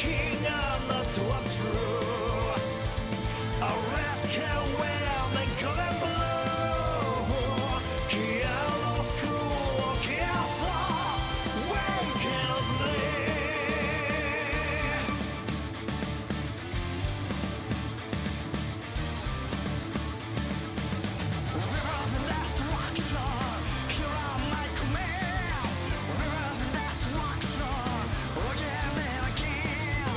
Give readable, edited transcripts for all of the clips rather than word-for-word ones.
king of the dwarf truth. A rascal well and Granblue. Kia's cool, Kia's wakens me. Rivers and destruction, here are my command. Rivers and destruction, again and again.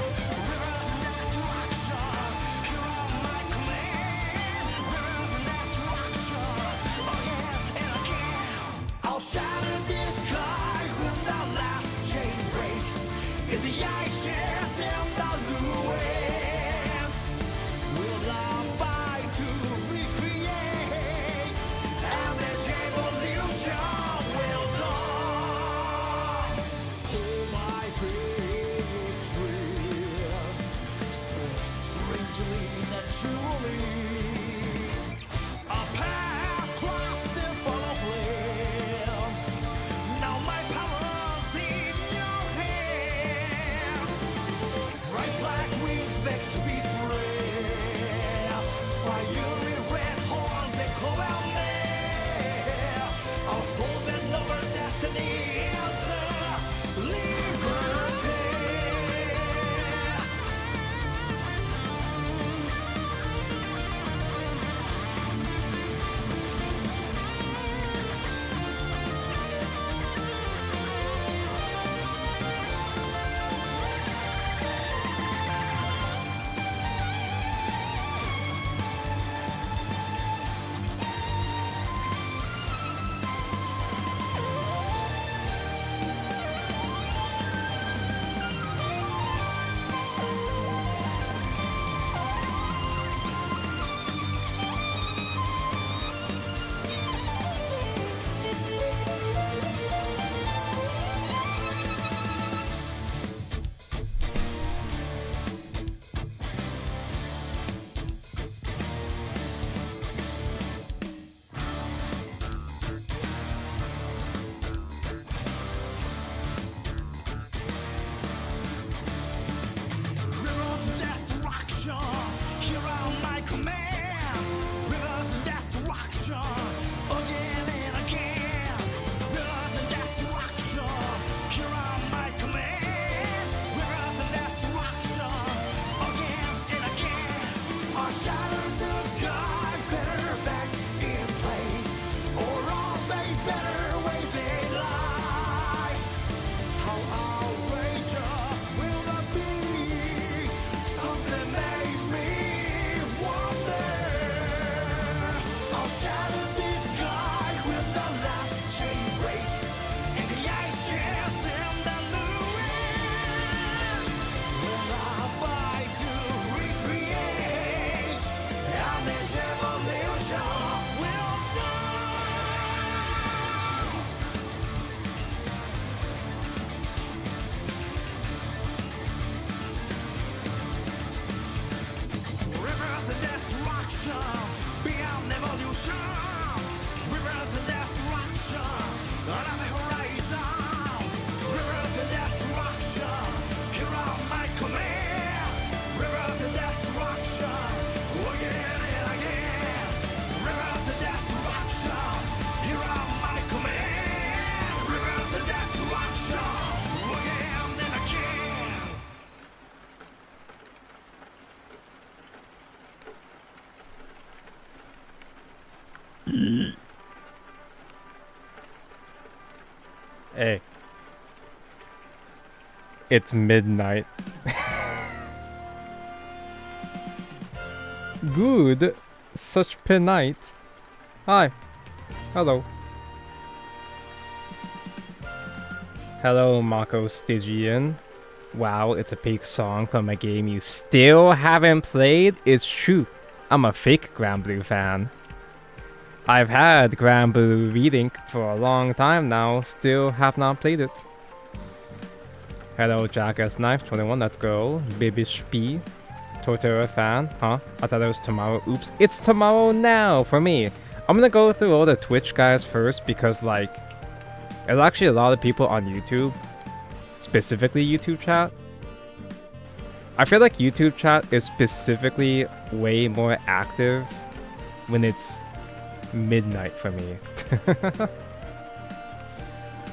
Rivers and destruction, here are my command. Rivers and destruction, again and again. I'll shatter this sky when the last chain breaks. In the ashes and the ruins, will abide to recreate, and this evolution will dawn. Pull my fingers strings, so strangely naturally. A path crossed in full of flames. Now my power's in your hand. Bright black wings beg to be spread. Fiery red horns that glow out there. Our frozen over destiny into liberty. Rivers of destruction, here are my command. Rivers of destruction, again and again. Rivers of destruction, here are my command. Rivers of destruction, again and again. Our shadow to the sky, better back in place, or are they better way they lie? How outrageous will that be? Something made me wonder. I'll shatter this sky when the last chain breaks. In the ashes and the ruins, will abide to recreate, and this evolution will die. Rivers of destruction, beyond evolution. Rivers of destruction, another horizon. Rivers of destruction, here are my command. Rivers of destruction, again and again. Rivers of destruction, here are my command. Rivers of destruction, again and again. Hey. It's midnight. Good. Such night. Hi. Hello. Hello, Mako Stygian. Wow, it's a fake song from a game you still haven't played? It's true. I'm a fake Granblue fan. I've had Granblue reading for a long time now, still have not played it. Hello, Jackass Knife 21, let's go. Baby Spee, Totoro fan, huh? I thought it was tomorrow. Oops, it's tomorrow now for me. I'm gonna go through all the Twitch guys first because, like, there's actually a lot of people on YouTube, specifically YouTube chat. I feel like YouTube chat is specifically way more active when it's midnight for me.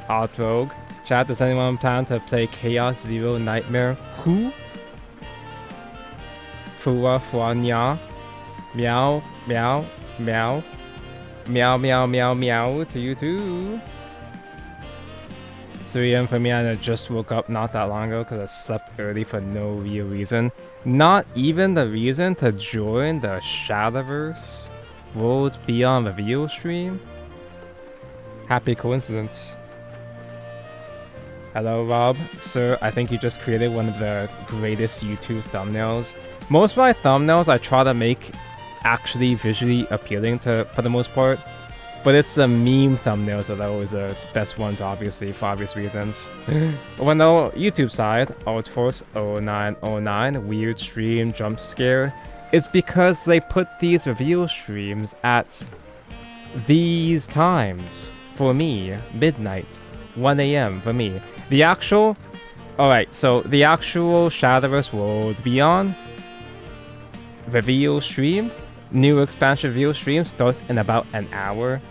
Alt Rogue. Chat, does anyone plan to play Chaos Zero Nightmare? Who? Fua Fuanya. Meow, meow, meow. Meow, meow, meow, meow to you too. 3 a.m. for me, and I just woke up not that long ago because I slept early for no real reason. Not even the reason to join the Shadowverse Worlds Beyond Reveal stream. Happy coincidence. Hello, Rob. Sir, I think you just created one of the greatest YouTube thumbnails. Most of my thumbnails I try to make actually visually appealing for the most part. But it's the meme thumbnails that are always the best ones, obviously, for obvious reasons. When the YouTube side, Alt Force 0909, weird stream jump scare, it's because they put these reveal streams at these times for me. Midnight, 1 a.m. for me. The actual... Alright, so the actual Shadowverse Worlds Beyond reveal stream, new expansion reveal stream starts in about an hour.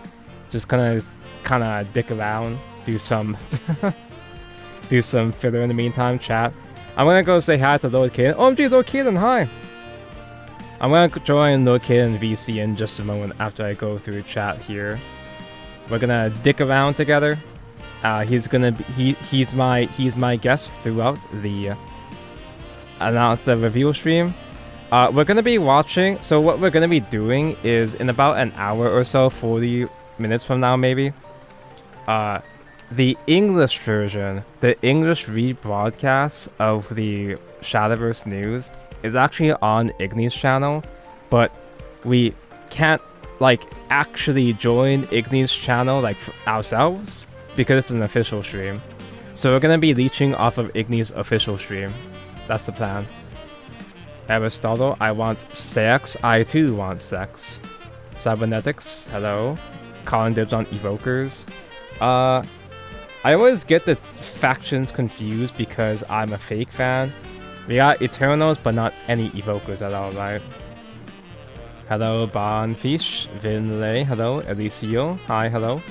Just kind of dick around, do some do some filler in the meantime. Chat. I'm gonna go say hi to Lord Kid. OMG, Lord Kid, hi. I'm gonna join Lord Kid and VC in just a moment after I go through chat here. We're gonna dick around together. He's my guest throughout the review stream. We're gonna be watching. So what we're gonna be doing is in about an hour or so, 40 minutes from now maybe, the English version, the English rebroadcast of the Shadowverse news is actually on Igni's channel, but we can't like actually join Igni's channel like ourselves because it's an official stream. So we're gonna be leeching off of Igni's official stream. That's the plan. Aristotle, I want sex. I too want sex. Cybernetics, hello. Colin dibs on evokers. I always get the factions confused because I'm a fake fan. We got Eternals, but not any evokers at all, right? Hello, Bonfish, Vinlay, hello, Elicio, hi, hello.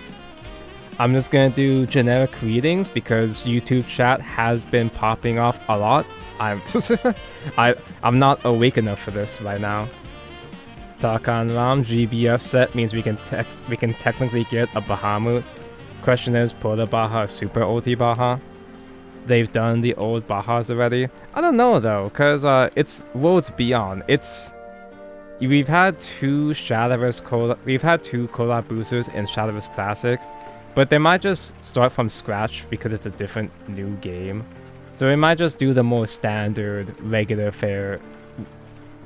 I'm just gonna do generic greetings because YouTube chat has been popping off a lot. I'm not awake enough for this right now. Takan Ram, GBF set means we can technically get a Bahamut. Question is, Proto Baha, Super OT Baha? They've done the old Bahas already? I don't know though, cause it's Worlds Beyond. We've had two collab boosters in Shadowverse Classic, but they might just start from scratch because it's a different new game. So we might just do the more standard, regular fare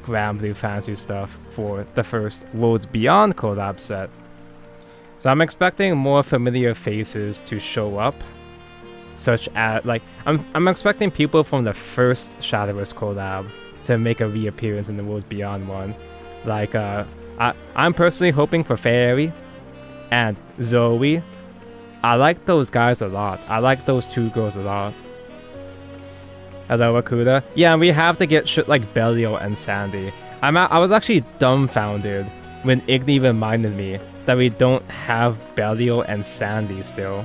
Granblue fancy stuff for the first Worlds Beyond collab set. So I'm expecting more familiar faces to show up, such as like I'm expecting people from the first Shadowverse collab to make a reappearance in the Worlds Beyond one. Like I'm personally hoping for Fairy and Zoe. I like those guys a lot. I like those two girls a lot. Hello, Akuda. Yeah, we have to get shit like Belial and Sandy. I was actually dumbfounded when Igni reminded me that we don't have Belial and Sandy still.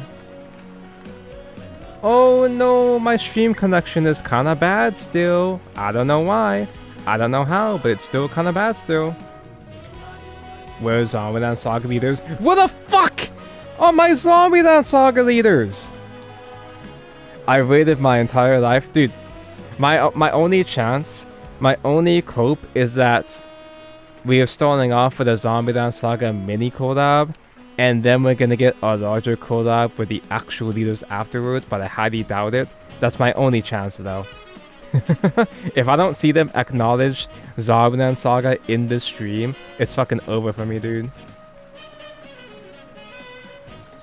Oh no, my stream connection is kinda bad still. I don't know why. I don't know how, but it's still kinda bad still. Where's Zombieland Saga leaders? What the fuck are my Zombieland Saga leaders? I waited my entire life. Dude, my only chance, my only hope is that we are starting off with a Zombieland Saga mini collab, and then we're gonna get a larger collab with the actual leaders afterwards, but I highly doubt it. That's my only chance though. If I don't see them acknowledge Zombieland Saga in this stream, it's fucking over for me, dude.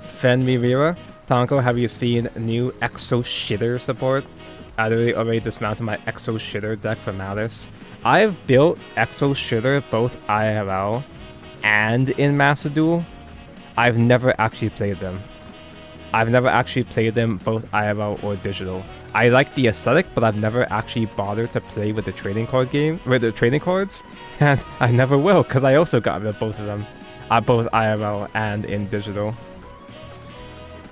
Fen Rivera, Tonko, have you seen new Exo Shitter support? I already dismounted my Exo Shitter deck for Malice. I've built Exo Shitter both IRL and in Master Duel. I've never actually played them. I've never actually played them both IRL or digital. I like the aesthetic, but I've never actually bothered to play with the trading card game, with the trading cards, and I never will, because I also got rid of both of them, both IRL and in digital.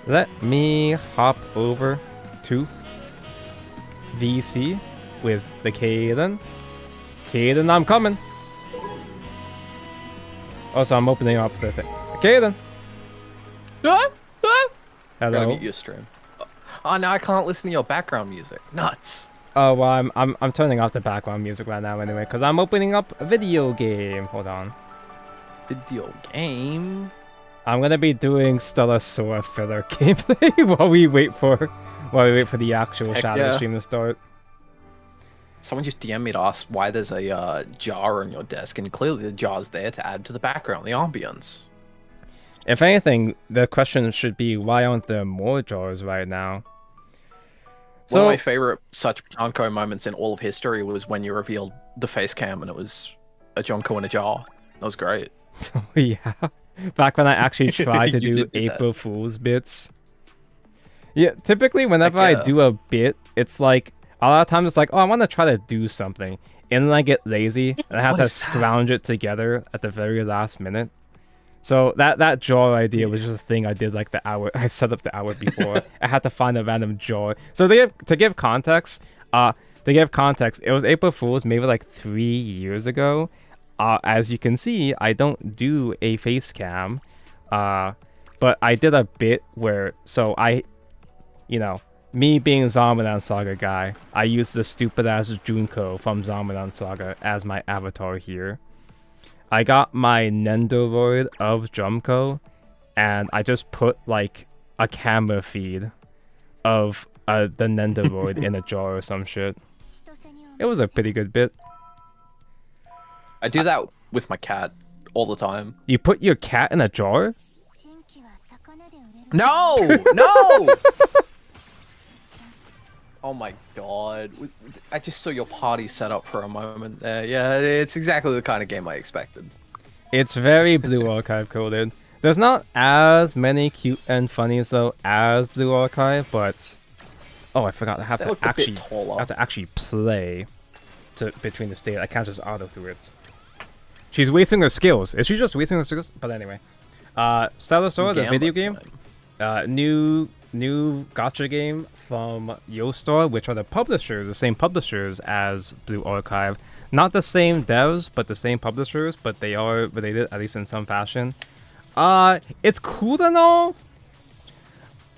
Let me hop over to VC with the Kaden. Kaden, I'm coming. Also, I'm opening up the thing. Kaden. Hello. Gotta mute your stream. Oh, now I can't listen to your background music. Nuts. Oh well, I'm turning off the background music right now anyway, because I'm opening up a video game. Hold on. Video game. I'm gonna be doing Stellar Sora filler gameplay while we wait for the actual Shadow stream to start. Someone just DM me to ask why there's a jar on your desk, and clearly the jar's there to add to the background, the ambience. If anything, the question should be, why aren't there more jars right now? One of my favorite such Jonko moments in all of history was when you revealed the face cam and it was a Jonko in a jar. That was great. Yeah. Back when I actually tried to do did April Fool's bits. Yeah, typically whenever I do a bit, it's like, a lot of times it's like, oh, I want to try to do something. And then I get lazy, and I have to scrounge it together at the very last minute. So that jar idea was just a thing I did like the hour, I set up the hour before. I had to find a random jar. So to give context, it was April Fool's maybe like 3 years ago. As you can see, I don't do a face cam, but I did a bit where, me being Zombieland Saga guy, I used the stupid ass Junko from Zombieland Saga as my avatar here. I got my Nendoroid of Jumko, and I just put like a camera feed of the Nendoroid in a jar or some shit. It was a pretty good bit. I do that with my cat all the time. You put your cat in a jar? No! No! Oh my god. I just saw your party set up for a moment there. Yeah, it's exactly the kind of game I expected. It's very Blue Archive coded. There's not as many cute and funnies though as Blue Archive, but oh, I forgot. I have to actually play between the state. I can't just auto through it. She's wasting her skills. Is she just wasting her skills? But anyway, Stellar Sora, the video game, new gacha game from Yostar, which are the same publishers as Blue Archive. Not the same devs, but the same publishers, but they are related, at least in some fashion. It's cool and all,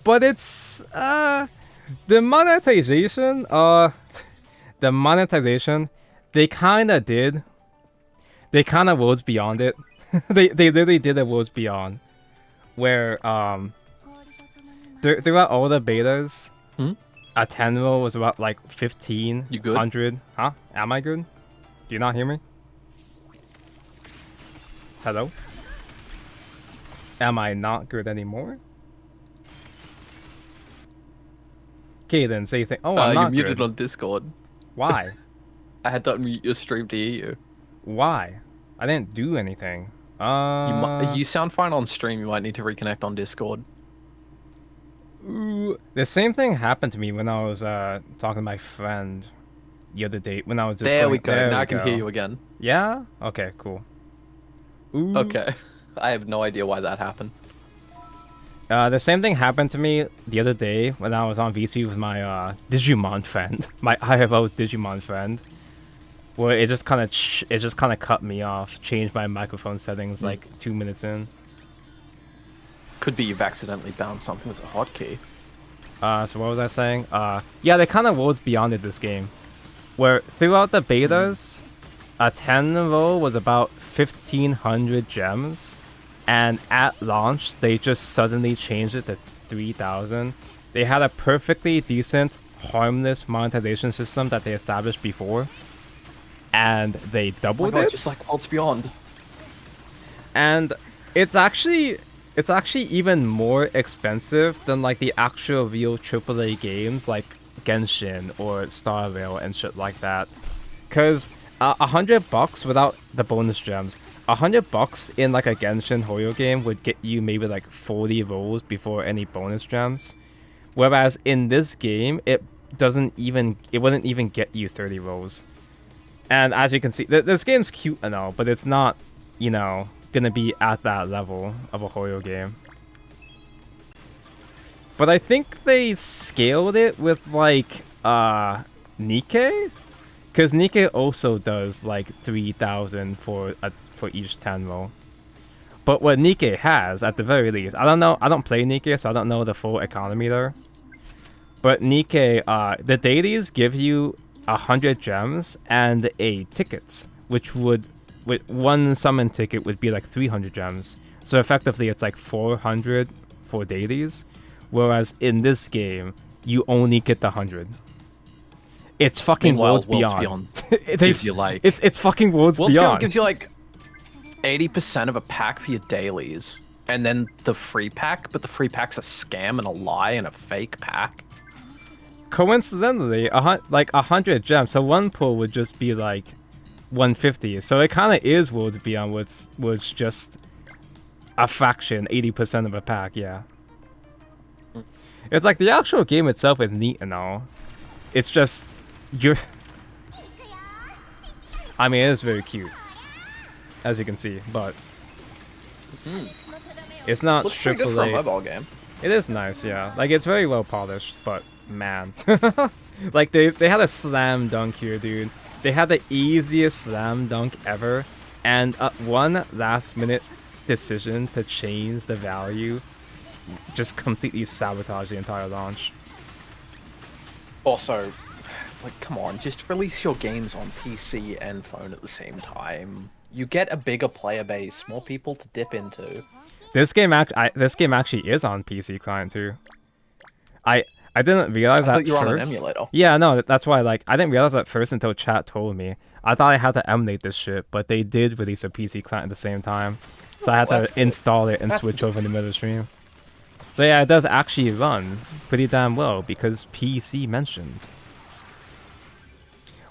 but it's, the monetization, they kind of was beyond it. they literally did a was beyond, where, throughout all the betas, a 10 roll was about like 1,500. Huh? Am I good? Do you not hear me? Hello? Am I not good anymore? Okay, then say thing. Oh, I'm not you're muted good. on Discord. Why? I had to unmute your stream to hear you. Why? I didn't do anything. You sound fine on stream. You might need to reconnect on Discord. Ooh, the same thing happened to me when I was talking to my friend the other day when I was just There we go. Now I can hear you again. Yeah? Okay, cool. Ooh. Okay. I have no idea why that happened. The same thing happened to me the other day when I was on VC with my Digimon friend, my IFO Digimon friend, where it just kind of cut me off, changed my microphone settings like 2 minutes in. Could be you've accidentally bound something as a hotkey. So what was I saying? Yeah, they kind of was beyond it this game, where throughout the betas, a 10 roll was about 1,500 gems. And at launch, they just suddenly changed it to 3,000. They had a perfectly decent, harmless monetization system that they established before. And they doubled it. Just like Worlds Beyond. And it's actually even more expensive than like the actual real AAA games like Genshin or Star Rail and shit like that. Cause $100 without the bonus gems. $100 in like a Genshin Hoyo game would get you maybe like 40 rolls before any bonus gems. Whereas in this game, it wouldn't even get you 30 rolls. And as you can see, this game's cute and all, but it's not, you know, gonna be at that level of a horror game. But I think they scaled it with like Nikke, because Nikke also does like 3,000 for each 10 roll. But what Nikke has, at the very least, I don't know, I don't play Nikke, so I don't know the full economy there. But Nikke, the dailies give you 100 gems and a ticket, which would, with one summon ticket would be like 300 gems. So effectively it's like 400 for dailies, whereas in this game, you only get the 100. It's fucking Worlds Beyond. It gives you like... It's fucking Worlds Beyond. Gives you like 80% of a pack for your dailies. And then the free pack, but the free pack's a scam and a lie and a fake pack. Coincidentally, like 100 gems, so one pull would just be like 150. So it kind of is Worlds Beyond, was just a fraction, 80% of a pack, yeah. It's like the actual game itself is neat and all. It's just, I mean, it is very cute, as you can see, but it's not Looks pretty good for a mobile game. It is nice, yeah. Like, it's very well polished, but man. Like, they had a slam dunk here, dude. They had the easiest slam dunk ever, and one last-minute decision to change the value just completely sabotaged the entire launch. Also, like, come on, just release your games on PC and phone at the same time. You get a bigger player base, more people to dip into. This game actually is on PC client too. I didn't realize I that thought you were first. on an emulator. Yeah, no, that's why. Like, I didn't realize that first until chat told me. I thought I had to emulate this shit, but they did release a PC client at the same time, so I had to install it and switch over in the middle of the stream. So yeah, it does actually run pretty damn well because PC mentioned.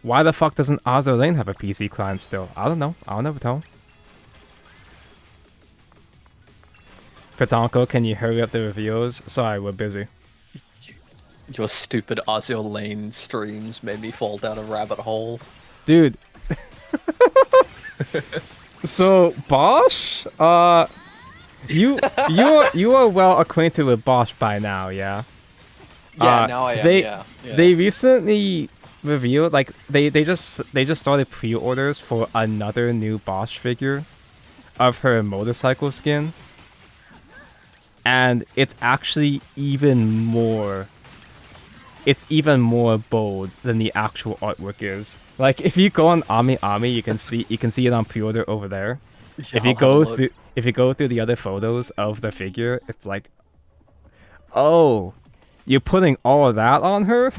Why the fuck doesn't Azur Lane have a PC client still? I don't know. I'll never tell. Petanko, can you hurry up the reviews? Sorry, we're busy. Your stupid Azur Lane streams made me fall down a rabbit hole. Dude. So, Bosch? You are well acquainted with Bosch by now, yeah? Yeah, now I am, yeah. They recently revealed, like, they just started pre-orders for another new Bosch figure of her motorcycle skin. And it's actually even more bold than the actual artwork is. Like, if you go on Ami, you can see it on pre-order over there. Yeah, If you go through the other photos of the figure, it's like, oh, you're putting all of that on her?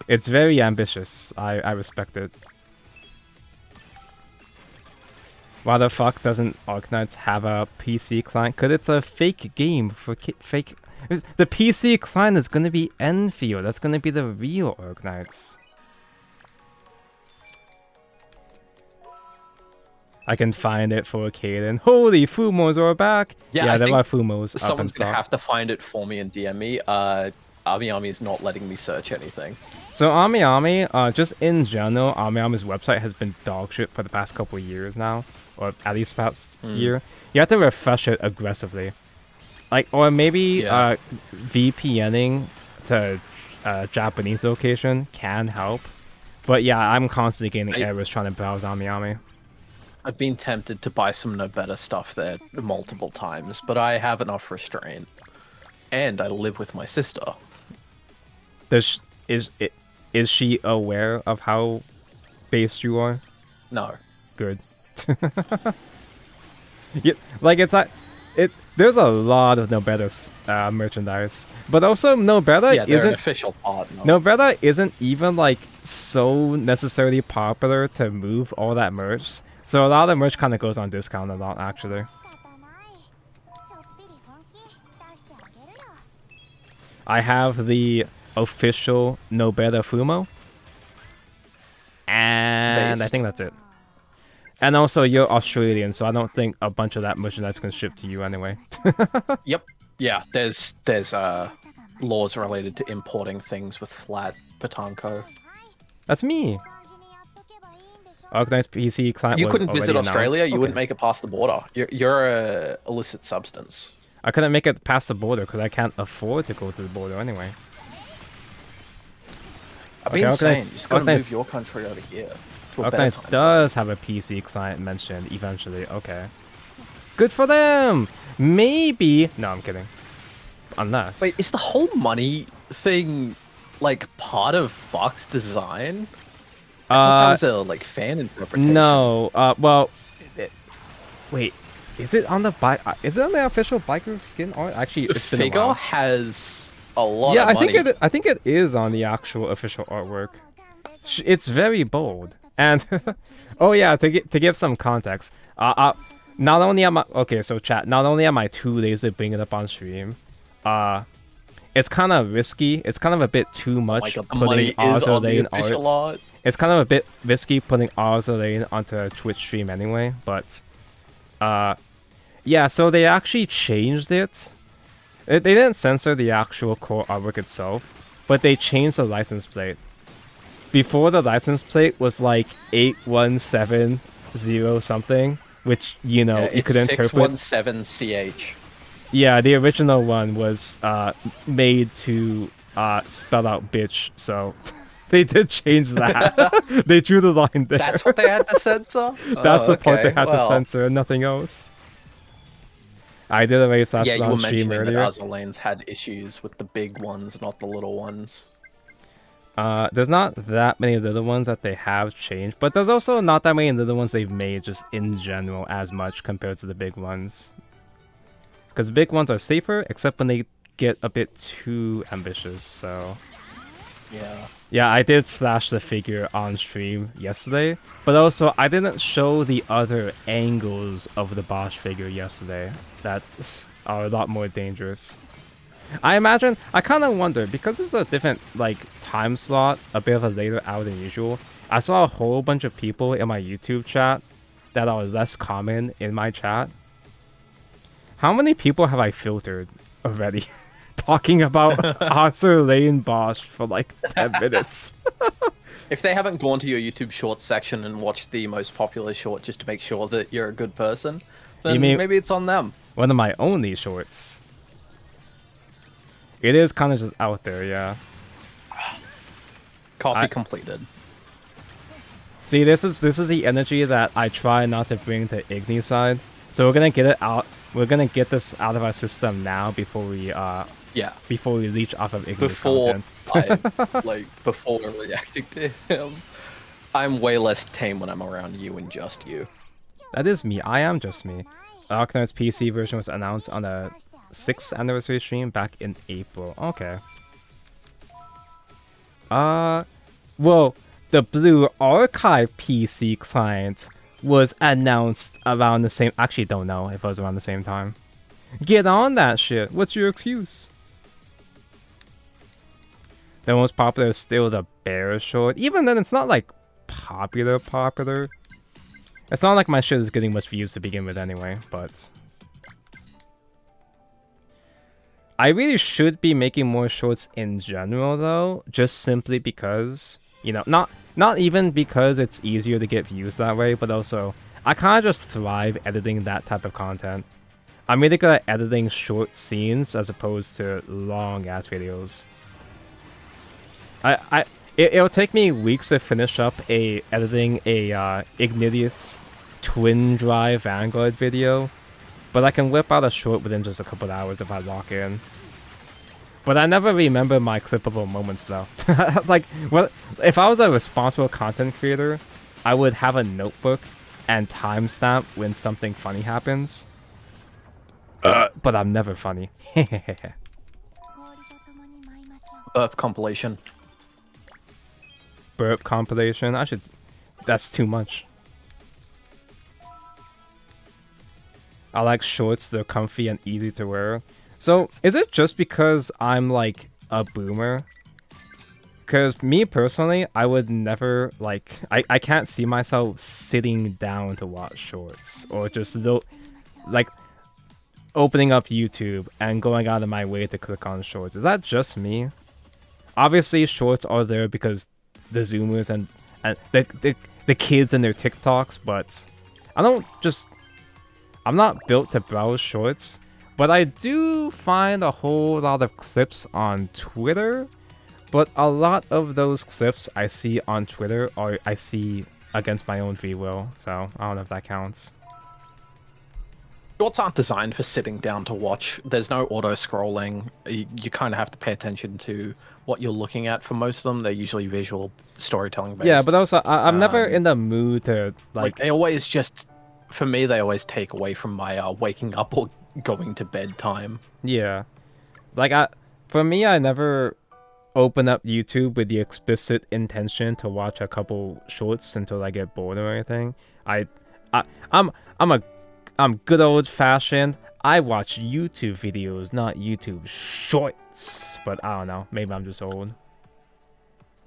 It's very ambitious. I respect it. Why the fuck doesn't Arknights have a PC client? Because it's a fake game for fake... The PC client is going to be Enfield. That's going to be the real Arknights. I can find it for Kaden. Holy, Fumos are back! Yeah, there are Fumos up someone's and going to stuff. have to find it for me and DM me. Ami is not letting me search anything. So Ami, just in general, Ami's website has been dog shit for the past couple of years now. Or at least past year. You have to refresh it aggressively. Like, or maybe VPNing to Japanese location can help. But yeah, I'm constantly getting errors trying to browse Ami. I've been tempted to buy some no better stuff there multiple times, but I have enough restraint. And I live with my sister. Is she aware of how based you are? No. Good. Yeah, like there's a lot of no better merchandise, but also no better isn't an official partner. No better isn't even like so necessarily popular to move all that merch. So a lot of the merch kind of goes on discount a lot actually. I have the official No Better Fumo. And I think that's it. And also, you're Australian, so I don't think a bunch of that merchandise can ship to you anyway. Yep. Yeah, there's laws related to importing things with flat Patanko. That's me. Organized PC client You was couldn't visit already Australia. announced. You wouldn't make it past the border. You're a illicit substance. I couldn't make it past the border because I can't afford to go to the border anyway. I've been saying, you just gotta move Organized- your country over here. To a better Organized time zone. does have a PC client mentioned eventually. Okay. Good for them! Maybe... No, I'm kidding. Unless... Wait, is the whole money thing like part of Buck's design? I thought that was a like fan interpretation. No. Well... Wait. Is it on the Is it on the official biker skin art? Actually, The it's been a figure while. has a lot Yeah, of money. I think it is on the actual official artwork. It's very bold. And oh yeah, to give some context, not only am I chat, not only am I too lazy to bring it up on stream, it's kind of risky. It's kind of a bit too much Like the money putting is on the Lane official art. art. It's kind of a bit risky putting Lane onto a Twitch stream anyway, but yeah, so they actually changed it. They didn't censor the actual core artwork itself, but they changed the license plate. Before, the license plate was like 8170 something, which, you know, you could interpret. 617CH. Yeah, the original one was made to spell out bitch, so they did change that. They drew the line there. That's what they had to censor? That's the part they okay, had to well. censor, nothing else. I did already flash Yeah, it you on were stream mentioning earlier. that other lanes had issues with the big ones, not the little ones. There's not that many little ones that they have changed, but there's also not that many little ones they've made just in general as much compared to the big ones. Because the big ones are safer, except when they get a bit too ambitious, so... Yeah. Yeah, I did flash the figure on stream yesterday, but also I didn't show the other angles of the Bosch figure yesterday that are a lot more dangerous. I imagine, I kind of wonder, because it's a different, like, time slot, a bit of a later hour than usual, I saw a whole bunch of people in my YouTube chat that are less common in my chat. How many people have I filtered already? Talking about Arthur Lane Bosch for like 10 minutes. If they haven't gone to your YouTube short section and watched the most popular short just to make sure that you're a good person, then maybe it's on them. One of my only shorts. It is kind of just out there, yeah. Copy completed. See, this is the energy that I try not to bring to Igni side. So we're gonna get it out. We're gonna get this out of our system now before we before we leech off of Igni's content. Before reacting to him, I'm way less tame when I'm around you and just you. That is me. I am just me. Arknar's PC version was announced on the 6th anniversary stream back in April. Okay. Well, the Blue Archive PC client was announced around the same... Actually, don't know if it was around the same time. Get on that shit. What's your excuse? The most popular is still the Bear short. Even then, it's not like popular. It's not like my shit is getting much views to begin with anyway, but... I really should be making more shorts in general though, just simply because, you know, not even because it's easier to get views that way, but also I kind of just thrive editing that type of content. I'm really good at editing short scenes as opposed to long ass videos. It'll take me weeks to finish up editing a Ignitus twin drive Vanguard video, but I can whip out a short within just a couple of hours if I lock in. But I never remember my clippable moments though. Like, well, if I was a responsible content creator, I would have a notebook and timestamp when something funny happens. But I'm never funny. Burp compilation. Burp compilation? I should... That's too much. I like shorts, they're comfy and easy to wear. So, is it just because I'm, like, a boomer? Because me, personally, I would never, like... I can't see myself sitting down to watch shorts. Or just, like... opening up YouTube and going out of my way to click on shorts. Is that just me? Obviously, shorts are there because the Zoomers and the kids and their TikToks, but I'm not built to browse shorts, but I do find a whole lot of clips on Twitter, but a lot of those clips I see on Twitter I see against my own free will, so I don't know if that counts. Shorts aren't designed for sitting down to watch. There's no auto-scrolling. You kind of have to pay attention to what you're looking at. For most of them, they're usually visual storytelling based. Yeah, but also, I'm never in the mood to, like... They always just... For me, they always take away from my waking up or going to bed time. Yeah. Like, for me, I never open up YouTube with the explicit intention to watch a couple shorts until I get bored or anything. I'm good old fashioned. I watch YouTube videos, not YouTube shorts. But I don't know. Maybe I'm just old.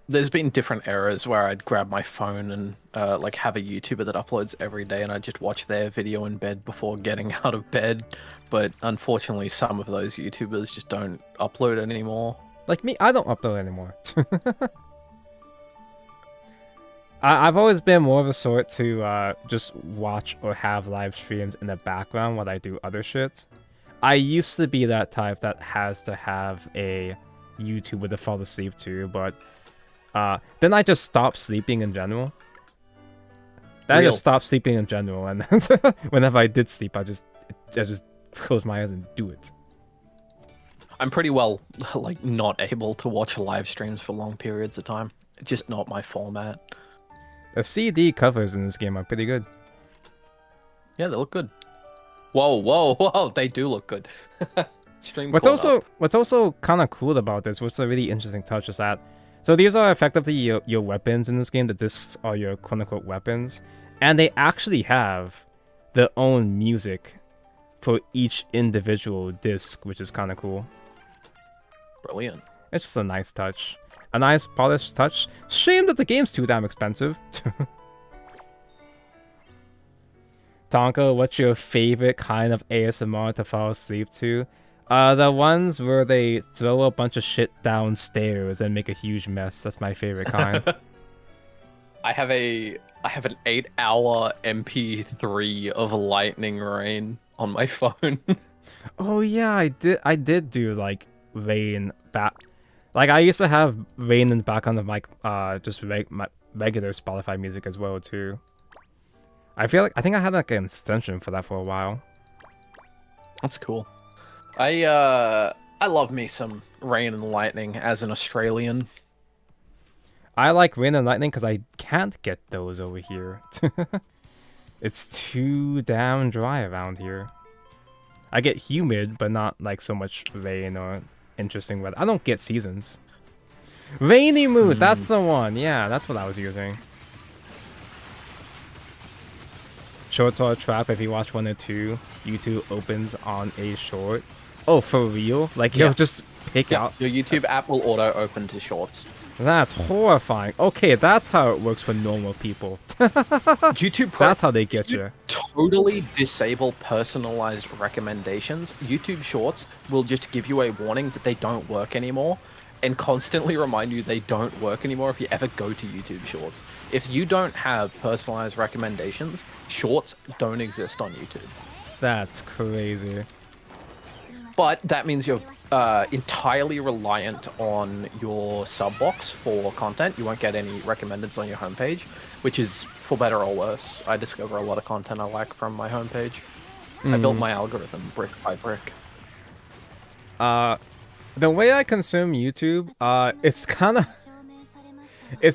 There's been different eras where I'd grab my phone and like have a YouTuber that uploads every day, and I'd just watch their video in bed before getting out of bed. But unfortunately, some of those YouTubers just don't upload anymore. Like me, I don't upload anymore. I've always been more of a sort to just watch or have live streams in the background while I do other shit. I used to be that type that has to have a YouTuber to fall asleep to, but then I just stopped sleeping in general. Then I just stopped sleeping in general, and whenever I did sleep, I just close my eyes and do it. I'm pretty well like not able to watch live streams for long periods of time. It's just not my format. The CD covers in this game are pretty good. Yeah, they look good. Whoa, whoa, whoa! They do look good. What's also kind of cool about this, what's a really interesting touch, is that so these are effectively your weapons in this game. The discs are your quote-unquote weapons, and they actually have their own music for each individual disc, which is kind of cool. Brilliant. It's just a nice touch. A nice polished touch. Shame that the game's too damn expensive. Tonka, what's your favorite kind of ASMR to fall asleep to? The ones where they throw a bunch of shit downstairs and make a huge mess. That's my favorite kind. I have an 8-hour MP3 of lightning rain on my phone. Oh yeah, I did do like rain back. Like I used to have rain in the background of my just my regular Spotify music as well too. I think I had like an extension for that for a while. That's cool. I love me some rain and lightning as an Australian. I like rain and lightning because I can't get those over here. It's too damn dry around here. I get humid, but not like so much rain or interesting weather. I don't get seasons. Rainy mood, that's the one. Yeah, that's what I was using. Shorts are a trap. If you watch 1 or 2, YouTube opens on a short. Oh, for real? Like, you'll just pick out... Your YouTube app will auto-open to shorts. That's horrifying. Okay, that's how it works for normal people. YouTube That's how they get you. Totally disable personalized recommendations. YouTube Shorts will just give you a warning that they don't work anymore and constantly remind you they don't work anymore if you ever go to YouTube Shorts. If you don't have personalized recommendations, Shorts don't exist on YouTube. That's crazy. But that means you're entirely reliant on your sub box for content. You won't get any recommendeds on your homepage, which is for better or worse. I discover a lot of content I like from my homepage. I built my algorithm brick by brick. The way I consume YouTube, it's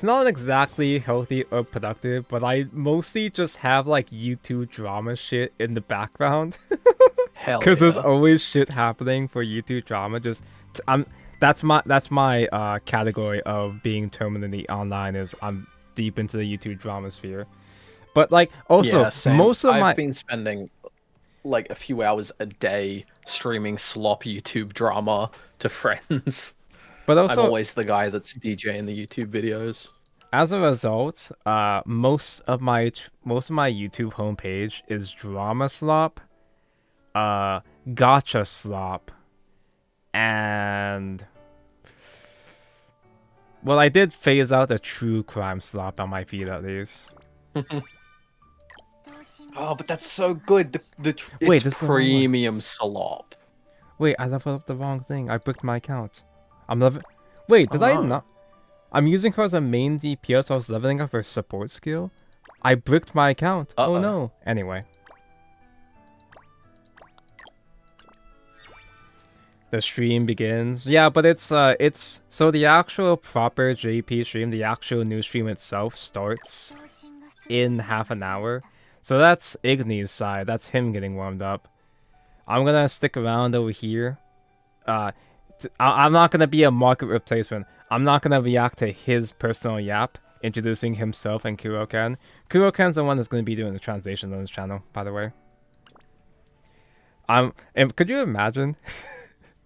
not exactly healthy or productive, but I mostly just have like YouTube drama shit in the background. Hell Because yeah. there's always shit happening for YouTube drama. That's my category of being terminally online, is I'm deep into the YouTube drama sphere. But like also I've been spending like a few hours a day streaming slop YouTube drama to friends. But also, I'm always the guy that's DJing the YouTube videos. As a result, most of my YouTube homepage is drama slop, Gotcha Slop, and well, I did phase out the True Crime Slop on my feed at least. Oh, but that's so good. Wait, it's this is the wrong one. premium slop. Wait, I leveled up the wrong thing. I bricked my account. I'm level. Wait, did I no. not? I'm using her as a main DPS. I was leveling up her support skill. I bricked my account. Uh-oh. Oh no. Anyway. The stream begins. Yeah, but it's so the actual proper JP stream, the actual news stream itself starts in half an hour. So that's Igni's side. That's him getting warmed up. I'm gonna stick around over here. I'm not gonna be a market replacement. I'm not gonna react to his personal yap introducing himself and Kuroken. Kuroken's the one that's gonna be doing the translation on his channel, by the way. And could you imagine?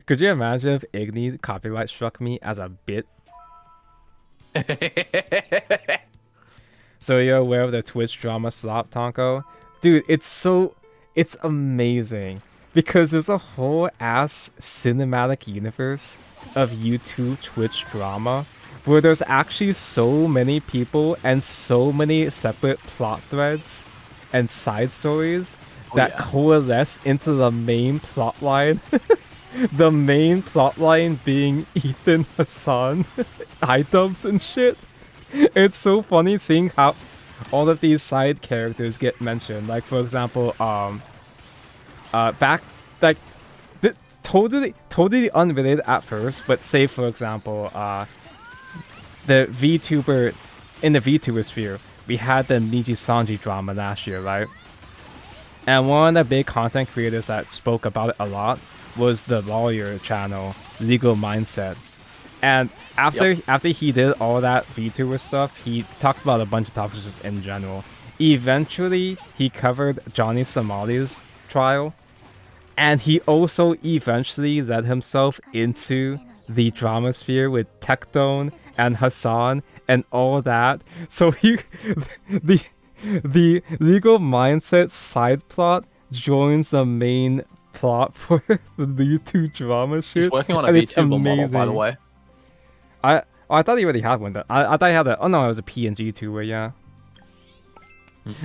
Could you imagine if Igni copyright struck me as a bit? So you're aware of the Twitch drama slop, Tonko? Dude, it's amazing. Because there's a whole ass cinematic universe of YouTube Twitch drama where there's actually so many people and so many separate plot threads and side stories that coalesce into the main plot line. The main plot line being Ethan Hassan items and shit. It's so funny seeing how all of these side characters get mentioned. Like, for example, back, like, this totally unrelated at first, but say, for example, the VTuber, in the VTuber sphere, we had the Niji Sanji drama last year, right? And one of the big content creators that spoke about it a lot was the lawyer channel, Legal Mindset. And after he did all that VTuber stuff, he talks about a bunch of topics just in general. Eventually, he covered Johnny Somali's trial, and he also eventually led himself into the drama sphere with Tectone and Hassan and all that. So the Legal Mindset side plot joins the main plot for the YouTube drama shit. He's working on a and it's VTuber model, amazing. by the way. I thought he already had one. I thought he had a. Oh no, it was a PNG tuber, yeah.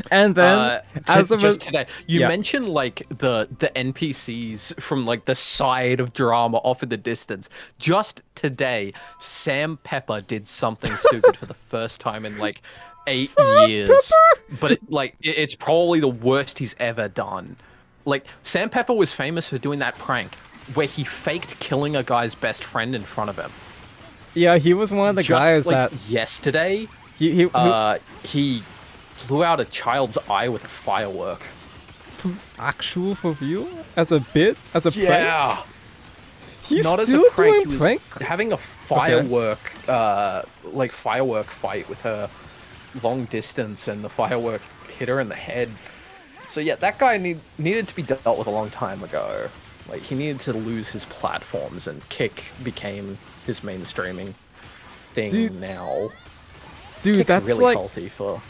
And then, just today, you mentioned like the NPCs from like the side of drama off in the distance. Just today, Sam Pepper did something stupid for the first time in like 8 years. But it's probably the worst he's ever done. Like, Sam Pepper was famous for doing that prank where he faked killing a guy's best friend in front of him. Yeah, he was one of the guys that yesterday he blew out a child's eye with a firework. For real? As a bit? As a prank? Yeah. He's not still as a prank. doing He was prank? having a firework, firework fight with her long distance, and the firework hit her in the head. So yeah, that guy needed to be dealt with a long time ago. Like, he needed to lose his platforms, and Kick became his mainstreaming thing now. Dude, Kick's that's really like healthy for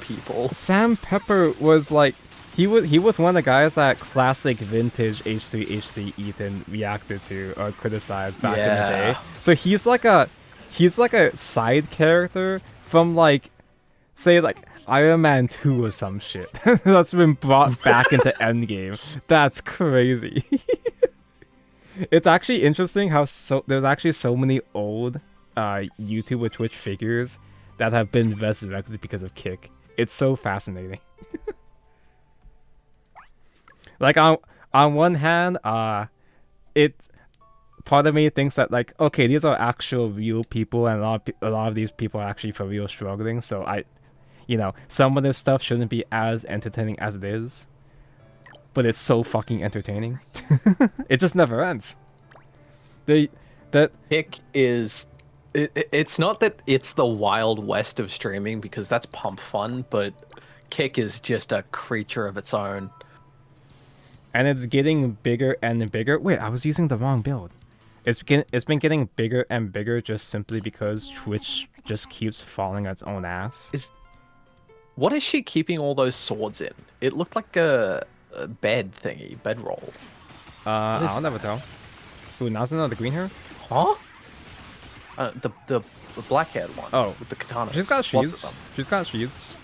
people. Sam Pepper was like he was one of the guys that classic vintage H3 Ethan reacted to or criticized back in the day. So he's like a side character from like, say, like Iron Man 2 or some shit that's been brought back into Endgame. That's crazy. It's actually interesting how there's actually so many old YouTube or Twitch figures that have been resurrected because of Kick. It's so fascinating. Like, on one hand, part of me thinks that, like, okay, these are actual real people, and a lot of these people are actually for real struggling. So some of this stuff shouldn't be as entertaining as it is, but it's so fucking entertaining. It just never ends. Kick is. It's not that it's the Wild West of streaming, because that's pump fun, but Kick is just a creature of its own. And it's getting bigger and bigger. Wait, I was using the wrong build. It's been getting bigger and bigger just simply because Twitch just keeps falling on its own ass. What is she keeping all those swords in? It looked like a bed thingy, bedroll. I'll never tell. Ooh, now's another green hair? Huh? The black-haired one. Oh. With the katana. She's got sheaths. She's got sheaths.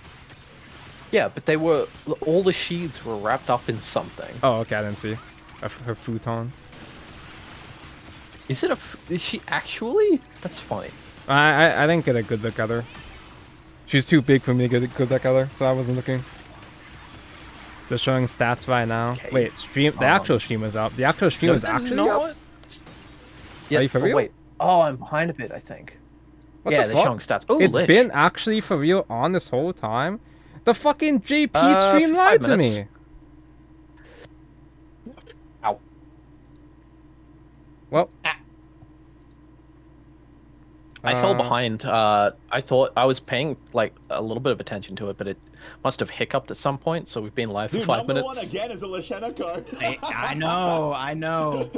Yeah, but they were... All the sheaths were wrapped up in something. Oh, okay, I didn't see. Her futon. Is it a... Is she actually? That's funny. I didn't get a good look at her. She's too big for me to get a good look at her, so I wasn't looking. They're showing stats right now. Okay. Wait, stream. The actual stream is up. The actual stream is actually up. Yeah, Are you for real? Wait. Oh, I'm behind a bit, I think. What yeah, the they're fuck? showing stats. Oh, It's Lich. been actually for real on this whole time. The fucking JP stream 5 lied to minutes. me. Ow. Well, I fell behind. I thought I was paying like a little bit of attention to it, but it must have hiccuped at some point. So we've been live for Dude, 5 number minutes. one again is a Lashana card. I know.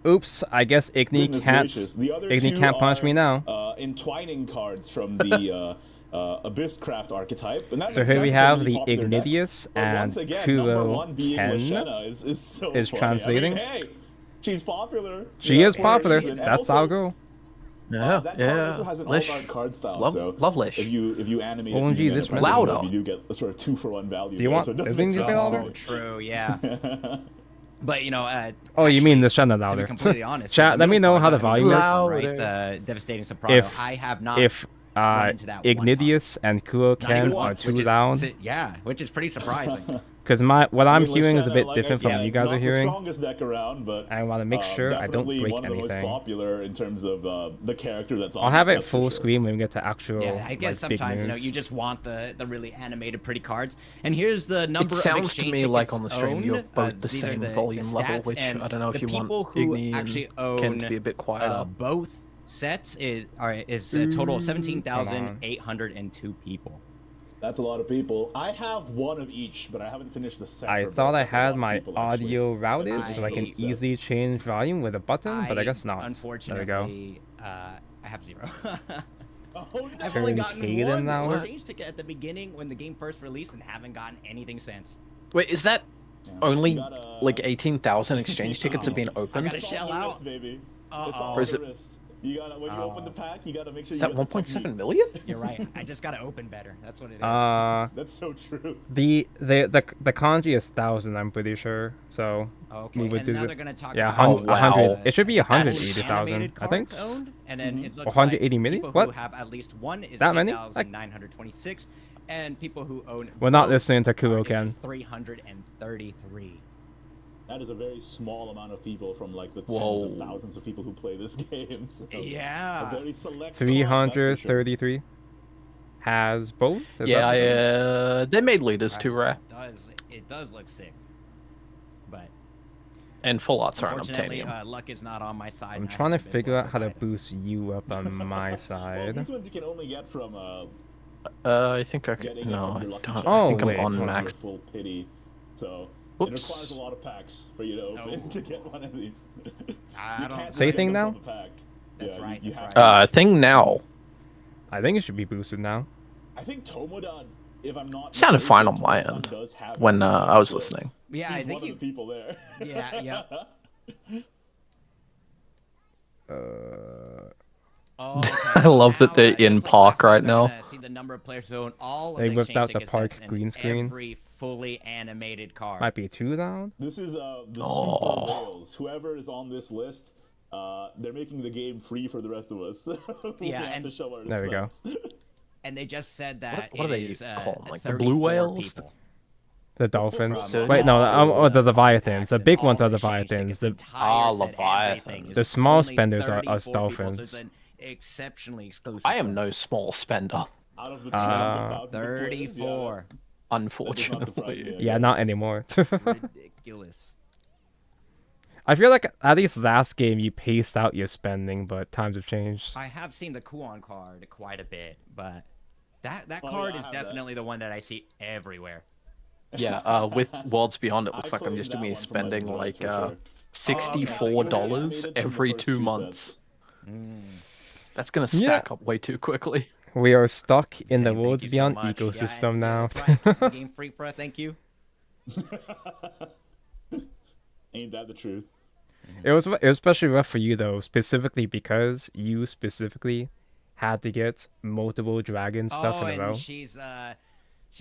oops. I guess Igni Goodness can't. gracious. The other Igni two can't punch are, me now. Entwining cards from the Abysscraft archetype. And that So makes here we sense, it's a have really the popular deck. Ignidius But and once again, number Kuro one being Ken Lashana is so is funny. translating. I mean, hey, she's popular. She is for a popular. reason. And That's also, our goal. Yeah, that card yeah. also has an Lish. all-art card style, Love- so love Lish. if you animate OMG, it using this an man- apprentice Louder. mode, you do get a sort of 2-for-1 value. Do you there, want so it does Disney make to be sense. louder? So true, yeah. But you know, Oh, you mean the Shanna to be louder? completely honest, Chat, the let me middle know how the part, volume is. Louder. right? The devastating surprise. If I have not. if run into that one Ignidius and Kuro Not even Ken are once, too which is- loud, Yeah, which is pretty surprising. because what I'm mean, hearing is a Lashana, bit like I different from said, what you guys not are hearing. The strongest deck around, but I want to make sure I don't definitely break one of the most anything. popular in terms of the character that's on. I'll have it that's for full sure. screen when we get to actual Yeah, I guess like, big sometimes news. you just want the really animated, pretty cards. And here's the number It of sounds to exchange me like tickets on the stream you're owned. both the These are same the volume level, stats, which and I don't know if the you want people who Igni actually and own Ken to be a bit quieter. both sets is a total of 17,802 people. That's a lot of people. I have one of each, but I haven't finished the set. I for thought both. I That's a lot had of my people, actually. audio routed That's so I can eight sets. easily change volume with a button, but I guess not. Unfortunately, There we go. I have 0. Oh, no. I've only Turn gotten Caden one now? exchange ticket at the beginning when the game first released and haven't gotten anything since. Wait, is that Yeah, only you gotta- like 18,000 exchange tickets have been I opened? gotta It's all shell the out. wrist, baby. Uh-oh. It's all Or is the it- wrist. You gotta when you open the pack, you gotta make sure Is you that get the 1.7 technique. million? You're right. I just gotta open better. That's what it is. That's so true. The kanji is 1,000, I'm pretty sure. So Okay, we would and do now the- they're gonna talk yeah, about 100. wow. It should be That's 180,000, animated I think. cards owned, and then it looks 180 like million? people What? who have at least one is That many? 8,926, and people who own We're not both listening to are Kuro just Ken. 333. That is a very small amount of people from like the tens Whoa. of thousands of people who play this game. So Yeah. a very select club, that's for sure. 333 has both. Is Yeah, that what it is? they made leaders too rare, It does look sick, but and full arts are unfortunately, unobtainium. luck is not on my side. I'm and I trying to haven't been figure out how to justified. boost you up on my Well, side. these ones you can only get from I think I getting could. it No, from I your lucky don't. check. Oh, I think wait, I'm on hold on. max. Full pity. So Whoops. it requires a lot of packs for you to open Oh. to get one of these. I You don't- can't Say just get thing them now? from a pack. That's Yeah, right, You that's have right. to. Thing now. I think it should be boosted now. I think Tomoda, if I'm not Sounded mistaken, fine on my Tomoda-san end does have when it, I was so listening. Yeah, I He's think one you. of the people there. Yeah, yeah. Oh, okay, I so love that now, they're just in like Park last time, right we're now. gonna See the number of players who own all of They the whipped out exchange the ticket Park sets and green screen. Every fully animated card. Might be too loud. This is the Oh. super whales. Whoever is on this list, they're making the game free for the rest of us. We Yeah, have and- to show our There we go. respects. And they just said that What do it they is, call 'em, like the 34 blue whales? people. The dolphins. from- Wait, no, or the leviathans. The Action, big ones all are the exchange leviathans. tickets, The entire set, Leviathans. everything. The It's small only spenders are 34 us people, so dolphins. it's an exceptionally exclusive. I am club. no small spender, Out of the tens of thousands of players, 34. That does not unfortunately. surprise me, I yeah, guess. not anymore. Ridiculous. I feel like at least last game you paced out your spending, but times have changed. I have seen the Kuon card quite a bit, but that Oh, card yeah, I is have that. definitely the one that I see everywhere. Yeah, with Worlds Beyond, it looks like I'm claimed just that gonna be one for my spending designs like for sure. $64 Animated from every the first 2 two months. sets. That's gonna Yeah. stack up way too quickly. We are stuck in the Thank Worlds you so Beyond much. ecosystem Yeah, now. that's right. Keep the game free for us, thank you. Ain't that the truth? It was especially rough for you though, specifically because you specifically had to get multiple dragon stuff in a row. And she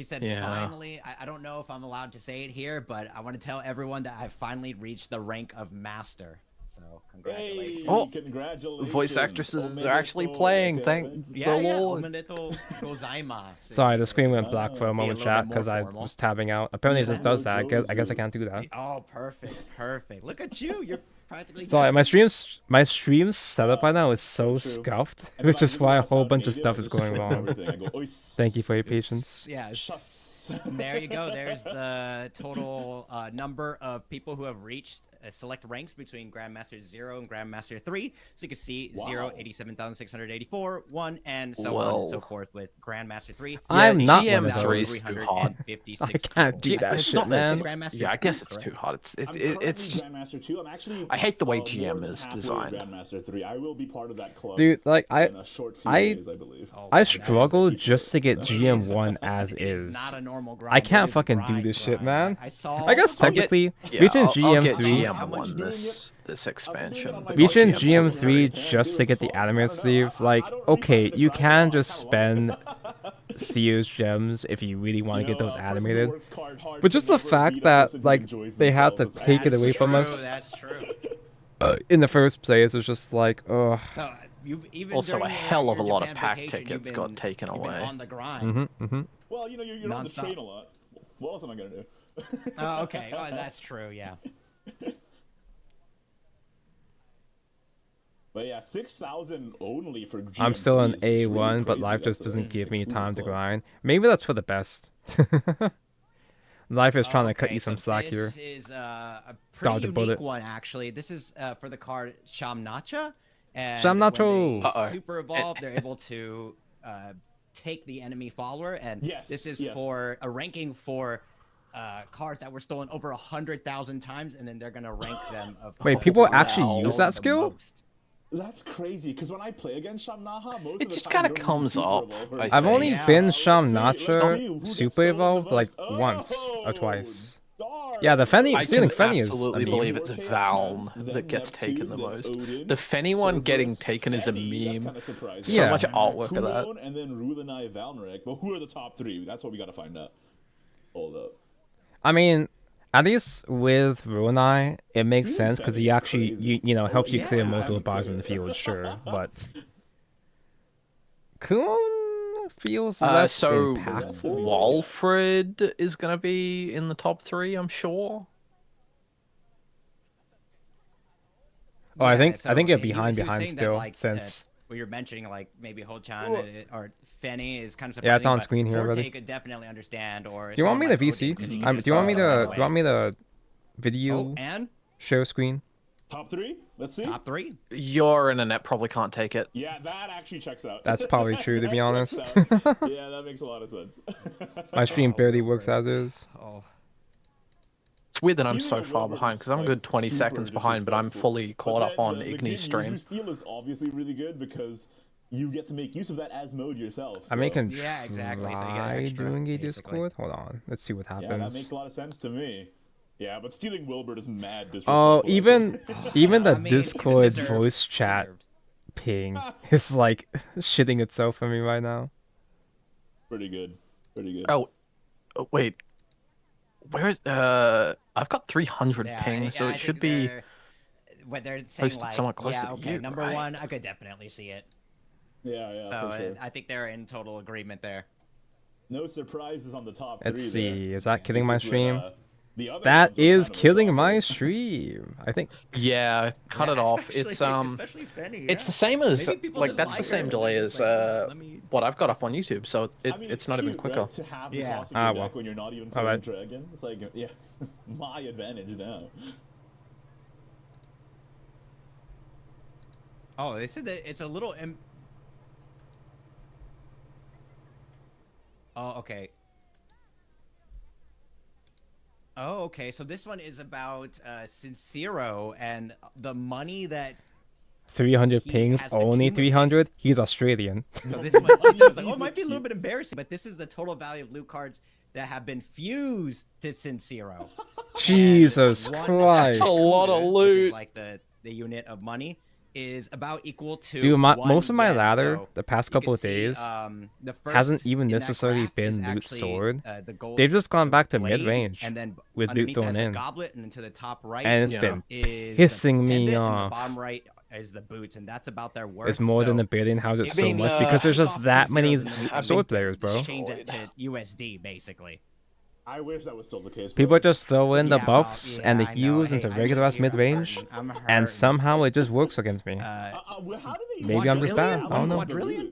said, Yeah. finally, I don't know if I'm allowed to say it here, but I want to tell everyone that I finally reached the rank of master. So, congratulations. Hey, Oh, congratulations. Voice actresses are actually Omedetou, playing. yes, Thank Yeah, the yeah. Lord. Omedetou gozaimasu. Sorry, the screen went black for a Be a moment, little chat, bit more because I formal. was tabbing out. Apparently, it just does that. I guess I can't do that. Oh, perfect. Look at you. You're practically. Sorry, my stream setup right now is so true. scuffed, And if which I is really why a wanna whole sound bunch of native, stuff I is just going shorten wrong. everything. I go, "Ois." Thank you for your patience. Yeah. Shucks. There you go. There's the total number of people who have reached select ranks between Grandmaster 0 and Grandmaster 3. So you can see Wow. 0, 87,684, 1, and so on and Well. so forth with Grandmaster 3. I'm not GM one of three those. is too hard. 356 I can't do people. that It's shit, not man. Grandmaster Yeah, I 2, guess it's correct? too hard. It's I'm it's currently just. Grandmaster 2. I'm actually. I hate the way more GM than is halfway designed. Grandmaster 3. I will be part of that club. Dude, like in a short few days, I believe. Oh, I man, struggle keep just to get it. GM1 as It is is. not a normal grind. I It can't is fucking do grind, this shit, grind. man. I saw. I guess I'll get- technically, Yeah, reaching I'll get GM3, GM1 doing this expansion. on my but reaching GM2 GM3 Can't just do to it. get the It's fun. I anime don't know. sleeves, I like, don't really okay, find it a you grind can now. I just kinda spend Sears gems if you really want to get those a person who animated. works hard But just the can never fact beat a that, person who like, enjoys they had to themselves. take it That's away from true, us That's true. in the first place, it's just like, ugh. So you've even Also, during a your- hell of your a lot of Japan pack vacation, tickets you've got been- taken you've been away. on the grind. Well, you're on the Non-stop. train a lot. What else am I gonna do? Oh, okay. Well, that's true. Yeah. But yeah, 6,000 only for GM3 I'm still in is really A1, but crazy. life just That's a doesn't give me exclusive time to club. grind. Maybe that's for the best. Life is trying to cut Okay, you some so slack here. This is a pretty Dodge a bullet. unique one, actually. This is for the card Shamnacha. And Shamnacho! when they Uh-oh. super evolve, they're able to take the enemy follower. And Yes, this is yes. for a ranking for cards that were stolen over 100,000 times, and then they're gonna rank them. Of Wait, the people cards actually stolen use that the skill? most. That's crazy, because when I play against Shamnaha, most It of the just time kinda they're comes super up, evolvers. I I've only Yeah. been Let's see who Shamnacha gets super stolen the evolved like most. once Oh, or twice. darn. Yeah, the Fenny, I stealing can Fenny is absolutely a meme. believe it's 4K Valn then that gets Neptune, taken the then most. Odin, The Fenny one getting Cerberus, taken is a Fenny, that's meme. kinda surprising. So Yeah. much artwork of that. Kulon, and then Rulanai Valnarek. But who are the top three? That's what we gotta find out. Hold up. I mean, at least with Runai, it makes Dude, sense because he Fenny's actually, crazy. you know, helps you yeah, clear I multiple would bars clear in the it. field, sure, but Kun feels less So impactful. Walfred is gonna be in the top 3, I'm sure. Oh, I think so you're he behind was saying that, still, like, since when you're mentioning like maybe Ho-chan or Fenny is kind of Yeah, it's surprising, on but screen here, Forte buddy. could definitely understand. Or do you want me someone to like VC? Odin, 'cause you can Do just you want me go right to away. video Oh, and share screen? Top three? Let's see. top 3. Your internet probably can't take it. Yeah, that actually checks out. That's probably true, to be That honest. checks out. Yeah, that makes a lot of sense. My stream barely works as is. Oh, It's weird that I'm Stealing so a far Wilbur behind is, because I'm a like, good 20 super seconds behind, but I'm disrespectful. fully But caught up then on the Igni's game stream. Yuzu Steal is obviously really good because you get to make use of that as mode yourself. I mean, so- can Yeah, exactly, so you get try extra, doing a basically. Discord. Hold on, let's see what Yeah, that makes happens. a lot of sense to me. Yeah, but stealing Wilbert is mad disrespectful. Oh, I think. even the I mean, Discord deserved, voice chat deserved. ping is like shitting itself for me right now. Pretty good. Pretty good. Oh, wait. Where's I've got 300 Yeah, ping, so I it think should be. when they're saying posted like, somewhat closer yeah, to okay, you, number right? 1, I could definitely see it. Yeah, So for sure. I think they're in total agreement there. No surprises on the top Let's three. see, there. is that killing This my is where, stream? the other That ones are is kind of a killing shocker. my stream. I think. Yeah, cut it off. It's it's the same as Maybe people like just that's the like same it, delay they're as just like, let me what I've got up on YouTube, so I mean, it's not even cute, quicker. right? To have the Yeah. cost of your well. deck when you're not even All playing right. Dragon. It's like, yeah, my advantage now. Oh, they said that it's a little. Oh, okay. Oh, okay. So this one is about Sincero and the money that. 300 He pings, has only accumulated. 300. He's Australian. So this one, she said, was like, oh, it might be a little bit embarrassing, but this is the total value of loot cards that have been fused to Sincero. Jesus One Christ. That's a lot of which is loot. like the unit of money is about equal to Dude, most one of my yen. ladder So the past you couple can of see, days the hasn't first even in that necessarily graph is been loot actually, sword. the gold, They've just gone the back to blade, mid-range and then with loot underneath thrown that's a in. goblet, and then to the top right And it's Yeah. been is pissing the me pendant, and off. the bottom right is the boots, and that's about their worth. It's more than so a billion. How's it if so we much? Because there's take just off that 2 many zeros, and then we can sword players, bro. change it to USD basically. I wish that was still the case. People bro. just throw in the Yeah, well, buffs yeah, and the I know. heals Hey, into I'm regular ass here, mid-range, I'm hurting. and somehow it just works against me. How do they Maybe I'm just bad. Quadrillion? I don't know. Quadrillion?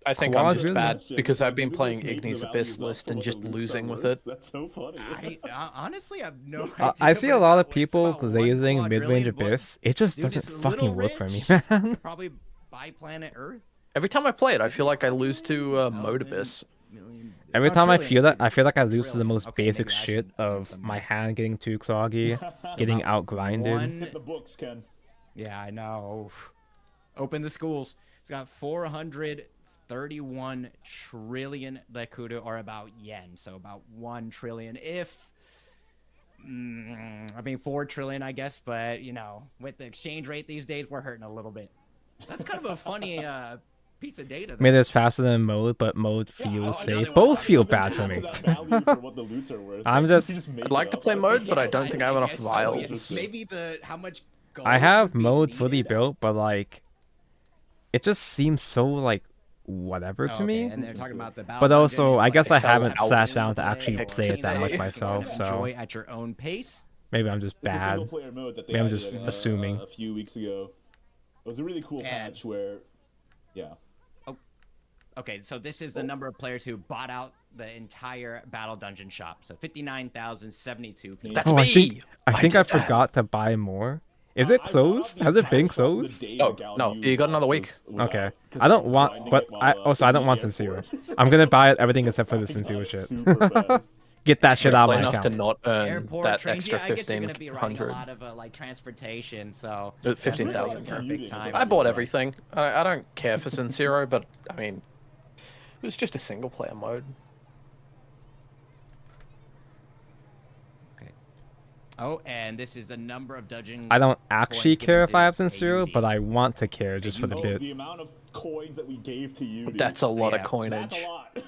I think I'm just Quadrillion. bad because I've been Did playing this make the Ignis values Abyss up for list what and the just loots are losing with worth? it. That's so funny. Honestly, I have no idea. I see a but lot of it's people about one glazing mid-range quadrillion, but- Abyss. It just Dude, doesn't it's fucking little work for me, rich. man. Probably by planet Earth. Every time I play it, I feel like I lose to Mode Abyss. Every time I feel that, I feel like I Trillion. lose to the most Okay, basic maybe I shit should do of some my math. hand getting too cloggy, getting about outgrinded. Hit the books, Ken. Yeah, I know. Open the schools. It's got 431 trillion Lekudu, or about yen, so about 1 trillion. I mean 4 trillion, I guess, but you know, with the exchange rate these days, we're hurting a little bit. That's kind of a funny piece of data. I mean, it's faster than mode, but mode feels safe. they Both want feel Even bad for add me. to that value for what the loots are worth. I'm Like, just- you make I'd like it to up. play mode, but I don't think I have enough guess vials. Maybe how much gold I have would be mode fully needed. built, but like, it just seems so like whatever to Okay, me. and they're talking about the battle But dungeon. also, It's I like guess a I haven't out sat down to actually Epic play it that much Day. myself, so Enjoy at your own pace. maybe I'm just It's a single bad. player mode that they Maybe I'm added, just assuming. a few weeks ago. It was a really cool And- patch where, yeah. Okay, so this is the number of players who bought out the entire battle dungeon shop. So 59,072 people. That's Oh, me. I think I did that. forgot to buy more. Is it I bought closed? the Has it entire been shop the closed? day Oh, the Gal no, New you got another box week. was Okay. out, 'cause I don't was want, grinding but it I while, also I don't in want the sincere. airport. I'm gonna buy it everything except for I the got sincere it shit. super fast. Get that shit out Play of my enough to account. not earn Airport that trains, extra yeah, I guess you're gonna be riding a 1,500. lot of like transportation, so 15,000. that's really perfect time. I bought everything. I don't care for Sincero, but I mean, it was just a single player mode. Oh, and this is a number of dungeon. I don't actually coins care given if I have to sincere, AUD. but I want to care just for the Oh, bit. the amount of coins that we gave to you. That's a lot of Yeah. coinage. That's a lot.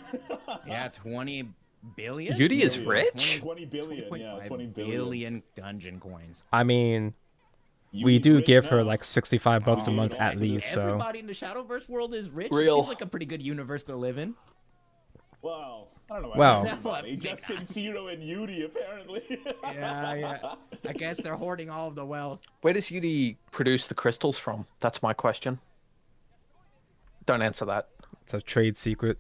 Yeah, 20 billion. Yudi is Billion. rich? 20 billion, yeah, 20.5 20 billion. billion dungeon coins. I mean, we Yudi's do rich give her now. like 65 bucks a Oh, month dude, at dude, least, so Everybody in the Shadowverse world is rich. Real. It seems like a pretty good universe to live in. Well, I don't know. about Well- everybody, just Sincero and Yudi apparently. Yeah. I guess they're hoarding all of the wealth. Where does Yudi produce the crystals from? That's my question. Don't answer that. it's a trade secret.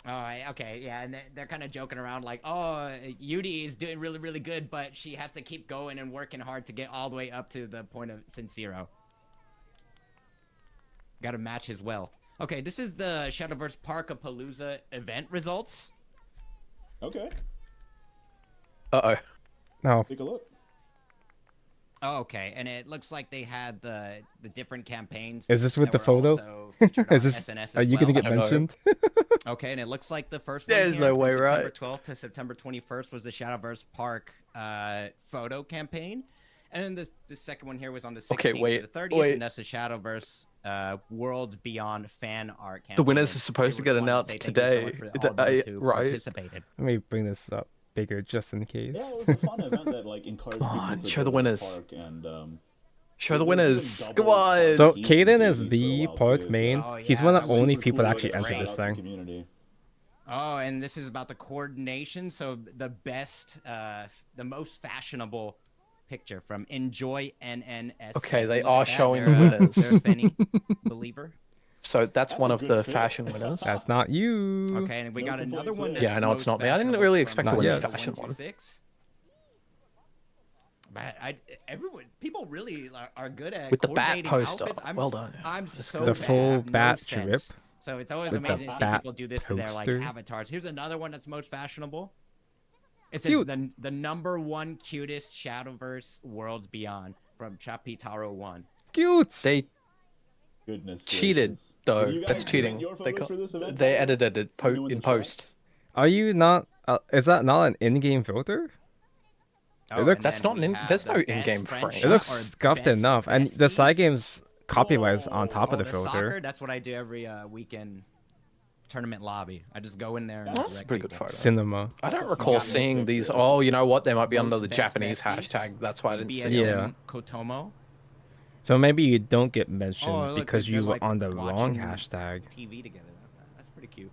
Okay, yeah, and they're kind of joking around like, oh, Yudi is doing really, really good, but she has to keep going and working hard to get all the way up to the point of Sincero. Got to match his wealth. Okay, this is the Shadowverse Parkapalooza event results. Okay, Uh-oh. No, take a look. Oh, okay, and it looks like they had the different campaigns. Is this with that the were photo? also featured on is this? SNS Are as you gonna well. get I know. mentioned? Okay, and it looks like the first one There's here no from way, September right? 12th to September 21st was the Shadowverse Park photo campaign. And then the second one here was on the 16th Okay, wait, to the 30th, wait. and that's the Shadowverse World Beyond fan art campaign. The winners And are supposed to we get just wanted announced say thank you so today. much for The- all those who right. participated. Let me bring this up bigger just in case. Yeah, it was a fun event that like encouraged Come people on, to show go the to winners. park and Show the There's even winners. double Come on. park So keys Kaden and is games the for a while, park too, main. Oh, He's yeah, one of that the was only super people cool. that actually Like, enter this shout-outs to thing. community. Oh, and this is about the coordination. So the best, the most fashionable picture from Enjoy NNS. Okay, So they look are at that, showing they're, the winners. They're a Fanny believer. So that's That's one a of good the fit. fashion winners. That's not you. Okay, and we No got another complaints one. there. That's Yeah, I know it's most not me. I didn't fashionable really from expect to win the Shadowverse fashion one. 126. But people really are good at With the bat coordinating poster. outfits. Well done. I'm so The bad. I full have no bat sense. drip So it's always with the amazing to see bat people do this for their like toaster. avatars. Here's another one that's most fashionable. It says Cute. the number one cutest Shadowverse Worlds Beyond from Chapitaro 1. Cute. Goodness Cheated, gracious. though. Did you guys That's submit cheating. your They photos for this event, they Tyler? edited it Anyone in in the chat? post. Are you not Is that not an in-game filter? Oh, looks- and That's then not we an in- have there's the no best in-game French frame. It shot looks or scuffed best- enough, and best the sneeze. side game's copyright on top of Oh, the filter. soccer, that's what I do every weekend tournament lobby. I just go in there and That's That's a direct pretty good people. photo. Cinema. I That's don't a recall fun seeing picture. these. Oh, you know what? They might be under Most the best Japanese besties, hashtag. That's why I didn't see BSM it. Yeah. Kotomo. So maybe you don't get mentioned Oh, look, because they're, you were like, on the wrong watching hashtag. TV together. That's pretty cute.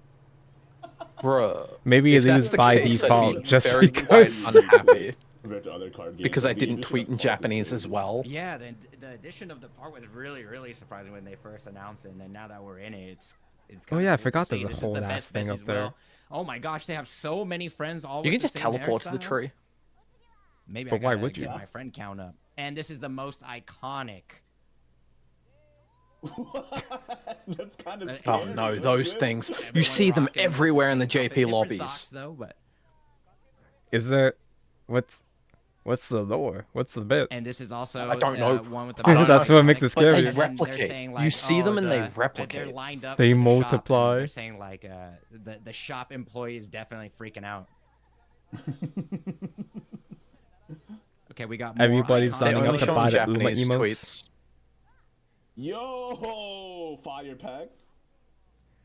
Bruh. Maybe you If that's lose the by case, I'd default be just very because. quite unhappy Compared to other card games, because I like, the didn't addition tweet of in Park is Japanese crazy. as well. Yeah, the addition of the part was really surprising when they first announced it, and then now that we're in it, it's Oh kinda yeah, I cool to forgot see. there's a This is whole the ass best thing besties up as there. well. Oh my gosh, they have so many friends all You with can the just same teleport to the hairstyle. tree. Maybe But I why gotta would you? get my friend count up. And this is the most iconic. That's kind of Oh, scary. Oh no, isn't those it? things. You Everyone see them rocking everywhere in the same outfit, JP different lobbies. socks, though, but Is there? What's the lore? What's the bit? and this is also I don't know. one with the I don't That's know. what makes it But they scary. And then they're replicate. saying, You like, see them and they they're replicate. lined up They for the shop, and multiply. they're saying like the shop employee is definitely freaking out. Okay, we got more Everybody's They're signing iconic- up only to showing buy the Japanese emotes. tweets. Yo, fire pack.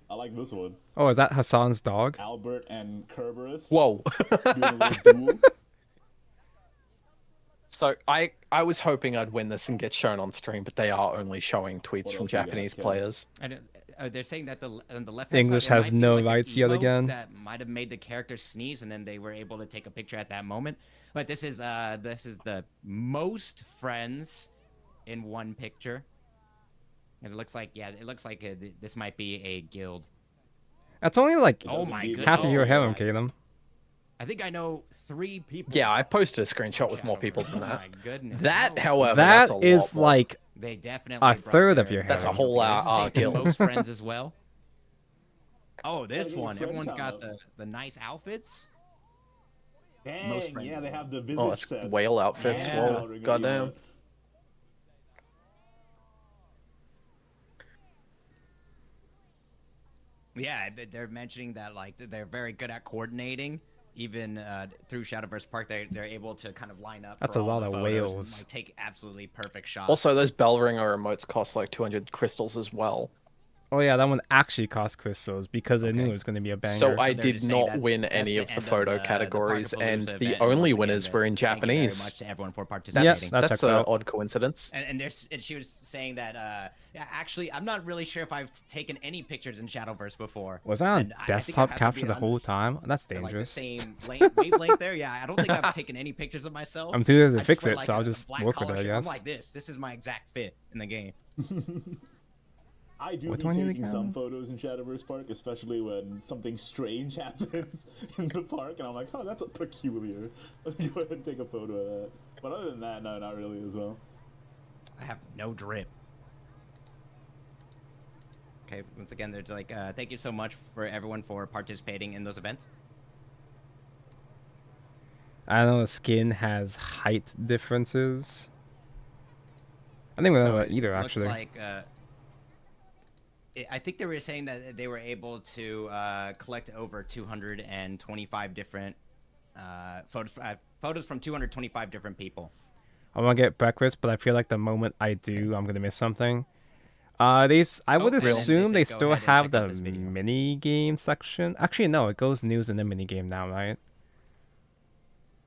I like this one. Oh, is that Hassan's dog? Albert and Kerberos. Whoa. Doing a little duel. So I was hoping I'd win this and get shown on stream, but they are only showing tweets What from else we got, Japanese Ken? players. And they're saying that on the left English side, there has might be, no like, an rights yet emote again. That might have made the character sneeze, and then they were able to take a picture at that moment. But this is the most friends in one picture. And it looks like this might be a guild. That's only like Oh my indeed goodness. half of your Oh harem, my- Caleb. I think I know 3 people. Yeah, I posted a screenshot on with more people Shadowverse. than Oh that. my goodness. That, Oh, however, That that's a is lot more. like they definitely a brought third of their your That's a harem. whole together. This is art the guild. most friends as well. Oh, this get your one. friend Everyone's count got up. the nice outfits. Dang, friends yeah, as they well. have the visage Oh, that's sets. whale outfits. Yeah. Whoa, goddamn. Yeah, they're mentioning that like they're very good at coordinating. Even through Shadowverse Park, they're able to kind of line up. That's for a all lot the of photos and, whales. like, take absolutely perfect shots. Also, those bell ringer emotes cost like 200 crystals as well. Oh yeah, that one actually cost crystals because I knew Okay. it was going to be a banger. So I they're did just saying not that's- win that's any the of the end photo the categories, and Parkapalooza the event. only Once again, winners were in thank you very Japanese. much to everyone for That's participating. that that's checks an out. odd coincidence. And she was saying that yeah, actually, I'm not really sure if I've taken any pictures in Shadowverse before. Was that on And I think I desktop have to capture be the on whole time? That's They're, like, the dangerous. same wavelength there. Yeah, I don't think I've taken any pictures of myself. I'm too busy to I just fix wear, it, so like, I'll a just black work with collar it, I shirt. I'm guess. like this. This is my exact fit in the game. I do What be do I need taking again? some photos in Shadowverse Park, especially when something strange happens in the park, and I'm like, oh, that's peculiar. Let me go ahead and take a photo of that. But other than that, no, not really as well. I have no drip. Okay, once again, there's like, thank you so much for everyone for participating in those events. I know the skin has height differences. I think we don't know that it either, looks actually. like, I think they were saying that they were able to collect over 225 different photos from 225 different people. I want to get breakfast, but I feel like the moment I do, I'm gonna miss something. I would really? assume They they said go still ahead and have check the out this video. mini game section. Actually, no, it goes news in the mini game now, right?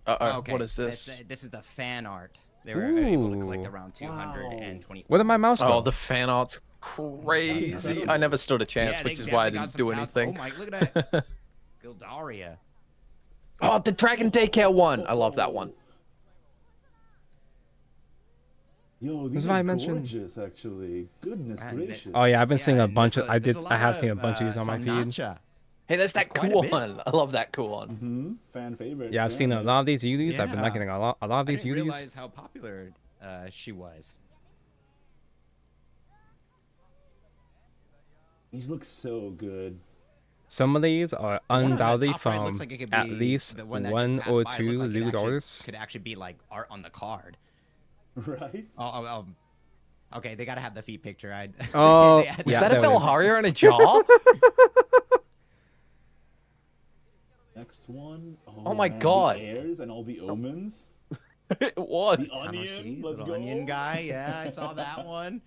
Uh-oh, Okay, what is this? This is the fan art. They were able to collect Ooh. around 220. Where did my mouse go? Oh, the fan art's crazy. incredible. I never stood a chance, Yeah, which they is why I definitely got didn't do some talent. anything. Oh my, look at that. Gildaria. Oh, the Dragon Daycare one! I love that one. Yo, This these is why I are mentioned- gorgeous, actually. Goodness And they- gracious. Oh yeah, I've been seeing Yeah, a bunch of. there's I have seen a lot bunch of these on my feed. Sanacha. Hey, there's that quite a cool bit. one. I love that cool one. Mm-hmm. Fan favorite. Yeah, I've seen a lot of these Udis. I've been Yeah. liking a lot of I these didn't Udis. realize how popular she was. These look so good. Some of these are The one on the undoubtedly top right from looks like it could at be least the one that just one passed or by. It two looked like it lewd actually artists. could actually be like art on the card. Right? Okay, they gotta have the feet picture. Oh, they had Is yeah, that a there it is. Valharia in a jar? Next one. Oh my man, God. The Heirs and all the Omens. What? The Onion. Let's the go. Onion guy. Yeah, I saw that one.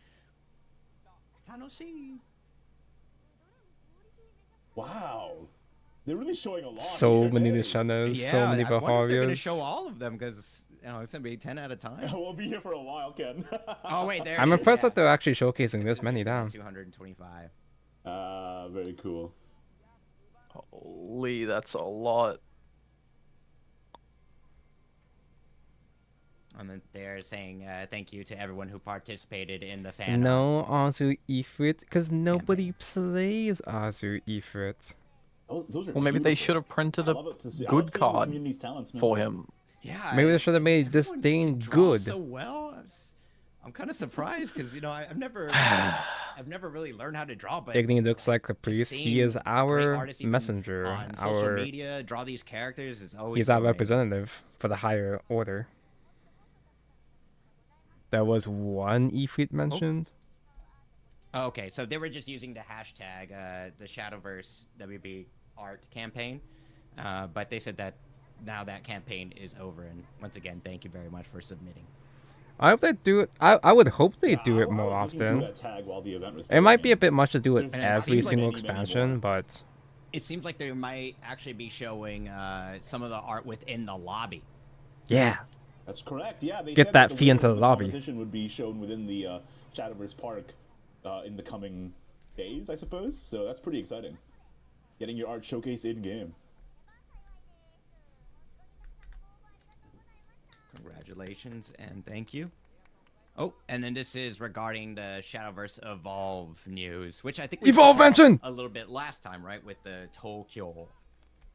Tanoshi. Wow. They're really showing a lot. So here, many hey. Nishanas, Yeah, so many I wonder if they're gonna show Baharias. all of them because it's gonna be 10 at a time. We'll be here for a while, Ken. Oh wait, there. I'm it is, impressed yeah. that they're actually showcasing this many down. 225. Very cool. Holy, that's a lot. And then they're saying thank you to everyone who participated in the fan. No Azu Ifrit, because nobody plays Azu Ifrit. Those are Well, maybe they beautiful. should have printed I a love it to see. I good love seeing the card community's talents, man. for him. Yeah. Maybe they should have made this everyone thing draws good. So well. I'm kind of surprised because I've never really learned how to draw. But Igni looks like Caprice. seeing He is great our artists even messenger, on social our media draw these characters is always. he's so our amazing. representative for the higher order. There was one Ifrit mentioned. Oh, okay, so they were just using the hashtag, the Shadowverse WB art campaign, but they said that now that campaign is over. And once again, thank you very much for submitting. I hope they do it. I would hope they do I it more was looking through often. that tag while the event was It might going. be a bit much to do it There's every seems like single many, many expansion, more. but It seems like they might actually be showing some of the art within the lobby. yeah. That's correct. Yeah, they Get said that the fee into winners the of lobby. Competition would be shown within the Shadowverse Park in the coming days, I suppose. So that's pretty exciting. Getting your art showcased in game. Congratulations and thank you. Oh, and then this is regarding the Shadowverse Evolve news, which I think we Evolve saw mention! a little bit last time, right, with the Tokyo.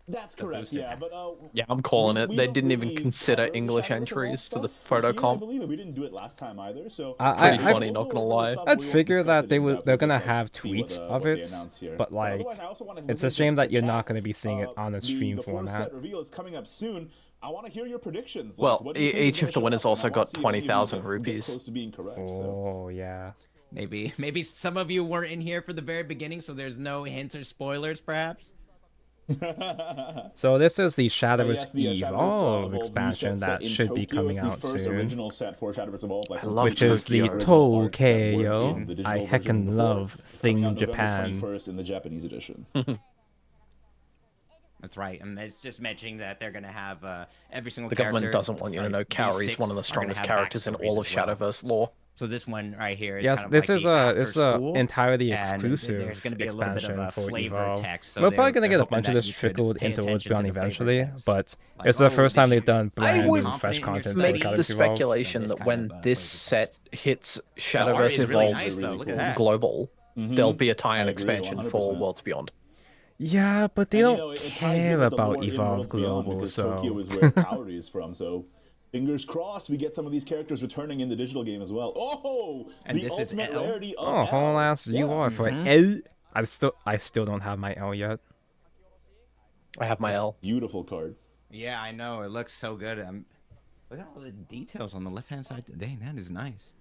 That's The correct. boosted Yeah, pack. but Yeah, I'm calling we- it. we They don't didn't even really consider cover the English Shadowverse Evolve entries for the stuff photo here, I comp. believe, and we didn't do it last time either. So Pretty funny, not gonna lie. I'd figure that they're gonna have tweets of it, but like, it's a shame that you're not gonna be seeing it on a stream the format. set reveal is coming up soon. I want to hear your predictions. Well, what do you think is each gonna of the show winners up? And I also wanna got see if any of you 20,000 get rupees. close to being correct. So. Oh yeah. Maybe some of you weren't in here for the very beginning, so there's no hints or spoilers, perhaps. So this is the Yes, Shadowverse the, Evolve Evolve new expansion set that in should be Tokyo. coming It's the out first soon, original set for Shadowverse Evolve, like, I love which is the Tokyo. original arts that weren't Tokyo. in the digital I version heckin' before. love It's coming out Thing November Japan. 21st in the Japanese edition. That's right, and it's just mentioning that they're gonna have every single. The government character, doesn't want you to like, know these Kaori is 6 one of the are gonna strongest have characters in backstories all of as well. Shadowverse lore. So this one right here is Yes, kind of this like is the a after school, entirely and exclusive there's gonna be a little bit of expansion a for flavor Evolve. text, so We're probably they're gonna get a hoping bunch of that this you could trickled pay into attention to Beyond the flavor eventually, text. but Like, it's the oh, first time they've done I brand would new fresh confident in your content for Make study. the Shadowverse Evolve. speculation This that kind when of, this flavor set text. hits The art Shadowverse is really Evolve nice, though. Look at that. Global, there'll be a I tie-in agree, expansion for 100%. Worlds Beyond. Yeah, but they And, don't it ties in care with the about lore in Evolve Worlds Beyond, Global, because so Tokyo is where Kaori is from, so fingers crossed we get some of these characters returning in the digital game as well. Oh, And the this is ultimate L? rarity of oh, whole L. ass you Yeah. are for L. I still don't have my L yet. I have my L. Beautiful card. Yeah, I know. It looks so good. Look at all the details on the left-hand side today. That is nice.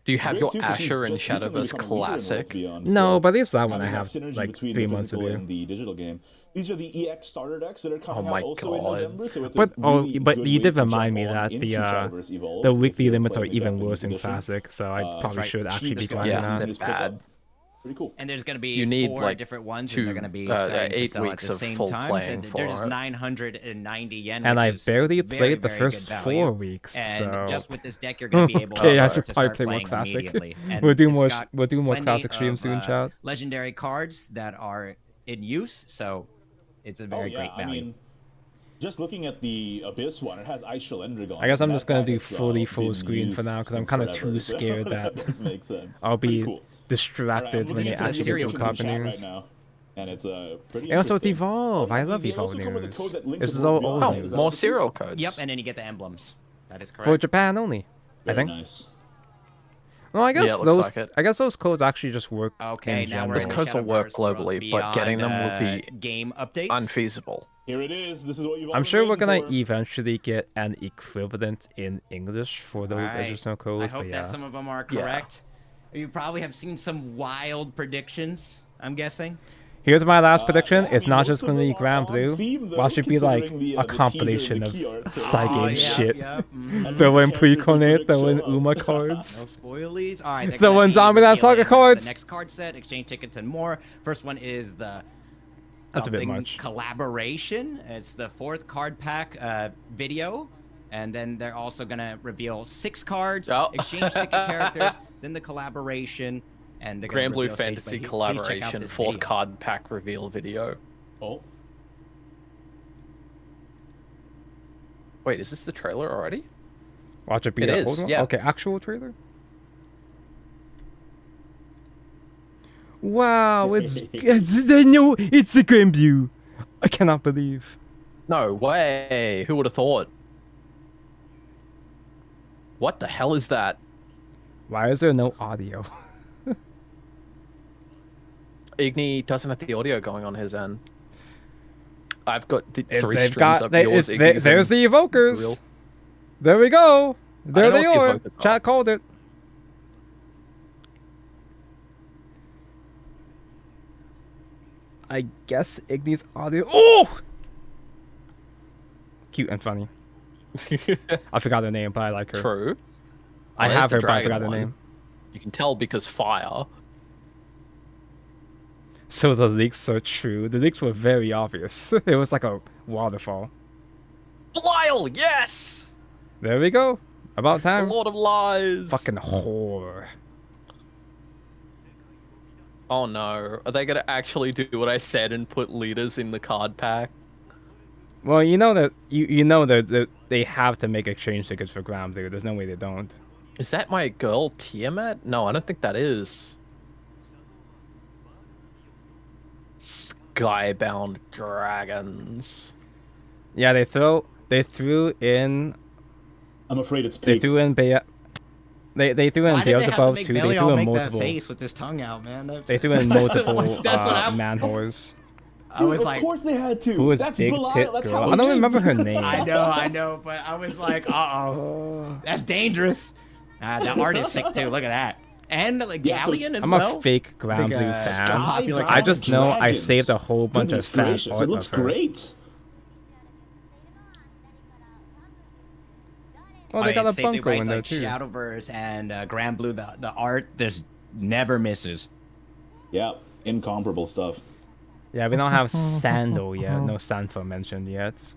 Do you have Great your too, 'cause she's Asher and just recently Shadowverse become a leader in Worlds Classic? Beyond, No, so but at least that one I having have that synergy like between 3 the months physical ago. and the digital game. These are the EX starter decks that are coming my out also in God. November, so it's But a really but good you way did to remind jump me on that into Shadowverse Evolve the if weekly you're limits are playing the even Japanese worse in edition. Classic, so I probably right. should actually be Cheapest trying Yeah, that. they're Just pick up. bad. Pretty cool. And there's going to be You need, 4 like, different ones, two- and they're going to be uh, starting to 8 sell at weeks the of same full time. playing So for they're just it. 990 yen. And which I is barely very, played the very first good 4 value. weeks, And so just with this deck, you're going to be able okay, I to should start probably play more playing Classic. immediately. And We'll do it's more. got We'll do more plenty Classic streams of, soon, chat. legendary cards that are in use, so it's a very great value. I mean, just looking at the Abyss one, it has Ice Shalendrick on I guess it, I'm and just that gonna guy do has, fully full been screen for used now because I'm since kind of forever, too so scared that that does make sense. I'll Pretty be cool. distracted when they looking at actually the get to predictions card chat news. right now, and it's pretty And also it's interesting. Evolve. I yeah, love they Evolve also come with a news. code that links This to is Worlds all Beyond. old Oh, news. Is more that serial official? codes. Yep, and then you get the emblems. That is correct. For Japan only, I Very think. nice. Well, I guess Yeah, it looks those. like it. I guess those codes actually just work. Okay, in now we're general. in Those codes will work Shadowverse Worlds globally, but getting them would Beyond, be game updates. unfeasible. Here it is. This is what you've all I'm been sure we're waiting gonna for. eventually get an equivalent in English for those Alright. additional I codes. hope But that yeah, some of them are Yeah. correct. You probably have seen some wild predictions, I'm guessing. Here's my last prediction. Yeah, I it's mean, not most just of going to be them are on Granblue. theme, though, Watch it be like considering the a teaser and compilation the of key art, so- Saigon yeah, shit. Yep. And Throw the in characters pre-con they it, predict throw in show up. Uma No cards. spoilies. All right. they're The gonna ones be on me that saga revealing, cards. The next card set, exchange tickets, and more. First one is the. That's a bit something much. Collaboration. It's the 4th card pack video, and then they're also gonna reveal 6 cards, Oh. exchange ticket characters, then the collaboration, and they're gonna Granblue reveal stage, Fantasy but please check out Collaboration this 4th video. card pack reveal video. Oh, Wait, is this the trailer already? Watch it be It a is, hold on. yeah. Okay, actual trailer. Wow, it's I know it's a Granblue. I cannot believe. No way. Who would have thought? What the hell is that? Why is there no audio? Igni doesn't have the audio going on his end. I've got the It's- 3 they've streams got of they, yours, it- they- Igni's, there's and the evokers. real. There we go. There know they what the are. evokers are. Chat called it. I guess Igni's audio. Oh, cute and funny. I forgot her name, but I like her. True. I There's have the her, but I dragon forgot her one. name. You can tell because fire. So the leaks are true. The leaks were very obvious. It was like a waterfall. Belial, yes! There we go. About The time. Lord of Lies. Fucking whore. Oh no. Are they gonna actually do what I said and put leaders in the card pack? Well, you know that you know that they have to make exchange tickets for Granblue. There's no way they don't. Is that my girl Tiamat? No, I don't think that is. Skybound Dragons. Yeah, they threw in I'm afraid it's they peak. threw in they threw in Why did they have to Beelzebub make too. They Belial threw in make that multiple. face with his tongue out, man? They threw in multiple That's what I'm- man whores. I was of like, course they had to. Who was That's big Belial. tit That's girl? how I it don't is. remember her name. I know, but I was like, that's dangerous. That art is sick too. Look at that, and like Yeah, so Galleon as I'm well. a fake Granblue fan. Sky- I just know I Dragons. saved a whole bunch Goodness of fan gracious, art it looks of her. great. Oh, they got a bunko in there like too. Shadowverse and Granblue, the art just never misses. Yeah, incomparable stuff. Yeah, we don't have Sando yet. No Sanfo mentioned yet.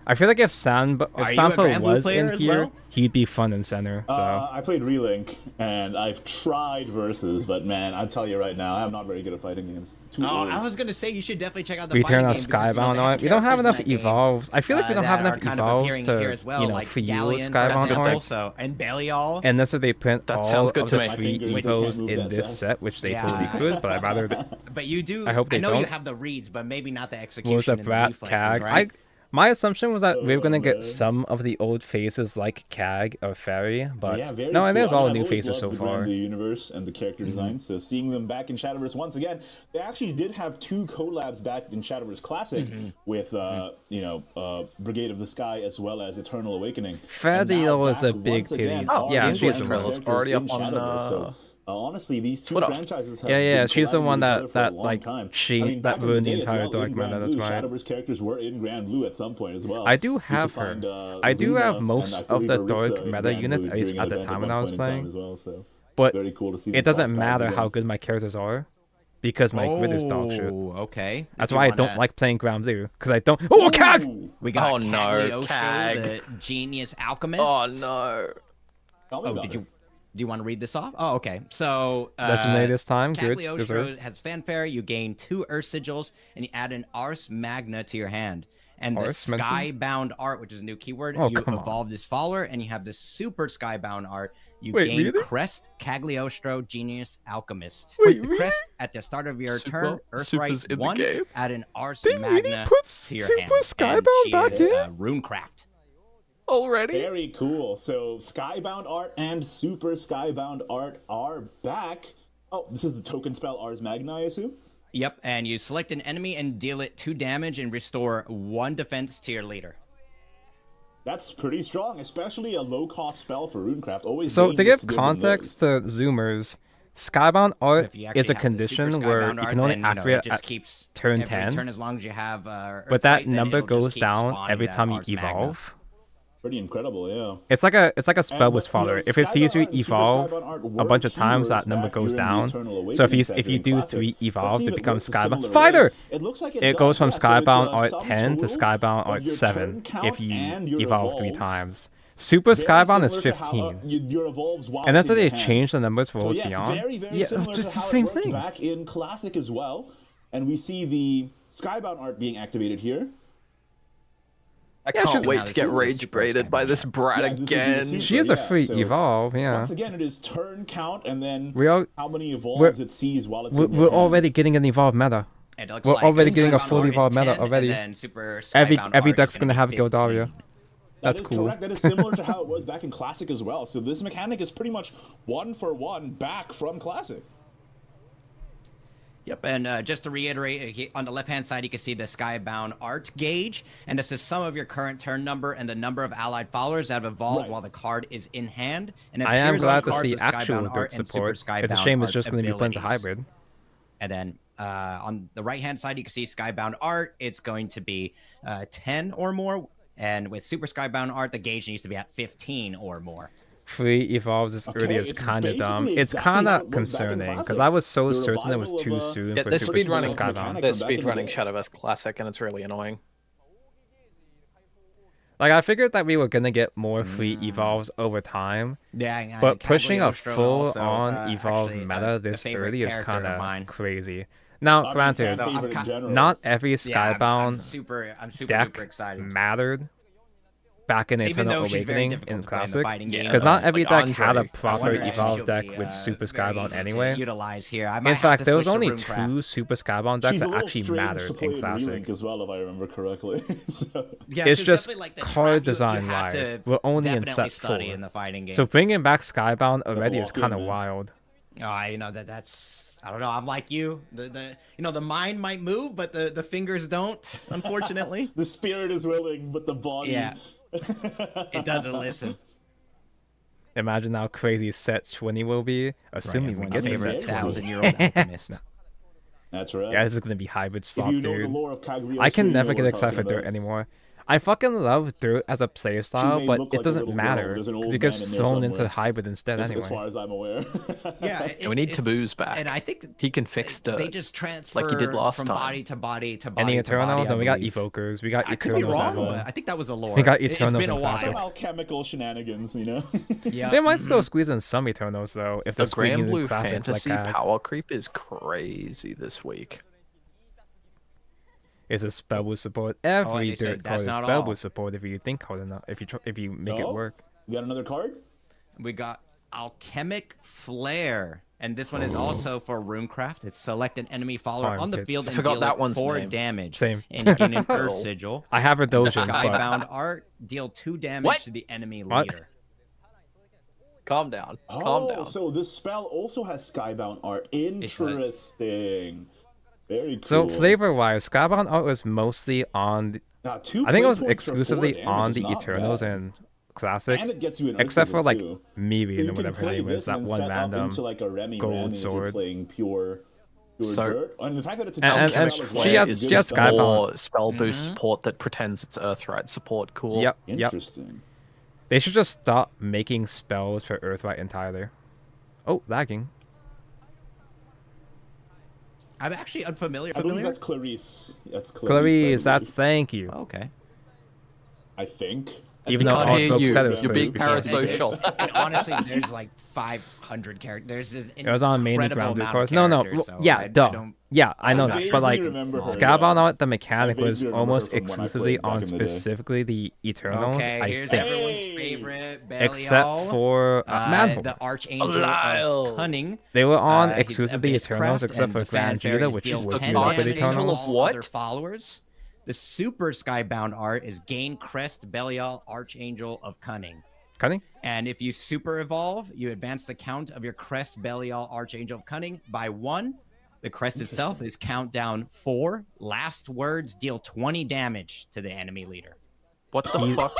I feel like if Are you a Sanfo Granblue was player in as here, well? he'd be front and center. So I played Relink, and I've tried Versus, but man, I tell you right now, I'm not very good at fighting games. Too Oh, old. I was gonna say you should definitely check out the Return fighting of game because, you know, Skybound they on have it. We don't have characters enough in that game, evolves. I feel like we don't have that enough are kind of evolves appearing here to, as well, you know, like fuel Galleon, Skybound that's art. also, and Belial. Unless if they print That all sounds good of to the me. My free fingers, they evos can't move in that this fast. set, which they Yeah. totally could, but I'd rather. But you do. I hope they know don't. you have the reads, but maybe not the What execution. was a and the Brat reflexes, Cag? right? My assumption was that we were gonna Oh, get man. some of the old faces like Cag or Fairy, but Yeah, very no, and cool. there's I mean, all I've new always faces loved so the far. Granblue universe and the character design. So seeing them back in Shadowverse once again, they actually did have 2 collabs back in Shadowverse Classic with Brigade of the Sky as well as Eternal Awakening. Freddy And now was a back big once again titty. are Yeah, the she's the main one. characters Already in up on, Shadowverse. So, honestly, these 2 What up? franchises have Yeah, been she's the one collaborating with each other that for a long like time. she I mean, that back in the ruined the day as entire well, Dark in Matter. That's Granblue, right. Shadowverse characters were in Granblue at some point as well. I do You could have her. find, I do Luna have and most I of the believe Orisa Dark in Meta Granblue units, at least during at an the event time at when one I was point in time playing. as well, so But very cool to see them it doesn't cross paths matter how again. good my characters are, because my grid is dog shit. Oh, okay. That's If you why I wanna- don't like playing Granblue, because I don't. Oh, Cag! Ooh, We got Oh, no, Cagliostro, Cag. the genius alchemist. Oh no. tell me Oh, about did it. you? Do you want to read this off? Oh, okay. So Legendary this time. Good. Cagliostro Deserved. has fanfare. You gain 2 Earth sigils, and you add an Ars Magna to your hand. And the Ars mentioned? Skybound art, which is a new keyword, Oh, you come on. evolve this follower, and you have the Super Skybound art. You Wait, gain really? Crest Cagliostro Genius Alchemist. Wait, The really? Crest at the start of your turn, Super's Earthright in the 1, game? add an Ars They really Magna put to your Super hand. And Skybound she back is, in? Runecraft. Already? Very cool. So Skybound art and Super Skybound art are back. Oh, this is the token spell Ars Magna, I assume? Yep, and you select an enemy and deal it 2 damage and restore 1 defense to your leader. That's pretty strong, especially a low-cost spell for Runecraft. Always So to dangerous give give them context to Zoomers, Skybound So art if you is actually a have the condition super where Skybound you art, can only then, you know, activate it just at keeps turn every 10, turn as long as you have but that Earthquake, then number it'll just goes keep down spawning every that time you Ars Magna. evolve. Pretty incredible, yeah. It's like a spell And, with but, you know, follower. If it sees Skybound you art and Super evolve Skybound art a were bunch of times, that keywords number back goes during the down. Eternal So if Awakening you set if you during do Classic. 3 Let's evolves, see it if becomes works a Skybound similar Fighter. way. It looks like It goes from does, yeah. Skybound So Art it's a 10 to sum Skybound total Art of your 7 turn count if you and your evolve 3 evolves. times. Super Very Skybound is similar to how, 15. your evolves while And it's after in they your hand. changed the numbers for So Worlds yes, Beyond, very yeah, similar it's to the how same it worked thing. back in Classic as well. And we see the Skybound art being activated here. I Yeah, can't she's- wait Now to this get is the rage super braided by Skybound this art. brat Yeah, this would be the again. super- She is a yeah, free so evolve, yeah. Once again, it is turn count and then We are, how many evolves we're- it sees while it's we're, in your we're hand. already getting an evolved meta. It looks We're like already Super getting a Skybound fully Art is evolved meta 10, already. And then Super Every Skybound every Art deck's is gonna be have 15. Gildaria. That That's is cool. correct. That is similar to how it was back in Classic as well. So this mechanic is pretty much 1-for-1 back from Classic. Yep, and just to reiterate, on the left-hand side, you can see the Skybound Art gauge, and this is some of your current turn number and the number of allied followers that have evolved Right. while the card is in hand. And it I am appears on glad to cards see with actual Skybound Art dirt and support. Super It's a Skybound shame it's Art just going to be put into abilities. hybrid. And then on the right-hand side, you can see Skybound Art. It's going to be 10 or more. And with Super Skybound Art, the gauge needs to be at 15 or more. 3 evolves this Okay, early is it's kind of dumb. basically It's exactly kind how of it was back in concerning because Classic. I was so The certain it was revival too of, soon Yeah, for they're Super speedrunning Skybound. mechanic They're from back in the speedrunning day. Shadowverse Classic, and it's really annoying. Like I figured that we were gonna get more free evolves over time, Yeah, but pushing a Cagliostro full-on also, evolved actually, meta a this favorite early is character kind of mine. of crazy. Now, I mean, granted, fan So, favorite in I'm general. not every Yeah, I'm Skybound super deck duper excited. mattered back in Even Eternal though she's very Awakening difficult in to play in the Classic, fighting game, because not every like deck had a Andre. I proper wonder if evolved she'll deck be, with Super very Skybound easy to anyway. Utilize here. I might In have fact, to there was switch to only Runecraft. 2 Super Skybound decks She's a that little actually strange to mattered play in in Classic. Relink as well, if I remember correctly. So, Yeah, It's she's just definitely like the card trap you design had wise, to we're only in definitely set study 4. in the fighting game. So bringing back Skybound already is walk in, kind of man. wild. You know that's I don't know. I'm like you. The mind might move, but the fingers don't. Unfortunately, the spirit is willing, but the body. yeah, it doesn't listen. Imagine how crazy set 20 will be, assuming we Everyone's get the favorite set 20. 1,000-year-old alchemist. That's right. Yeah, this is gonna be hybrid if slop, you know the dude. lore of Cagliostro, I can you know never what get we're excited for talking Dirt about. anymore. I fucking love Dirt as a playstyle, may but look it like a doesn't little girl, matter but there's an because old it gets man in there thrown into somewhere. hybrid instead As anyway. far as I'm aware. Yeah, And we need Taboo's back. And I think He can fix Dirt. they just transfer like he did last from time. body to body to body. Any to Eternals, body, and we I got believe. Evokers, we got I could be Eternals wrong, at but home. I think that was a lore. We got It's Eternals been a in while. Classic. Some alchemical shenanigans, you know? Yeah, They might still squeeze in some Eternals though, if The they're squeezing in Granblue classics like fantasy that. power creep is crazy this week. It's a spell with support. and Every they said Dirt card that's is not spell all. with support if you think hard enough. If you make it No? work. You got another card? we got Alchemic Flare. And this one is also for Runecraft. It's select an enemy follower Farm on the kits. field I and forgot deal that it one's 4 name. damage. Same. And you gain an Earth Sigil. I have a The Dojin, but Skybound Art, deal 2 damage What? to the enemy What? leader. Calm down. Oh, Calm down. so this spell also has Skybound art. Interesting. Very cool. so flavor-wise, Skybound art was mostly on. Now, 2 I think it was play points for 4 exclusively damage on is the not Eternals bad. and Classic, And it gets you an except for like too. Miri You and can whatever her play name this is, that and one set up random. into like a Remy gold Remy if you're sword. playing pure So- dirt. And the fact that it's a And- cheap and spell as she well has- is she good has stuff. Skybound. More spell boost support that pretends it's Earthright support. Cool. Yep. Interesting. They should just stop making spells for Earthright entirely. Oh, lagging. I'm actually unfamiliar. I believe Familiar? that's Clarice. That's Clarice. I Clarice, that's believe. thank you. Okay. I think. Even We though can't all hear folks you. said it was You're Clarice being before. parasocial. And honestly, there's like 500 characters. There's It was on mainly incredible Granblue amount cards. of No, no, characters, well, so yeah, I duh. don't- Yeah, I know I that, but like vaguely remember her, Skybound yeah. art, the mechanic I was vaguely remember almost her from when I exclusively played back on in the day. specifically the Eternals. Okay, I here's think, everyone's Hey! favorite Belial. except for Manhole. the Archangel Lyle. of Cunning. They were on He's exclusively Abyss Eternals, Craft, except and for the Fan Grandvita, Fairies which deal is the what ten you like with damage to Eternals. all What? other followers. The Super Skybound art is Gain Crest Belial Archangel of Cunning. Cunning? And if you super evolve, you advance the count of your crest Belial Archangel of Cunning by 1. The crest itself is countdown 4. Last words deal 20 damage to the enemy leader. What the fuck?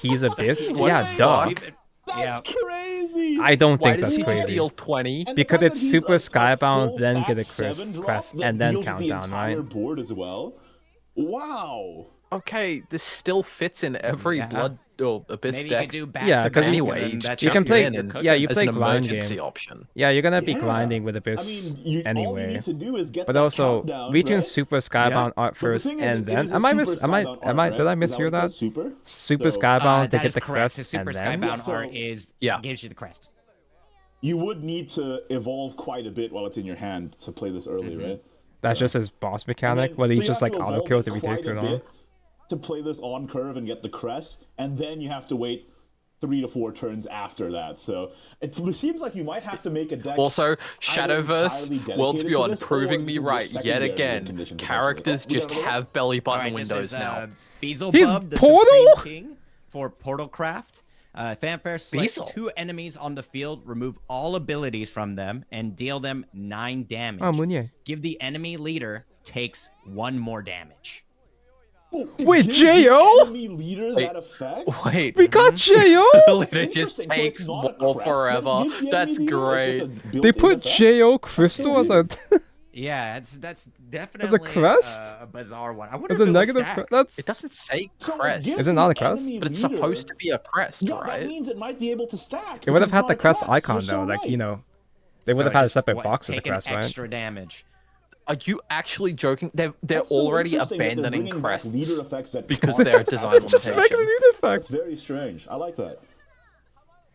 He's Abyss? What Yeah, the duh. fuck? That's crazy. crazy. I don't Why think does that's he just crazy. deal 20? And the Because fact it's that he's super a skybound, full then stat get a 7 drop crest, that and then deals with count the down, entire right? board as well. Wow. Okay, this still fits in every Yeah. Blood or Abyss Maybe you deck. could do back Yeah, to 'cause back, you- and Anyway, then that's you can it, play- you're and yeah, you cooking. as play an grind emergency game. option. Yeah, you're gonna be Yeah. grinding with I Abyss mean, all you anyway. need to do is get But that also, countdown, reaching right? super skybound art But the first, thing is, and it then is a am I super miss? Am I? skybound Am I? art, Did I right? Is mishear what it that? says, super? Super So- skybound to That get is the correct. crest, The super and then. skybound so- art is Yeah. gives you the crest. You would need to evolve quite a bit while it's in your hand to play this early, right? That's just his boss And mechanic, then- where he so you just have like to auto evolve kills it if you quite take too a long. bit to play this on curve and get the crest, and then you have to wait 3 to 4 turns after that. So it seems like you might have to make a deck. Also, either Shadowverse, entirely dedicated Worlds to Beyond, this, or proving this me is your right yet secondary win again. condition, potentially. Characters Oh, we got just another one? have belly button Alright, windows this is, now. He's Beelzebub, the Portal? Supreme King for Portalcraft. Fanfare select Beelzebub. 2 enemies on the field, remove all abilities from them, and deal them 9 damage. Oh, Munye. Give the enemy leader takes 1 more damage. Oh, it Wait, gives the J.O.? enemy leader that effect? Wait, We got J.O. it Interesting. just So it's takes not a more crest that forever. gives the That's enemy leader, it's just great. a They built-in put effect? J.O. Crystal as a Yeah, that's definitely crest? a bizarre one. I wonder as if a it was negative. stacked. That's It doesn't say So it crest, gives Is it not the a crest? enemy but it's leader- supposed to be a crest, Yeah, right? that means it might be able to stack. it would have because had it's the not a crest crest. icon You're so though, like right. you know, they would So have had a just separate what, box with the taking crest, right? extra damage. Are you actually joking? They're That's so already interesting that they're abandoning bringing back crests leader effects that because taunt they're attacks. design It's just limitations. making a lead effect. It's very strange. I like that.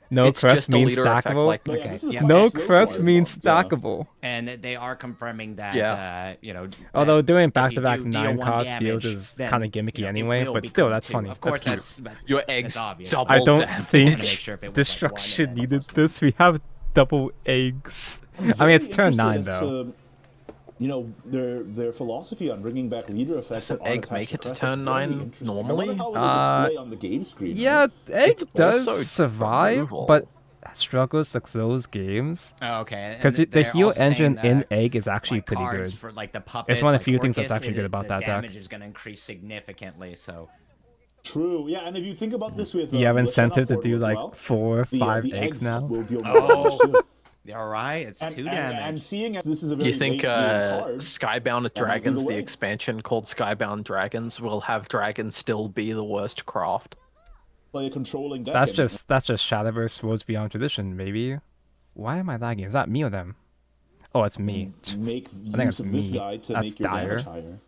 No It's crest just a means leader effect, stackable. like- But yeah, Okay, this is a yeah. classic No slow crest card means as well. stackable. And they are confirming that, Yeah. you know. Although that doing if you back-to-back do deal 9 1 cost damage, builds is then, kind of gimmicky you know, it anyway, will but still, become that's 2. funny. Of course, That's cute. that's Your that's eggs obvious. double I don't death. think Wanted to make sure if it was, like, 1 and destruction then it needed was this. We have double eggs. I mean, Very it's turn interested 9 as though. to, you know, their philosophy on bringing back leader effects. Doesn't that aren't egg make attached it to crest. turn It's very 9 interesting. I normally? wonder how it'll display on the game screen. Yeah, right? egg It's does also survive, removal. but struggles to close games. Oh, okay. Because and the they're heal also saying engine in that, egg is actually like, pretty cards good. For, like, the puppets, one of the like few things that's Orcus, actually good about the that deck. damage is going to increase significantly, so... True. Yeah, and if you think about this with You have the incentive to Shadowverse do as like well, 4 or the 5 eggs eggs now. will deal more Oh. damage too. All right, it's 2 damage. And seeing as this is a very You think late game card, Skybound might be Dragons, the the way. expansion called Skybound Dragons, will have dragons still be the worst craft? play a controlling deck. That's and- just Shadowverse Worlds Beyond Tradition, maybe. Why am I lagging? Is that me or them? Oh, it's me. make think use it's of this me. guy to That's make your damage dire. higher.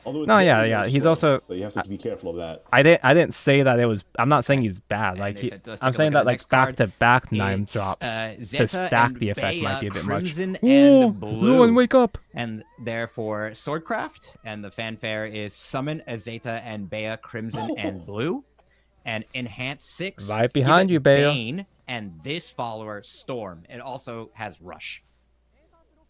Although it's No, very, yeah, very yeah. He's slow, also. so you have to be careful of that. I didn't say that it was. I'm not saying he's bad. And Like they he, said, let's I'm take a saying look at that the like next card. back to back 9 It's, drops Zeta to stack and the effect might be a Bea, bit Crimson much. and Ooh, Blue. Blue and wake up. And therefore, Swordcraft, and the fanfare is Summon a Zeta and Bea, Crimson and Blue, and Enhance 6. Right behind give you, it Bea. Bane, and this follower, Storm. It also has Rush.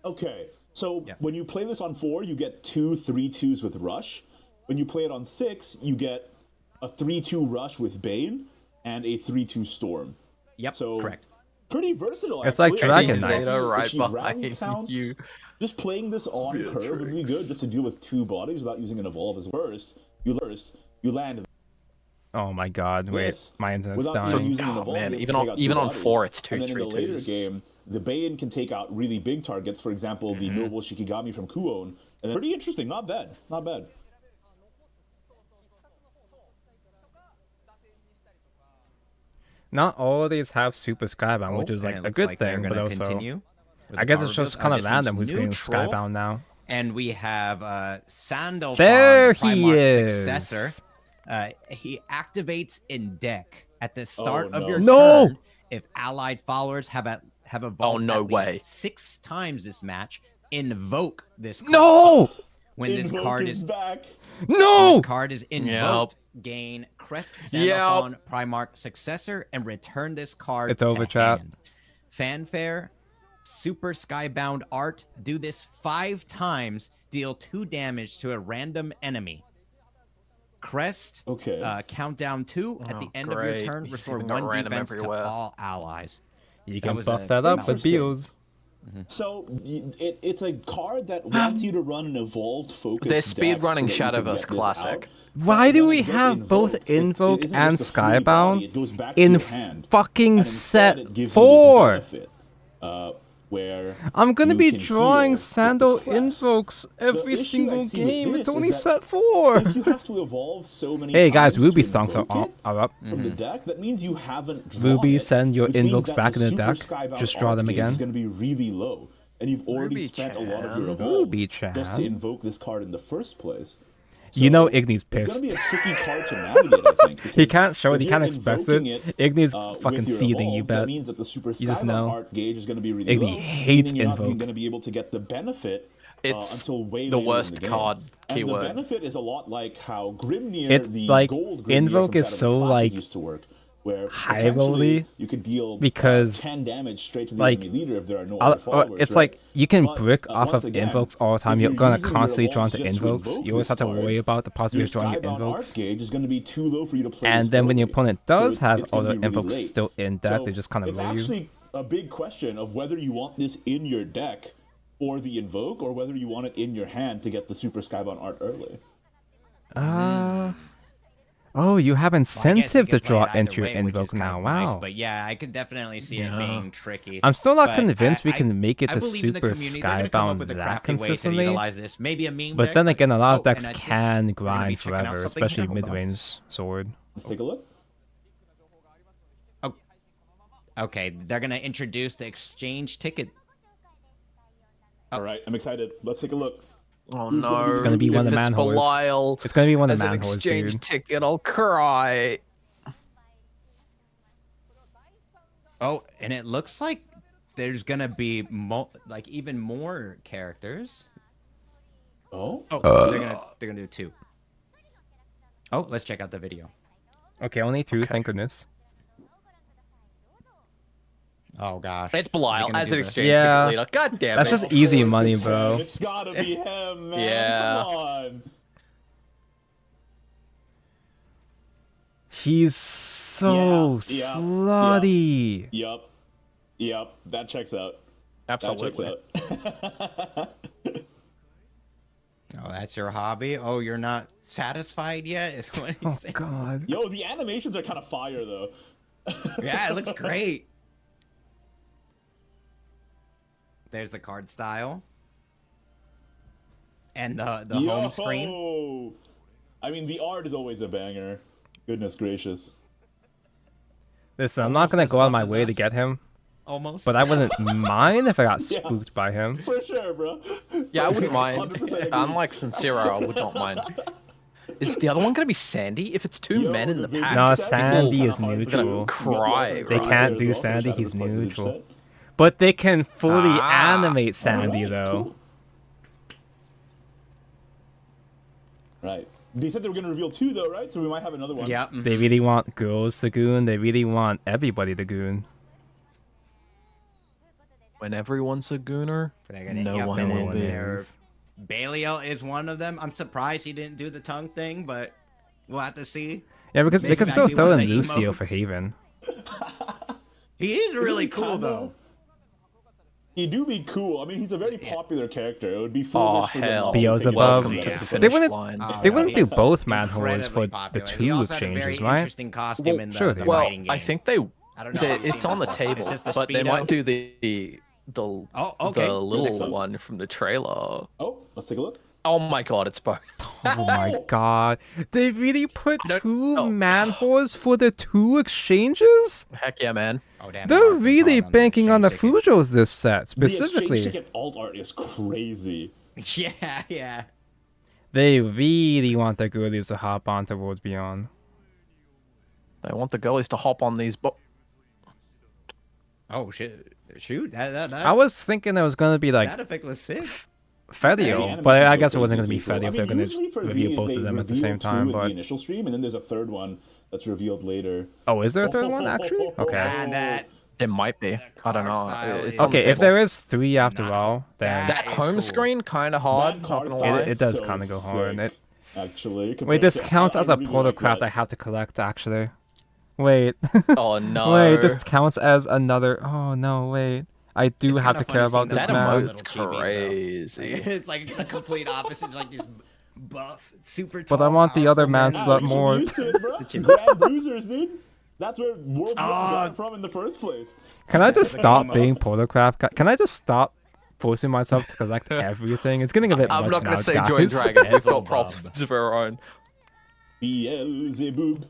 Okay, so Yeah. when you play this on 4, you get 2 3/2s with Rush. When you play it on 6, you get a 3/2 Rush with Bane and a 3/2 Storm. Yep, So correct. pretty versatile. It's like actually. Dragon Achieve Knight. Zeta right achieve round behind counts. you. Just playing this on curve would be good, just to deal with 2 bodies without using an evolve as worse. You land Oh my god! Wait, this my internet's without dying. using an Oh, evolve. man, you have even to on- take out even 2 on bodies. 4, it's 2 And then in the later 3/2s. game, the Bane can take out really big targets. For example, the Noble Shikigami from Kuon. And then, pretty interesting. Not bad. Not bad. Not all of these have super skybound, which is Oh, like and it a looks good like they're thing, but gonna also continue with I the guess power it's just build. kind of This one's random who's getting neutral, skybound now. And we have Sandalphon, There the he Primarch is. successor. He activates in deck at the start of no. your No! turn. If allied followers have evolved no at least way. 6 times this match, invoke this card. No! When this Invoke card is is back. No! this card is invoked, gain Crest Sandalphon Primarch successor and return this card It's to over, chat. hand. Fanfare, Super Skybound Art, do this 5 times, deal 2 damage to a random enemy. Crest, Okay. countdown 2, at the Oh, end of great. your turn, You just restore even got 1 random defense everywhere. to all allies. You can was buff a that up with interesting- Beals. So it's a card that wants you to run an evolved focus. They're speedrunning deck so that you can Shadowverse get this Classic. out. Why But do when we it gets have both invoked, Invoke it isn't and just a free body, Skybound it goes back to in your hand. fucking And instead set it gives you this 4? benefit, where I'm gonna you be can drawing heal with the Sandal crest. Invokes every issue I single see with game. this It's is only that set 4. If you have to evolve so many Hey guys, times Ruby to songs are invoke it up. from the deck, that means you haven't drawn Ruby, it, send your which means invokes that back in the Super deck. Skybound Just draw them Arcade again. is going to be really low, and you've already Ruby spent a lot of your Chan. evolves Ruby just to Chan. invoke this card in the first place. You know So, Igni's It's going pissed. to be a tricky card to navigate, I think. He because can't show it, if he you're can't express it. invoking Igni's with fucking your seething, you evolves, That bet. means that the Super You just Skybound know. Art gauge is going to be really Igni low. hates meaning you're not invoke. going to be able to get the benefit It's until way the later worst in the game. card And keyword. the benefit is a lot like how Grimnir, It's the like, gold Grimnir Invoke from is Shadowverse so, Classic like, used to work, where high potentially roly you could deal because, 10 damage straight to the like, enemy leader if there are no other followers. it's right? like you can But, brick off once of again, invokes all the time. if You're gonna using your constantly draw evolves into just to invokes. invoke You always this have to card, worry about the your possibility of drawing Skybound Art invokes. gauge is going to be too low for you to play And this then when your early. opponent So does have it's gonna other be really invokes late. still in deck, So they just kind of it's roll you. actually a big question of whether you want this in your deck for the invoke or whether you want it in your hand to get the Super Skybound Art early. Oh, you have Well, I guess you incentive to could play draw it either into your way, which is invoke kind now. of nice, Wow. but yeah, I could definitely see it being tricky. I'm still not But convinced we I- can make it I to believe in the Super community. They're gonna come up Skybound with a that crafty way to consistently. utilize this. Maybe a meme But deck, then again, a lot of oh, decks and I think can we're gonna be grind checking out forever, something especially here. Hold on. mid-range sword. Let's take a look. Okay, they're gonna introduce the exchange ticket. All right, I'm excited. Let's take a look. Oh Who's gonna no! be It's gonna be one of If the it's manhores. Belial It's gonna be one of as the an manhores, exchange dude. ticket, I'll cry. Oh, and it looks like there's gonna be like even more characters. Oh? Oh, they're gonna do 2. Oh, let's check out the video. Okay, only 2, thank goodness. Oh gosh, It's Is he Belial gonna as do an the- exchange Yeah. ticket leader. God damn That's it! just easy Of course money, it's bro. him. It's gotta be him, man. Yeah. Come on. He's so Yeah, yeah, slutty. Yep. That checks out. Absolutely. That checks out. Oh, that's your hobby. Oh, you're not satisfied yet? Is what he's Oh saying. god. Yo, the animations are kind of fire though. Yeah, it looks great. There's the card style. And the home screen. Yo! I mean, the art is always a banger. Goodness gracious. Listen, I'm not Almost gonna as go out of buff my as way to us. get him, Almost. but I wouldn't mind if I got Yeah. spooked by him. For sure, bro. Yeah, I wouldn't mind. 100% agree. Unlike Sincero, I would not mind. Is the other one gonna be Sandy? If it's 2 Yo, men in the the vision pack, No, set Sandy kinda is hard. neutral. Cry, They right? can't do Sandy, he's neutral. But they can fully animate Sandy though. Right. They said they were gonna reveal 2 though, right? So we might have another one. Yep. They really want girls to goon. They really want everybody to goon. When everyone's a gooner, They're gonna- no yep, one and will then be. there- Balial is one of them. I'm surprised he didn't do the tongue thing, but we'll have to see. Yeah, because they Maybe can that still be throw one in of the Lucio for emotes. Haven. He is really he cool kinda- though. He do be cool. I mean, he's a very popular character. It would be Oh foolish for them hell! not to take Beelzebub. advantage of Welcome that to as the a finish wouldn't- line. They wouldn't do both Incredibly manhores for the popular. He 2 also had a very exchanges, right? interesting costume in the, sure the they Well, fighting game. I think they. I don't know. if you've It's seen on the that. table, Is this the but they Speedo? might do the Oh, okay. the little stuff. one from the trailer. Oh, let's take a look. Oh my god, it's both. Oh my god. They really put don't 2 know. manhores for the 2 exchanges? Heck yeah, man. Oh, damn, They're Marvin's really hard on banking on the exchange ticket. Fujos this set, The exchange specifically. ticket alt art is crazy. Yeah, yeah. They really want their girlies to hop on to Worlds Beyond. They want the girlies to hop on these. Oh shit! Shoot! That I was thinking it was going to be like that effect was sick. Fedio, The but I animations guess it look wasn't going to be crazy cool. Fedio if I they're mean, going usually for to reveal these, both they of them at the reveal same 2 time. in But the initial stream, and then there's a third one that's revealed later. oh, is there a third one actually? Okay. And that There might be. I don't know. card style It's is- on the Okay, if table. there is 3 after Nah. all, then That is home cool. screen kind of hard. That Not card gonna style lie. it does so kind of go hard. sick, actually. Wait, compared this to- counts I as a really like protocraft that. I have to collect actually. Wait. Oh no. Wait, this counts as another. Oh no, wait. I do It's have to kinda care funny about seeing this That those man. little emote's chibies, though. crazy. It's like the complete opposite, like this buff, super But tall. I want the other powerful man man. slut you should more. be used to it, bro. Grand Bruisers, dude. That's where World got it from in the first place. Can I just The stop game being mode. Polarcraft? Can I just stop forcing myself to collect everything? It's getting a bit I'm much not now, gonna say guys. join Dragon. We've got Beelzebub. problems of our own. Beelzebub.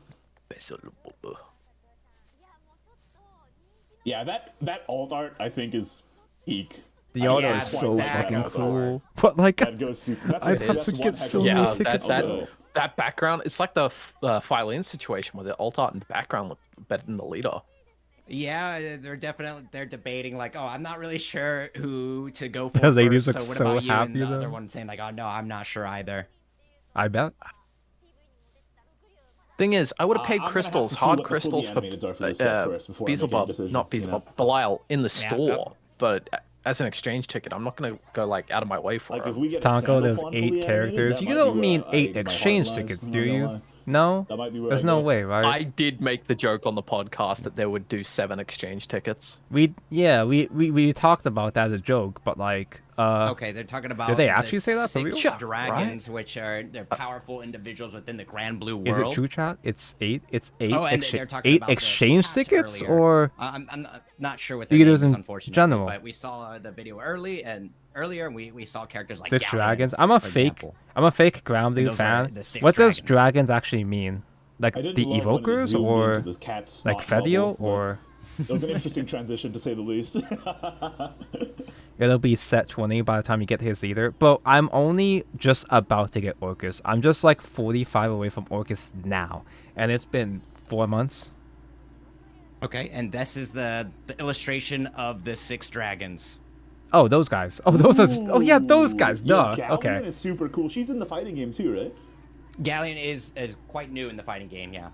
Yeah, that alt art I think is peak. The I art think is that's so quite fucking alt art. cool. But like, That goes super. That's I'd a- have that's to one get heck so of a many Yeah, tickets that though. that background. It's like the Phylene situation where the alt art and the background look better than the leader. Yeah, they're debating like, oh, I'm not really sure who to go for. The ladies first, look so what so about you? And happy, the other though. one saying like, oh no, I'm not sure either. I bet. Thing is, I would have paid I'm gonna have crystals, to see hard what the fully crystals for animateds are for this set first before I make any Beelzebub, decision, not you Beelzebub, know? Belial in the Yeah, store. yep. But as an exchange ticket, I'm not gonna go like out of my way for Like it. if we get a Tonko, there's Sandalphon 8 fully characters. animated, You that don't might be mean where 8 my exchange heart lies, tickets, I'm do not gonna you? lie. No? That might be where There's I no go. way, right? I did make the joke on the podcast that they would do 7 exchange tickets. We talked about that as a joke, but like, Okay, they're talking about. they the actually say that for real? 6 Yeah, dragons, which are they're powerful individuals within the Granblue world. is it true, chat? It's 8. It's 8. Oh, and they're talking about the exchange cats tickets, earlier. or I'm not sure what their Either names in is, unfortunately. general. But we saw the video earlier, and we saw characters like 6 Galleon, dragons? I'm a for fake. example. I'm a fake And Granblue those were fan. the 6 What does dragons. dragons actually mean? Like I didn't the love when it evokers, zoomed or into the cat's like snot Fedio, bubble, but or it was an interesting transition to say the least. it'll be set 20 by the time you get to his leader. But I'm only just about to get Orcus. I'm just like 45 away from Orcus now, and it's been 4 months. Okay, and this is the illustration of the 6 dragons. Oh, those guys. Oh, those are. Oh, yeah, those guys. Yeah, Duh. Galleon Okay. is super cool. She's in the fighting game too, right? Galleon is quite new in the fighting game, yeah.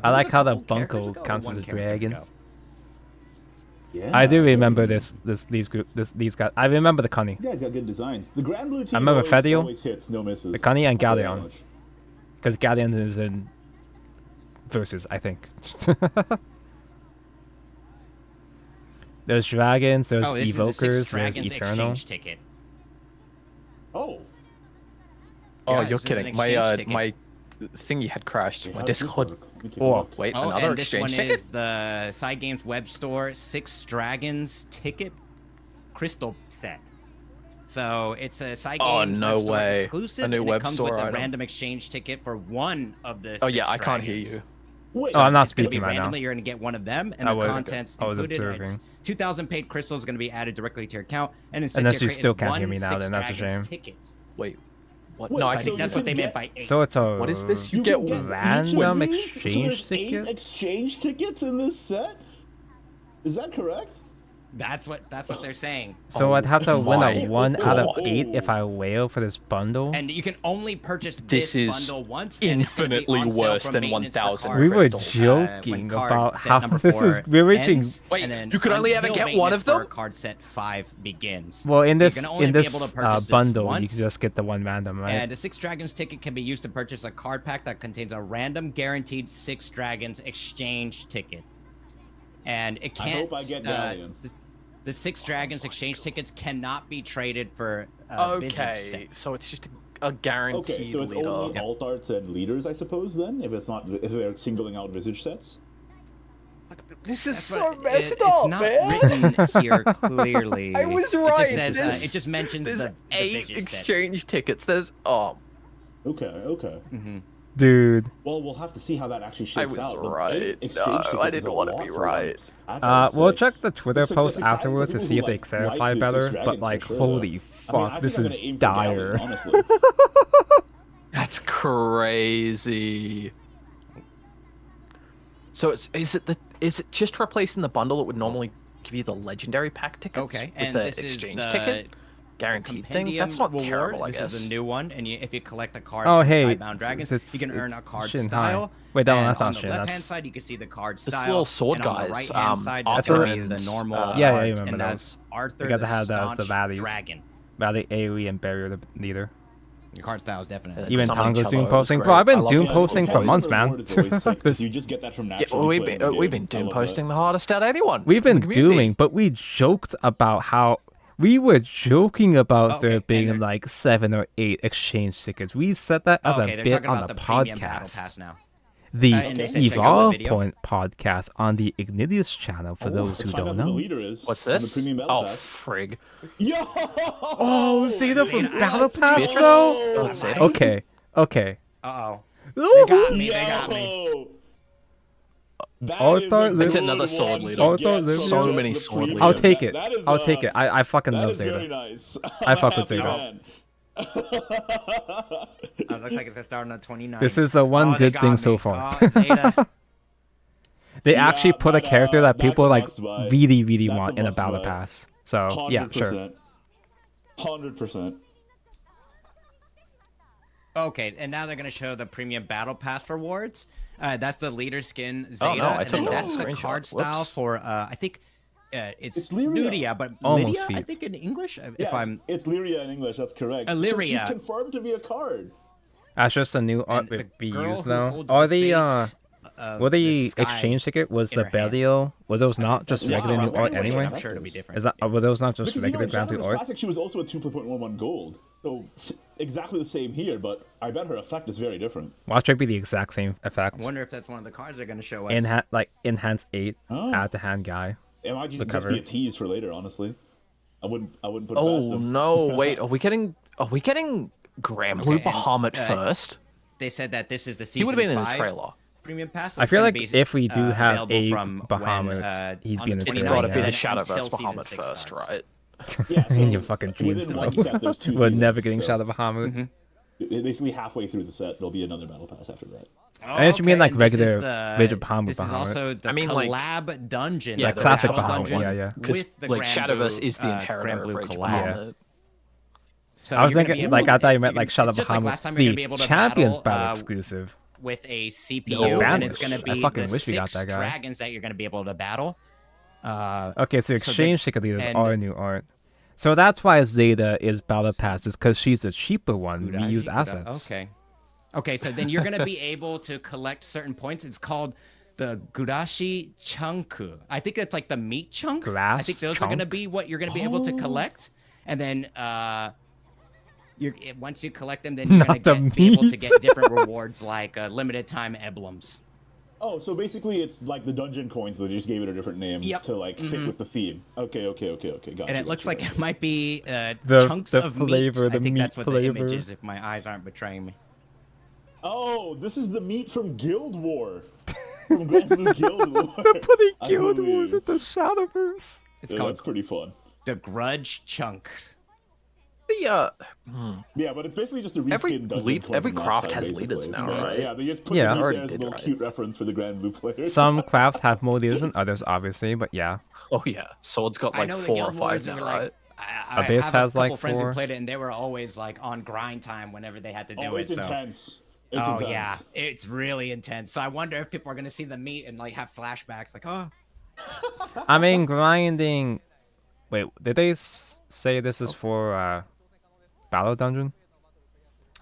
I like believe how a the couple characters Bunko ago, or counts as one a character dragon. ago. Yeah. I do remember these guys. I remember the Cunny. You guys got good designs. The Granblue team remember always, Fedio, always hits, no misses. the Cunny, and I'll say that Galleon. much. Because Galleon is in Versus, I think. There's dragons, there's Oh, this is a 6 evokers, there's dragons eternal. exchange ticket. Oh, Oh, Yeah, you're this is an kidding. My exchange ticket. my thingy had crashed. yeah, My how does this Discord. work? Let me take a Oh. look. Wait, Oh, another and this one exchange ticket? is the Side Games web store 6 dragons ticket crystal set. So it's a Side Oh, Games no web store way. exclusive, A new and web it comes store with a item. random exchange ticket for one of the. Oh 6 yeah, I can't hear dragons. you. Wait, Oh, I'm not It's gonna be speaking right now. randomly, you're gonna get one of them, and I the was- contents I was included. observing. It's 2,000 paid crystals going to be added directly to your account, and in Unless you Secret still is can't hear one me now, 6 then that's a dragons shame. Ticket. Wait, what? Wait, No, I I so think think that's you what they can meant get- by 8. So it's a. What is this? You you get can get random each of these? exchange so there's ticket? 8 exchange tickets in this set? Is that correct? That's what they're saying. So I'd have to win my a 1 out of God. 8 if I whale for this bundle. And you can only purchase This this is bundle once. and it's gonna be infinitely on sale worse from than maintenance for 1,000 card We were crystals, joking when card about set how number this is- 4 we're reaching- ends, Wait, and then you could only ever until get one maintenance of them? for card set 5 begins. Well, in So you this can only be able to purchase this bundle, you once. can just get the one random, right? And the 6 Dragons ticket can be used to purchase a card pack that contains a random guaranteed 6 Dragons exchange ticket. And it I can't. hope I get Galleon. The 6 Dragons exchange tickets cannot be traded for vintage Okay, sets. so it's just a guaranteed Okay, so it's leader. only alt arts and leaders, I suppose. Then, if they're singling out visage sets. This is That's so what- messed it's up, not man. written here clearly. I was It right. just says, There's- it just mentions There's the 8 vintage set. exchange tickets. There's Okay. Dude. Well, we'll have to see how that actually shakes was out. but right. 8 exchange No, I tickets didn't is a wanna lot be for right. once. I gotta We'll say. check the Twitter It's post exciting for afterwards to people see who, if they like, clarify like the better, Six but Dragons like, for sure, holy I fuck, think this I'm is gonna aim for Galleon, dire. honestly. That's crazy. So is it just replacing the bundle that would normally give you the legendary pack tickets Okay, with and the this exchange is the ticket guaranteed thing? compendium That's not reward. terrible, I This guess. is a new one, and if you collect a card Oh, from hey, Skybound Dragons, it's- you can earn a it's card Shinhai. style. Wait, no, and that's on not the Shin, left-hand that's- side, you can see the card The style. little sword and on the guys, right-hand side, Arthur that's and, the normal yeah, I art, remember and those. that's Arthur You guys the had that as the Staunch baddies. Dragon. Valley, AoE, and Barrier the leader. The card style is definitely. Even Summoning Tango's doom Cello is posting. great. Bro, I've I been love doom the posting for Cello. months, man. Reward is always sick, 'cause This- you just get that from Yeah, naturally we've playing been, the we've game. been I doom love that. posting the hardest out of anyone. We've in the been community. dooming, but we joked about how we were joking about Okay, there and being they're- like 7 or 8 exchange tickets. We said that as Okay, a they're bit talking on about the the premium battle podcast. pass now. The And they said check out the Evolve video. Point podcast on the Ignidius channel for those who Let's find don't out who the know. leader is. What's on this? The premium battle Oh, pass. frig. Yo! Oh, Zeta from Zeta. Battle Let's Pass, go! though? Zeta? Okay, okay. Uh-oh. Ooh. got me. They got me. Yo! That Oh, I is thought a Liv- It's good another sword one leader. to Oh, I get thought from Liv- just So the many sword premium. I'll leaders. take it. That is, I'll take it. I fucking That love is very Zeta. nice. I I'm fuck with a happy Zeta. man. It looks like it's gonna start on the 29th. This is the one they good got thing me. so far. Oh, Zeta. They Yeah, actually put a but, character that that's people a like must-buy. really, really That's a want in a battle must-buy. pass. So yeah, sure. 100%. Okay, and now they're gonna show the premium battle pass rewards. That's the leader skin Zeta, Oh, no, I and then took that's a the screenshot. card style Whoops. for I think it's It's Lyria. Lyria, but Almost Lydia, I feet. think in English. Yeah, If I'm it's Lyria in English, that's correct. So Lyria. she's confirmed to be a card. That's just a new art and the with be girl used who now. holds Are the the fates of were the sky exchange ticket was in the her hand. Belial? Were those not just Wow, regular new I'm art wondering, anyway? I'm sure it'll be different. Is that were those not just Because, regular in Granblue Shadowverse art? Classic, she was also a 2.11 gold. So exactly the same here, but I bet her effect is very different. Watch it be the exact same I effect. wonder if that's one of the cards they're gonna show us. Like enhance 8, Oh. add to hand guy. It might just cover. be a tease for later, honestly. I wouldn't put it past Oh them. no! Wait, are we getting Granblue Okay, and, Bahamut first? They said that this is the He season would have been in the 5 trailer. premium pass. so I it's feel gonna like be, if we do have available a from Bahamut, he'd on be in the the It's 29th, got to trailer. be the and then until Shadowverse season Bahamut 6 first, starts. right? Yeah, so In your fucking dreams, within bro. one set, there's 2 We're seasons, never getting so Shadow Bahamut. basically halfway through the set, there'll be another battle pass after that. I just mean like and this is regular the- Rigid Bahamut This is Bahamut. also the I mean, like- collab dungeon. Yeah, Like the classic battle Bahamut, dungeon. yeah, yeah. Because With the like Granblue, Shadowverse is the inheritor of Granblue Rage collab. Bahamut. So I was you're gonna thinking, be able like, to- I thought you you're meant like gonna- Shadow it's just like Bahamut, last time you're gonna be the able to Champions battle, Battle exclusive. with a CPU, Oh, and it's Banish. gonna I be fucking the wish we got 6 that guy. dragons that you're gonna be able to battle. Okay, so So exchange ticket leaders and- are new art. So that's why Zeta is Battle Pass, is because she's the cheaper one. We use assets. Okay, so then you're gonna be able to collect certain points. It's called the Gurashi Chunku. I think it's like the meat chunk. I Grass think those are gonna chunk? be what you're gonna be able to collect, and then once you collect them, then you're Not gonna the be able to meat. get different rewards like limited time emblems. Oh, so basically it's like the dungeon coins, they just gave it a different name Yep. to like fit with the theme. Okay. Gotcha. And it looks like it might be The- chunks the of flavor, meat. the I think meat that's what flavor. the image is, if my eyes aren't betraying me. Oh, this is the meat from Guild War. From Granblue Guild War. Putting I Guild Wars believe. at the Shadowverse. It's Yeah, called that's pretty fun. the Grudge Chunk. The Yeah, but it's basically just a reskin Every dungeon lead- coin every from last craft time, has leaders basically. now, Yeah, right? Yeah, they just put Yeah. the meat Already there as a did, little right? cute reference for the Granblue players. Some crafts have more leaders than others, obviously, but yeah. oh yeah, Sword's got I like know the 4 or Guild 5 Wars now, were right? like. I Abyss have has, a couple like, friends 4. who played it, and they were always like on grind time whenever they had to do Oh, it. it's so. intense. It's Oh intense. yeah, it's really intense. So I wonder if people are gonna see the meat and like have flashbacks, like, oh, I mean, grinding. Wait, did they say this is for Battle Dungeon?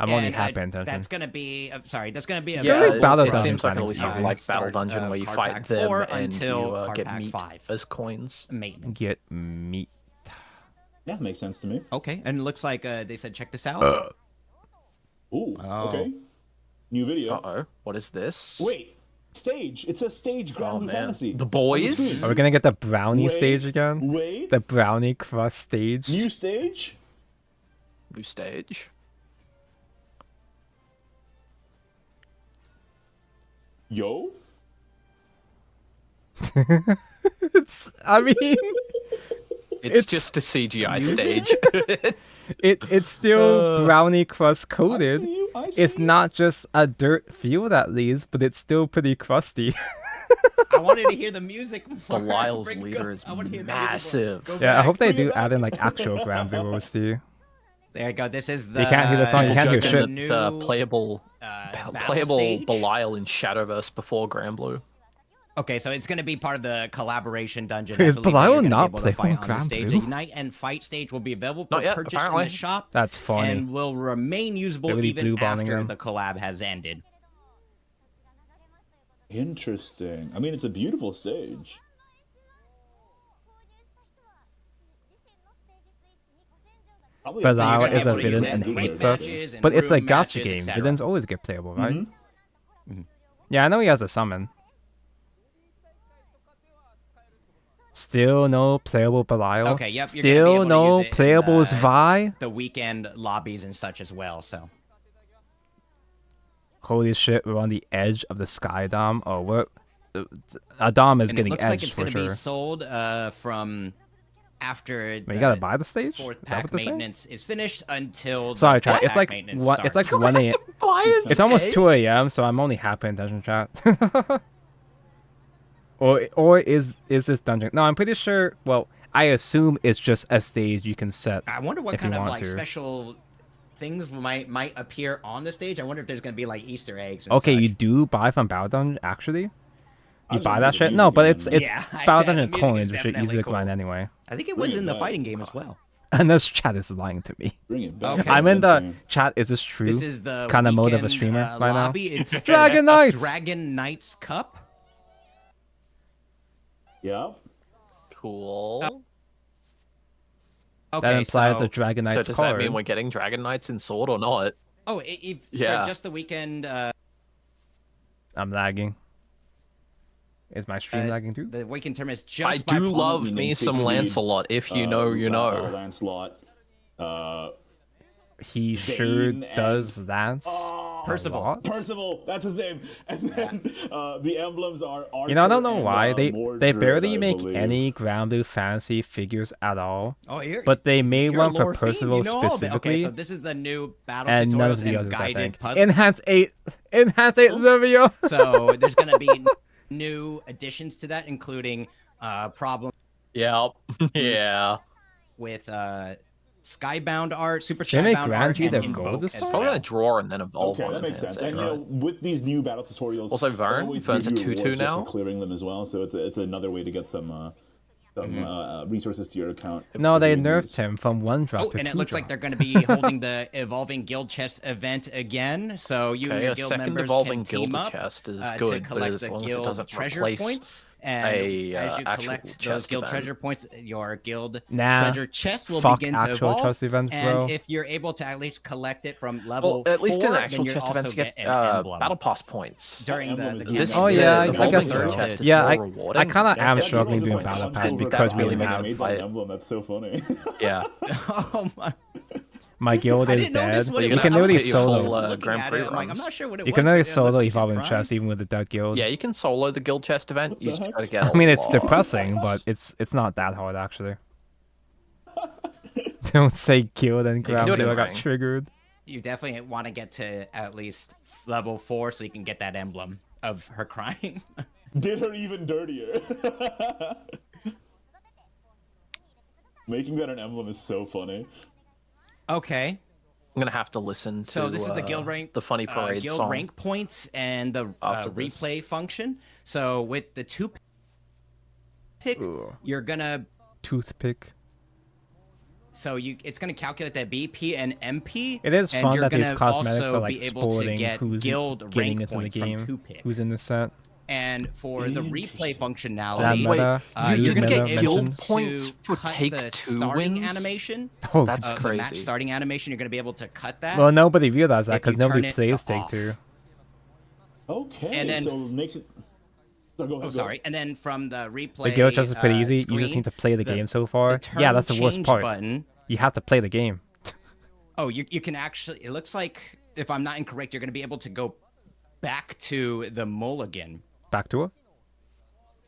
I'm only and, half paying attention. that's gonna be. Sorry, that's gonna be a Yeah, think Battle it Dungeon seems like at grinding's least it's easy. like Battle Start Dungeon of where you Card fight Pack them 4 and until you Card get Pack meat 5. as coins. maintenance. Get meat. Yeah, makes sense to me. Okay, and it looks like they said check this out. Ooh, Oh. okay. New video. Uh-oh, what is this? Wait, stage. It says stage Oh, Granblue man. Fantasy. The On boys? screen. Are we gonna get the brownie Wait, stage again? Wait, The brownie crust stage? new stage? New stage. Yo? It's. I mean, It's It's- just a CGI stage. it's still brownie crust coated. I see you, I see It's you. not just a dirt field at least, but it's still pretty crusty. I wanted to hear the music more. Belial's Bring- leader go- is I wanna hear the music more. massive. Go Yeah, I back. hope they bring it do add back. in like actual Granblue rules too. There you go. This is the. You can't hear the song, you You're can't hear joking shit. that New, the playable battle playable stage? Belial in Shadowverse before Granblue. Okay, so it's going to be part of the collaboration dungeon. I Is believe that you're Belial gonna be not able to fight playing on the stage. Granblue? The Unite and Fight stage will be available for Not yet, purchase in apparently. the shop. That's funny. And will remain usable They're really even blue-balling after them. the collab has ended. Interesting. I mean, it's a beautiful stage. Probably a Belial You're gonna is be a able to use villain it and in hates ranked us. matches and But it's a room gacha matches, game. etc. Villains always get playable, right? Mhm. Yeah, I know he has a summon. Still no playable Belial. Okay, yep, you're gonna be Still able to no use it in playable the- Zvi. The weekend lobbies and such as well, so. Holy shit, we're on the edge of the Sky Dom. Oh, we're... A Dom is And it getting looks like edged it's for going to be sure. sold from after Wait, the you gotta buy the stage? fourth Is that pack what they're saying? maintenance is finished until Sorry, the chat. fifth It's pack like maintenance what? It's like starts. 1 a.m. Buy a It's almost stage? 2 a.m. So I'm only half paying attention, chat. or is this dungeon? No, I'm pretty sure. Well, I assume it's just a stage you can set. I wonder what if you kind of want like to. special things might appear on the stage. I wonder if there's going to be like Easter eggs. And Okay, such. you do buy from Battle Dungeon actually. I You just buy remember that the shit? music No, but and it's then- it's Yeah, Battle the Dungeon music is coins, which are definitely easy to cool. grind anyway. I think it Bring was it in the back. fighting game as well. And this chat is lying to me. Bring it back. Okay. I'm in the Dancing. chat. Is this true? This is the kind of mode of a weekend, streamer right now. lobby. It's Dragon Knights. Dragon Knights Cup. Yep. Cool. Okay, That implies so, a Dragon So Knight's does card. that mean we're getting Dragon Knights in Sword or not? if Yeah. for just the weekend, I'm lagging. Is my stream lagging too? the weekend tournament is just I by do Paul- love Meaning me some Siegfried, Lancelot. If you know, you know. Lancelot. He sure Vayne and- does that. Percival. What? Percival, that's his name. And then the emblems are Arthur You know, I don't know and, why they Mordred, barely I make believe. any Granblue fantasy figures at all. Oh, here. But they made You're a one for lore fiend, Percival you know all of it. specifically, Okay, so this is the new battle and none of tutorials the and others. I guided think. puzzle. Enhance 8 Livio. So there's going to be new additions to that, including problem Yep. Yeah. with Skybound art, Super Should they make Skybound Grand art, G and their Invoke gold this as time? Probably well. gonna draw and then evolve. Okay, on that makes enhance sense. it, And you know, right? with these new battle tutorials, Also, they Vern always Vern's give a you 2/2 rewards just now. for clearing them as well. So it's another way to get some resources to your account. No, for they doing nerfed these. him from 1 drop Oh, to 2 and it looks like drop. they're going to be holding the Evolving Guild Chest event again. So you and Okay, your a guild second members evolving can team guild up chest is to good, but collect as the long as it guild doesn't treasure replace points. And a, as you actual collect those chest guild event. treasure points, your guild Nah, treasure chest will fuck begin to actual evolve. chest events, and bro. if you're able to at least collect it from level Well, at least 4, in the actual then chest you events, also you get get an emblem. battle pass points. During Emblem the is This, Oh, the yeah, I evolving guess guild so. chest is Yeah, more I rewarding. kind of am Yeah, struggling you're doing also battle like, pass over because we really didn't makes have. it made fight. that emblem. That's so funny. Yeah. Oh my! My guild I is didn't notice dead. what it You was. can I was literally hit your solo. whole, looking Grand at Prix it, I'm like, I'm runs. not sure what it You was. can but literally it looks solo like she's evolving crying. chest even with the dead guild. Yeah, you can solo the guild chest event. You the just heck? gotta get. I mean, it's a lot. depressing, but it's not that hard actually. Don't say guild and You can do it Granblue. in I got rank. triggered. You definitely want to get to at least level 4 so you can get that emblem of her crying. Did her even dirtier. Making that an emblem is so funny. Okay. I'm gonna have to listen to. So this is the guild rank, the funny parade guild song. rank points and the After this. replay function. So with the 2 pick, Ooh. you're gonna Toothpick. it's gonna calculate that BP and MP. It is and fun you're that these gonna cosmetics also are like be able to sporting get who's guild getting rank into the points from game, 2-pick. who's in the set. And for the replay Interesting. That functionality, meta, you you're gonna meta get guild mentions. points for cut take the 2 starting wins? animation. Oh, That's The crazy. match starting animation, you're gonna be able to cut that. well, nobody realized that if because you nobody turn it plays to Take off. Two. Okay, And then- so it makes it. So go ahead. Oh, sorry. And then from the replay, The guild chest is pretty easy. You just screen, need to play the game so far. turn Yeah, that's the worst change part. Button. You have to play the game. Oh, you can actually. It looks like, if I'm not incorrect, you're gonna be able to go back to the mulligan. Back to it.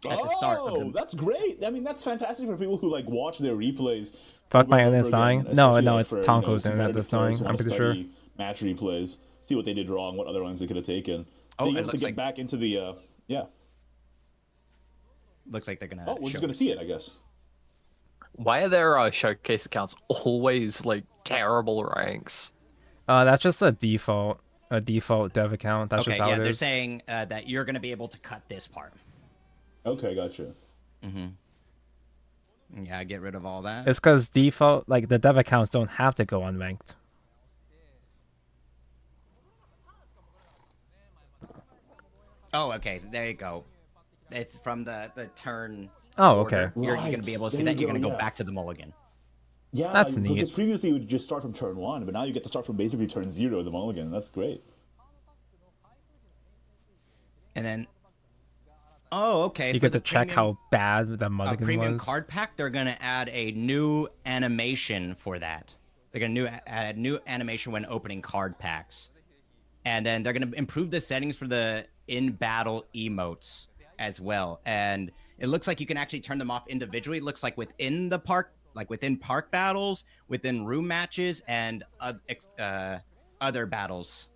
At the start of Oh, the- that's great. I mean, that's fantastic for people who like watch their replays. Fuck over my and over internet's dying. again, No, especially, no, like, it's for, Tonko's internet competitive that's players dying, who I'm wanna pretty sure. study match replays, see what they did wrong, what other ones they could have taken. Oh, Being it able to looks get like- back into the yeah. Looks like they're gonna. Oh, we're just show gonna it. see it, I guess. Why are their showcase accounts always like terrible ranks? That's just a default dev account. That's Okay, just how yeah, it they're is. saying that you're gonna be able to cut this part. Okay, gotcha. Yeah, get rid of all that. It's because default, like the dev accounts don't have to go unranked. Oh, okay. So there you go. It's from the turn. Oh, order. okay. You're going to be able to see There that. you You're going to go, go yeah. back to the mulligan. Yeah, That's neat. because previously it would just start from turn 1, but now you get to start from basically turn 0 of the mulligan. That's great. And then, oh, okay. You for get the to check premium- how bad the a mulligan premium was. card pack, they're going to add a new animation for that. They're going to add a new animation when opening card packs. And then they're going to improve the settings for the in-battle emotes as well. And it looks like you can actually turn them off individually. It looks like within the park, like within park battles, within room matches, and other battles.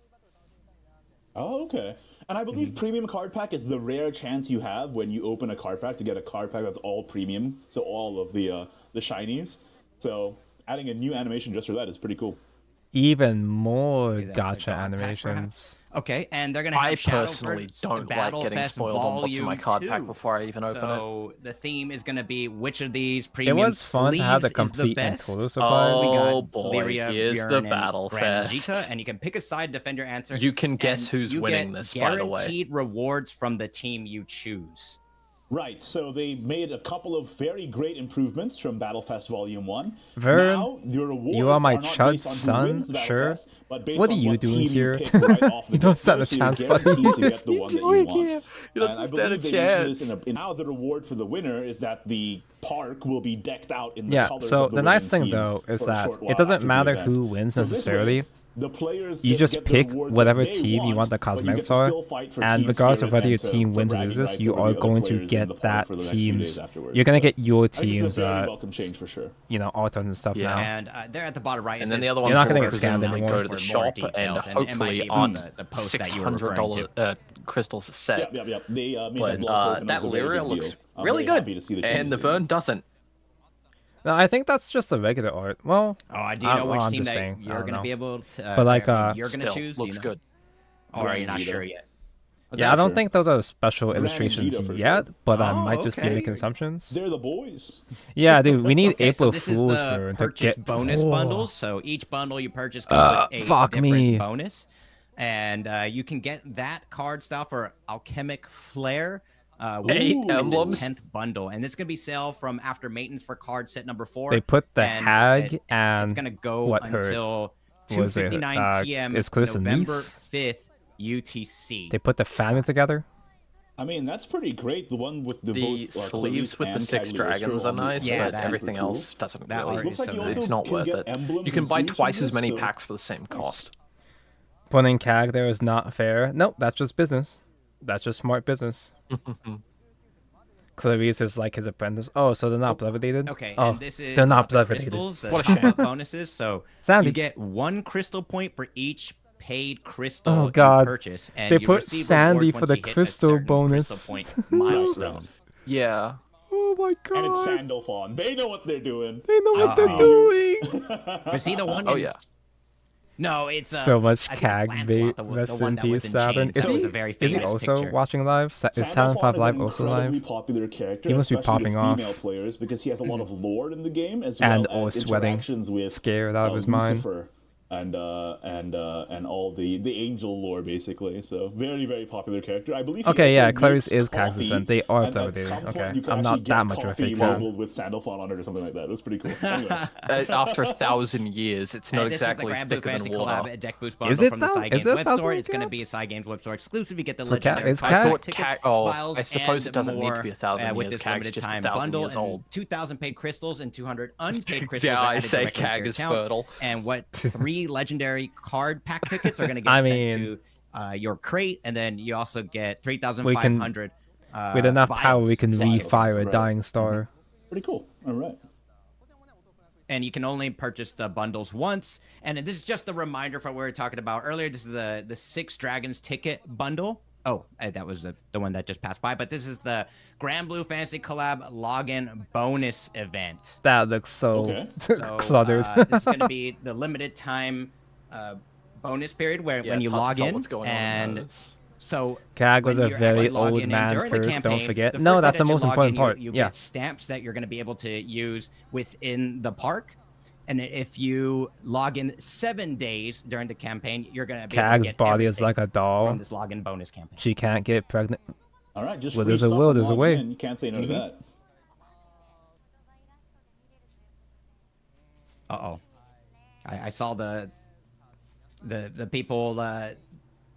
Oh, okay. And I believe premium card pack is the rare chance you have when you open a card pack to get a card pack that's all premium, so all of the shinies. So adding a new animation just for that is pretty cool. Even more Is that the gotcha god pack, animations. Okay, and they're gonna have I personally Shadowverse don't like Battle getting Fest spoiled on what's in my Volume card pack 2. before I even open it. So the theme is gonna be which of these It premium was fun to have the sleeves is complete and best. total supplies. We got Oh boy, Lyria, here's Bjorn, the and battle fest. Granblue, and you can pick a side, defend your answer. You can guess and who's you winning get this, by the way. Guaranteed rewards from the team you choose. Right, so they made a couple of very great improvements from Battlefest Volume 1. Vern, now, your rewards you are my not chud based on who son, wins the sure. Battlefest, but based What on are you what doing team here? You pick right off the You don't get-go, stand a so you're chance, buddy. guaranteed to get the one that you want. He doesn't And I stand believe a they mentioned this chance. now the reward for the winner is that the park will be decked out in the Yeah, colors so of the the nice winning thing team though is for a that short while it doesn't after the matter event. who wins So this way, necessarily. the players You just get the pick rewards whatever that they team you want the but you get cosmetics to are, still fight for and team regardless of spirit whether your and to- team for wins or bragging loses, rights you over are the other going to players in get the park that for the next few days team's. afterwards. You're gonna So get your I think it's team's, a very welcome change for sure. autos and stuff Yeah. now. And they're at the bottom right. It And then says the other You're ones not will gonna get scammed presumably anymore. go to the for shop more and details, and it might hopefully be aren't the post that you were referring $600 crystals a set. Yep. They made But that blog post and it that was a very Lyria big looks deal. I'm really very good, happy to see the and changes the they Vern made. doesn't. No, I think that's just a regular art. Well, Oh, do you know which I'm team just that saying, I you're don't going to know. be able to? But, like, you're going to Still choose. Do you looks know? good. Or are you not Granblue. sure yet? Yeah, I don't sure. think those are special Granite illustrations Vita for yet, sure. but I Oh, might just be okay. making assumptions. They're the boys. Yeah, dude, we need Okay, so April this is Fools the for to purchase get bonus Oh. bundles. So each bundle you purchase comes with a fuck different me. bonus, and you can get that card style for Alchemic Flare. With 8 the emblems. 10th bundle, and it's gonna be sale from after maintenance for card set number 4. They put the and hag it's and gonna go what her until was it, 2:59 p.m. is Clarissa November niece? 5th UTC. they put the family together. I mean, that's pretty great. The one with the The both sleeves Clarice with the and 6 Cagliostro dragons are on the nice, Yeah, but that's everything super cool. else doesn't That really. art Looks is like you so also It's not can worth get it. emblems You can and buy sleeves twice from as many this, so- packs for the same cost. Putting CAG there is not fair. Nope, that's just business. That's just smart business. Clarice is like his apprentice. Oh, so they're not blood-related? Okay, Oh, and this is they're not the blood-related. crystals, the What a shame. top-up bonuses. So Sandy. you get 1 crystal point for each paid crystal Oh, you God. purchase, and They you put receive Sandy rewards for once the you hit a crystal certain bonus. crystal point milestone. Yeah. Oh my And it's god. Sandalphon. They know what they're doing. They know what Uh-oh. they're doing. Was he the one? Oh in- yeah. No, it's So much I think it's CAG Lancelot, bait. the Rest one in that was peace, in Saturn. chains. Is So it was he, a very is he famous also picture. watching live? Is Silent Sandalphon Five is Live an also incredibly live? popular character, He must be especially with popping off. female players, because he has a lot of lore in the game, as And well as sweating, interactions with scared out of his mind. Lucifer and all the angel lore, basically. So very, very popular character. I believe. He Okay, yeah, also Clarice makes is coffee, Kazakhstan. They are and at blooded. some point Okay, you can I'm actually not get that much of a coffee fake fan. labeled with Sandalphon on it or something like that. That's pretty cool. Anyway. After 1,000 years, it's not And this exactly is the Granblue thicker Fantasy than water. Collab deck boost bundle Is it from the though? Side Is Games it web 1,000 store. It's going to again? be a Side Games web store exclusive. You get the For Cat- legendary is card Cat- port tickets, vials, I suppose it and doesn't need to more, be 1,000 with years. this CAG's limited just time 1,000 bundle. years And old. 2,000 paid crystals and 200 unpaid crystals. Yeah, are I added say directly to CAG your is account. fertile. And what 3 legendary card pack tickets are going to get I sent mean, to your crate, and then you also get We 3,500. With enough power, we vials. can Vials, refire a right. dying star. Pretty cool. All right. And you can only purchase the bundles once. And this is just a reminder for what we were talking about earlier. This is the 6 Dragons ticket bundle. Oh, that was the one that just passed by. But this is the Granblue Fantasy Collab login bonus event. That looks so Okay. So cluttered. this is going to be the limited time bonus period where Yeah, when it's you hard log to tell in what's going on and those. So Cag was when a you're very actually logging old in man during the first, don't campaign, forget. the No, first that's day the that you most log important in, part. You Yeah. get stamps that you're going to be able to use within the park. And if you log in 7 days during the campaign, you're going to be able to Cag's get body is everything like a doll. from this login bonus campaign. She can't get pregnant. All right, just Well, free there's a stuff will, from there's a logging way. in. You can't say no to that. Uh-oh. I saw the people,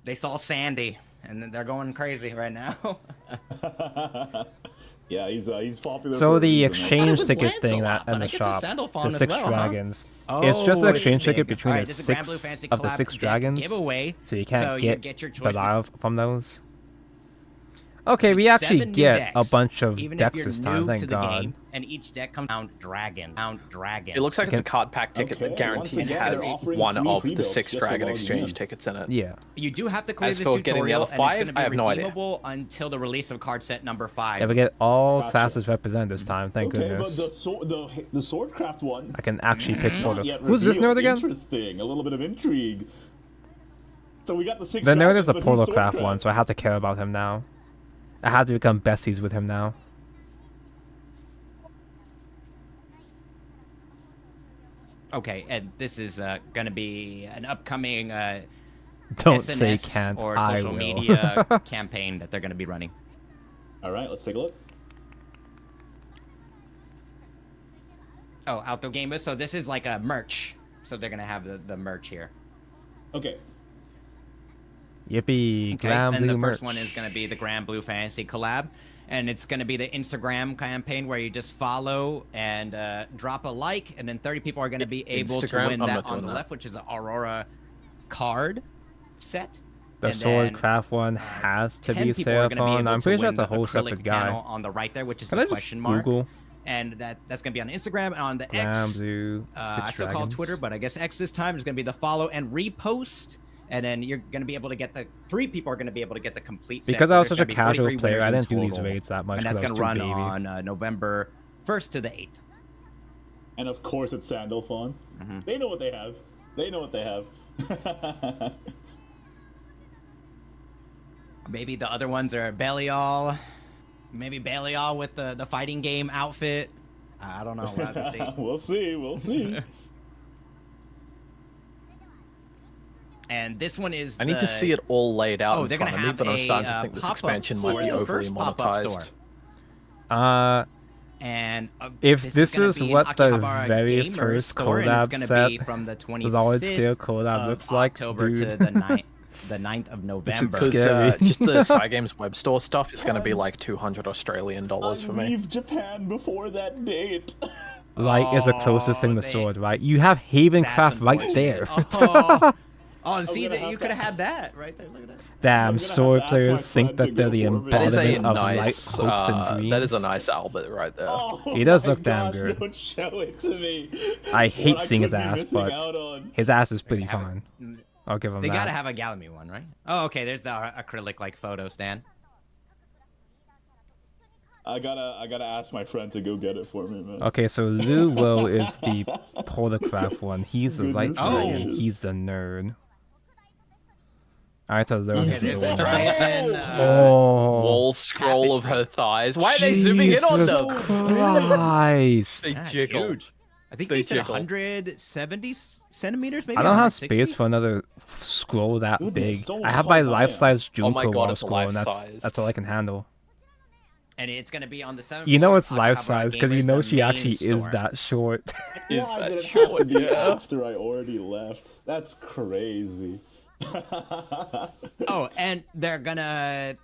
they saw Sandy, and they're going crazy right now. Yeah, he's popular. So for a the reason, exchange was ticket Lancelot, thing but in I the guess it's shop, Sandalphon the as 6 well, huh? dragons. It's just an Oh, exchange ticket big. between Alright, the this is Granblue 6 Fantasy of the Collab 6 deck dragons. giveaway. So you can't So you get get your choice Belial from those. Okay, we It's actually 7 new get a decks, bunch of even decks if you're this time, new thank to the God. game, and each deck comes down dragon. It looks like it's a Can- card pack ticket Okay, that guarantees once again, has they're offering one free of the pre-builds 6 just for dragon logging exchange in. tickets in it. Yeah. You do have to clear As the for getting the tutorial, other and it's 5, going to be I have no idea. redeemable until the release of card set number 5. Yeah, we get all Gotcha. classes represented this time, thank Okay, goodness. but the Swordcraft one. I can actually pick Not Porter. yet Who's this revealed. nerd again? Interesting. A little bit of intrigue. So we got the 6 The nerd dragons, is a but who's Portalcraft Swordcraft? one, so I have to care about him now. I have to become besties with him now. Okay, and this is going to be an upcoming Don't SNS say can't, or I social will. media campaign that they're going to be running. All right, let's take a look. Oh, Outdoor Gamers. So this is like a merch. So they're going to have the merch here. Okay. Yippee, Okay, Granblue and the merch. first one is going to be the Granblue Fantasy Collab. And it's going to be the Instagram campaign where you just follow and drop a like. And then 30 people are going to be able to Instagram? win I'm that not on doing the that. left, which is an Aurora card set. The And then, Swordcraft one has to 10 be people are gonna be Seraphon. able I'm to pretty sure win it's a the whole acrylic separate guy. panel on the right there, which is Can a I just question mark. Google And that's going to be on Instagram and on the X. Granblue I 6 still call it dragons? Twitter, but I guess X this time is going to be the follow and repost. And then you're going to be able to get 3 people are going to be able to get the complete set. Because So I was there's such a gonna be casual 43 player, I winners didn't in do these total. raids that much And because that's I was going too to run baby. on November 1st to the 8th. And of course it's Sandalphon. They know what they have. They know what they have. Maybe the other ones are Belial. Maybe Belial with the fighting game outfit. I don't know. We'll have to see. We'll see. We'll see. And this one is I need to see it all laid out Oh, in they're front gonna of me, have but I'm a starting to think this pop-up expansion might be store, overly first pop-up store. monetized. And If this gonna is be in what the Akihabara very Gamers first store, and collab it's gonna set be from the 25th Lord Steel collab of looks like, October dude. to the 9th of November. It's Because scary. just the Cygames web store stuff is going to be like 200 Australian dollars for me. Leave Japan before that date. Light is the closest thing to they- sword, right? You have Havencraft That's right unfortunate. there. Oh, and see gonna that have you to- could have had that right there. Look at that. Damn, I'm gonna have sword to ask my players think friend to that they're go the for it. That is a embodiment of light, nice. hopes, and dreams. That is a nice Albert right there. Oh, He does my look damn gosh, good. Don't show it to me. I hate What seeing his could be ass, missing but out on. his ass is pretty have fine. I'll give him They that. gotta have a Galamy one, right? Oh, okay. There's the acrylic like photo stand. I gotta ask my friend to go get it for me, man. Okay, so Lu Wo is the Portalcraft one. He's the light Goodness dragon. gracious. He's the nerd. Alright, so there's Okay, the there's the one. dragon. Oh, Wall scroll of her thighs. Why are they zooming in on Jesus them? Christ! They That's jiggle. huge. I think They they said jiggle. 170 centimeters, maybe. I don't have 160? space for another scroll that Goodness, big. it's I almost have as my tall as I am. life-size Oh my Junko God, wall it's scroll, and life-size. that's all I can handle. And it's gonna be on the 7th. You know floor it's of Akihabara life-size because you Gamers, know the she main actually is store. that short. Is Why that did it have to short? be Yeah. after I already left? That's crazy. Oh, and they're gonna.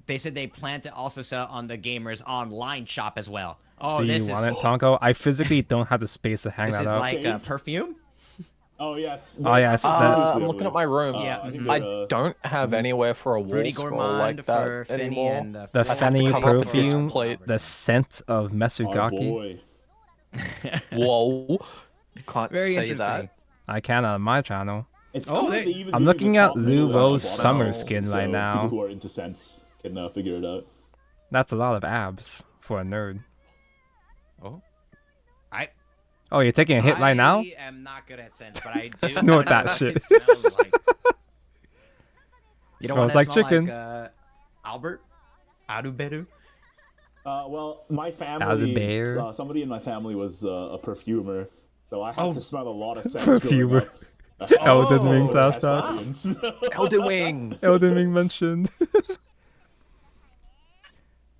They said they plan to also sell on the Gamers online shop as well. Oh, Do this you want is it, Tonko? I physically don't have the space to hang this that is up. like Save? perfume. Oh yes. Oh, yes, that- I'm looking at my room. Yeah. think I they're, don't have anywhere for a wall Fruity scroll Gourmand like for that Fenny anymore. and The have to Fenny cover up a perfume, display. the scent of Oh Mesugaki. boy. Whoa. You can't Very say interesting. that. I can on my channel. It's Oh, cool they- that they even I'm give you looking the at top Lu visual on the Wo's bottom summer panels, skin so right now. People who are into scents can figure it out. That's a lot of abs for a nerd. I Oh, you're taking a hit right now? I am not good at scents, but I do. Snort know that what shit. it smells like. You don't Smells want like to chicken. Albert? Aduberu? Well, my As a family, bear. somebody in my family was a perfumer, so I had to smell a lot of scents Perfumer. growing up. Elden Ring Oh, flashbacks. test audience. Elden Ring. Elden Ring mentioned.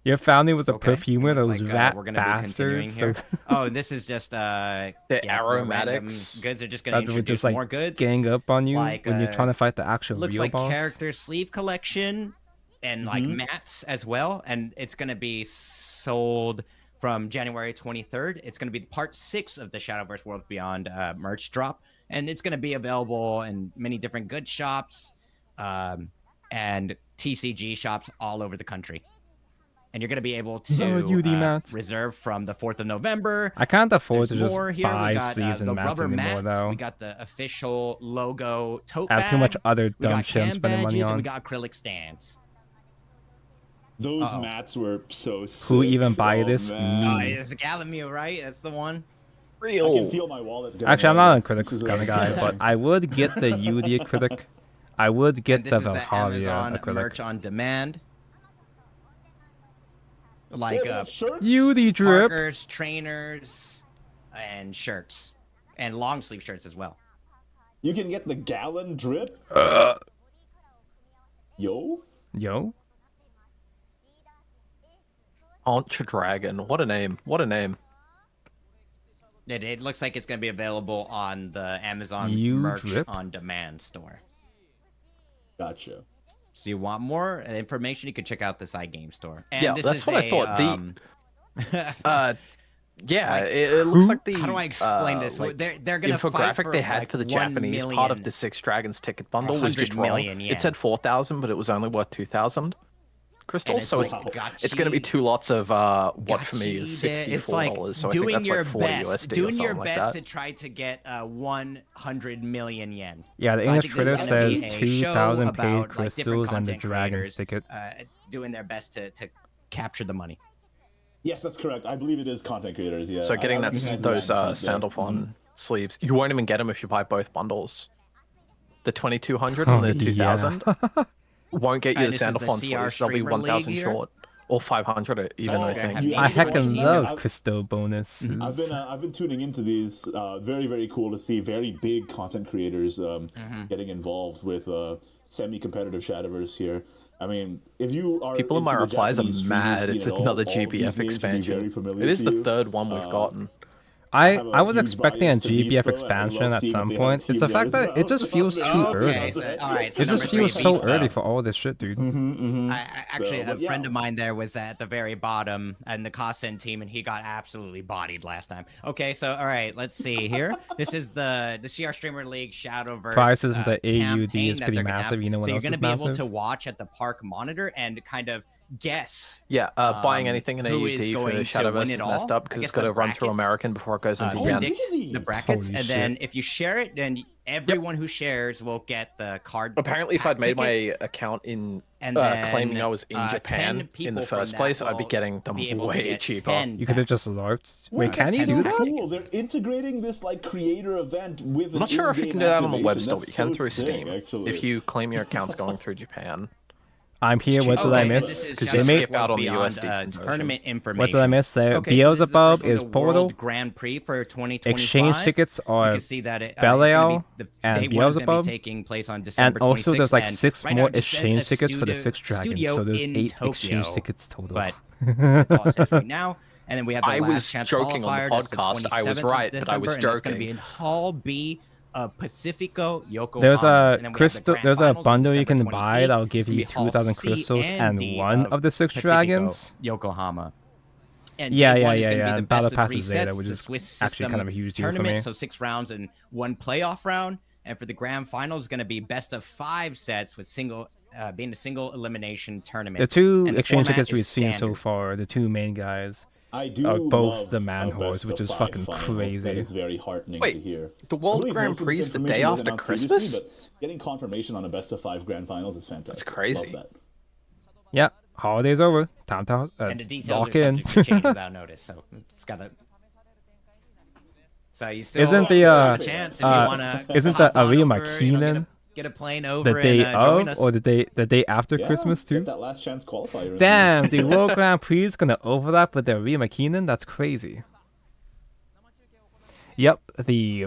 Your family was a perfumer, Looks those like, rat we're gonna be continuing bastards. here. those- Oh, this is just The random aromatics. goods are just gonna that would introduce just like more goods. gang up on you like, when you're trying to fight the actual Looks real like boss. character sleeve collection and like mats as well, and it's gonna be sold from January 23rd. It's gonna be part 6 of the Shadowverse Worlds Beyond merch drop, and it's gonna be available in many different good shops and TCG shops all over the country. And you're gonna be able UD to mats. reserve from the 4th of November. I can't afford There's to just more here. We buy got sleeves the and mats rubber anymore, mats. though. We got the official logo tote I have too much bag. other We dumb got shit I'm cam spending money badges, and on. we got acrylic stands. Those mats were so sick. Who even buy this? man. Me. It's a Galamute, right? That's the one. I Real. can feel my wallet. getting Actually, I'm not lighter. an acrylic This is kind of guy, amazing. but I would get the UD acrylic. I would get And this the is the Valhalla Amazon acrylic. merch on demand. Like They got shirts. UD drip. parkers, trainers, and shirts. And long sleeve shirts as well. You can get the gallon drip. Yo. Yo. Aunch Dragon. What a name. What a name. It looks like it's going to be available on the Amazon You merch drip? on demand store. Gotcha. So you want more information, you can check out the side game store. And Yeah, this that's is what I thought. Yeah, Like, it looks like the. how do I explain this? like, They're gonna fight infographic for, they had like, for the 1 Japanese part of million the Six Dragons ticket bundle was 100 just wrong. million yen. It said 4,000, but it was only worth 2,000 crystals. it's So like it's going to be gachi- 2 lots of what for me is Gachi, it's like $64. So I think doing that's your like 40 best, USD or doing something your like best that. to try to get 100 million yen. Yeah, the So I English think Twitter this is gonna be says a 2,000 show paid about, like, different crystals and the content Dragon's creators, ticket. doing their best to capture the money. Yes, that's correct. I believe it is content creators. Yeah. So getting I that recognize those in front there. Sandalphon sleeves, you won't even get them if you buy both bundles. The 2,200 Oh, and the yeah. 2,000 won't get you the This is the Sandalphon CR sleeves. They'll be streamer 1,000 league here? short. Or 500 even, it's I gonna think. have You- I just heckin' watching it, love I've- crystal bonuses. I've been tuning into these. Very very cool to see very big content creators getting involved with semi-competitive Shadowverse here. I mean, if you are People in my into the replies are Japanese streaming mad. scene It's at all, another all of these GBF names should be very expansion. familiar It is to the you. third one we've gotten. have a I was huge expecting a bias to GBF Vispo, and I expansion love at seeing some that they have point. a It's the team there fact as that well. it just feels So too I'm very early. Okay, so, all right. So It just number three, feels so Beast early Mode. for all this shit, dude. Actually, So, a but friend yeah. of mine there was at the very bottom in the Kosen team, and he got absolutely bodied last time. Okay, so all right, let's see here. This is the CR Streamer League Shadowverse. Prices into AUD campaign is that pretty they're gonna massive. have. You know what So you're else gonna is be able massive? to watch at the park monitor and kind of guess. Yeah, buying anything in who AUD is for going to Shadowverse win is it all? messed up I because guess it's got to the run through brackets, American before it goes into yen. predict Really? the brackets, Holy and shit. then if you share it, then everyone who shares will get the card. Apparently, if pack I'd made ticket. my account in And claiming then, I was in 10 Japan in people the from first that place, I'd be will getting them be able to way get cheaper. 10 You could have packs. just LARPed. Wow, Wait, can that's you so do that? Cool. They're integrating this like creator event with. I'm not sure if you can do that on the web store, but you can through sick, Steam. Actually. If you claim your account's going through Japan. I'm here. What did I Okay, miss? this is Because Shadowverse they made. skip out on the Beyond, USD conversion. tournament information. What did I miss there? Okay, so this is the Beelzebub first one, is the Portal. World Grand Prix for 2025. Exchange tickets You are can see that it, Belial the and day one is gonna Beelzebub, be taking place on and December also there's 26th, like and 6 right now more it just says exchange a tickets for the 6 dragons. studio So there's in 8 Tokyo. exchange tickets total. But that's all it says right now. And then we have the I last was chance joking on the qualifier, that's podcast. I was 27th of right, but I was December, and that's going to be joking. in Hall B of Pacifico, Yokohama. There's And a then we have the crystal. grand There's a finals on bundle you December can buy 28th. that'll give It's gonna you be Hall 2,000 C crystals and D one of the 6 Pacifico, dragons. Yokohama. And Yeah, day yeah, one is yeah, gonna yeah, Be the and Battle best of Pass 3 is Zeta, sets, which the is Swiss actually kind of a system huge deal for tournament, me. So 6 rounds and 1 playoff round. And for the grand final is going to be best of 5 sets with being a single elimination tournament. The 2 And the exchange format tickets we've is seen so standard. far, the 2 main guys, I do are both love the man a horse, best which of is 5 fucking finals. crazy. That is very heartening Wait, to hear. the I World believe Grand most of Prix this is the information day was after announced previously, Christmas? but getting confirmation on a best of 5 grand finals is fantastic. That's crazy. Love that. Yeah, holiday's over. Time to And the details lock are in. subject to change without notice. So it's got to. So you still Isn't the have a chance if you wanna isn't hop the on Aria over, Makinen? get a plane The over day and join of us. or the day after Yeah, Christmas too? Get that last chance qualifier. in there. Damn, the World Grand Prix is gonna overlap with the Rhea McKinnon? That's crazy. Yep, the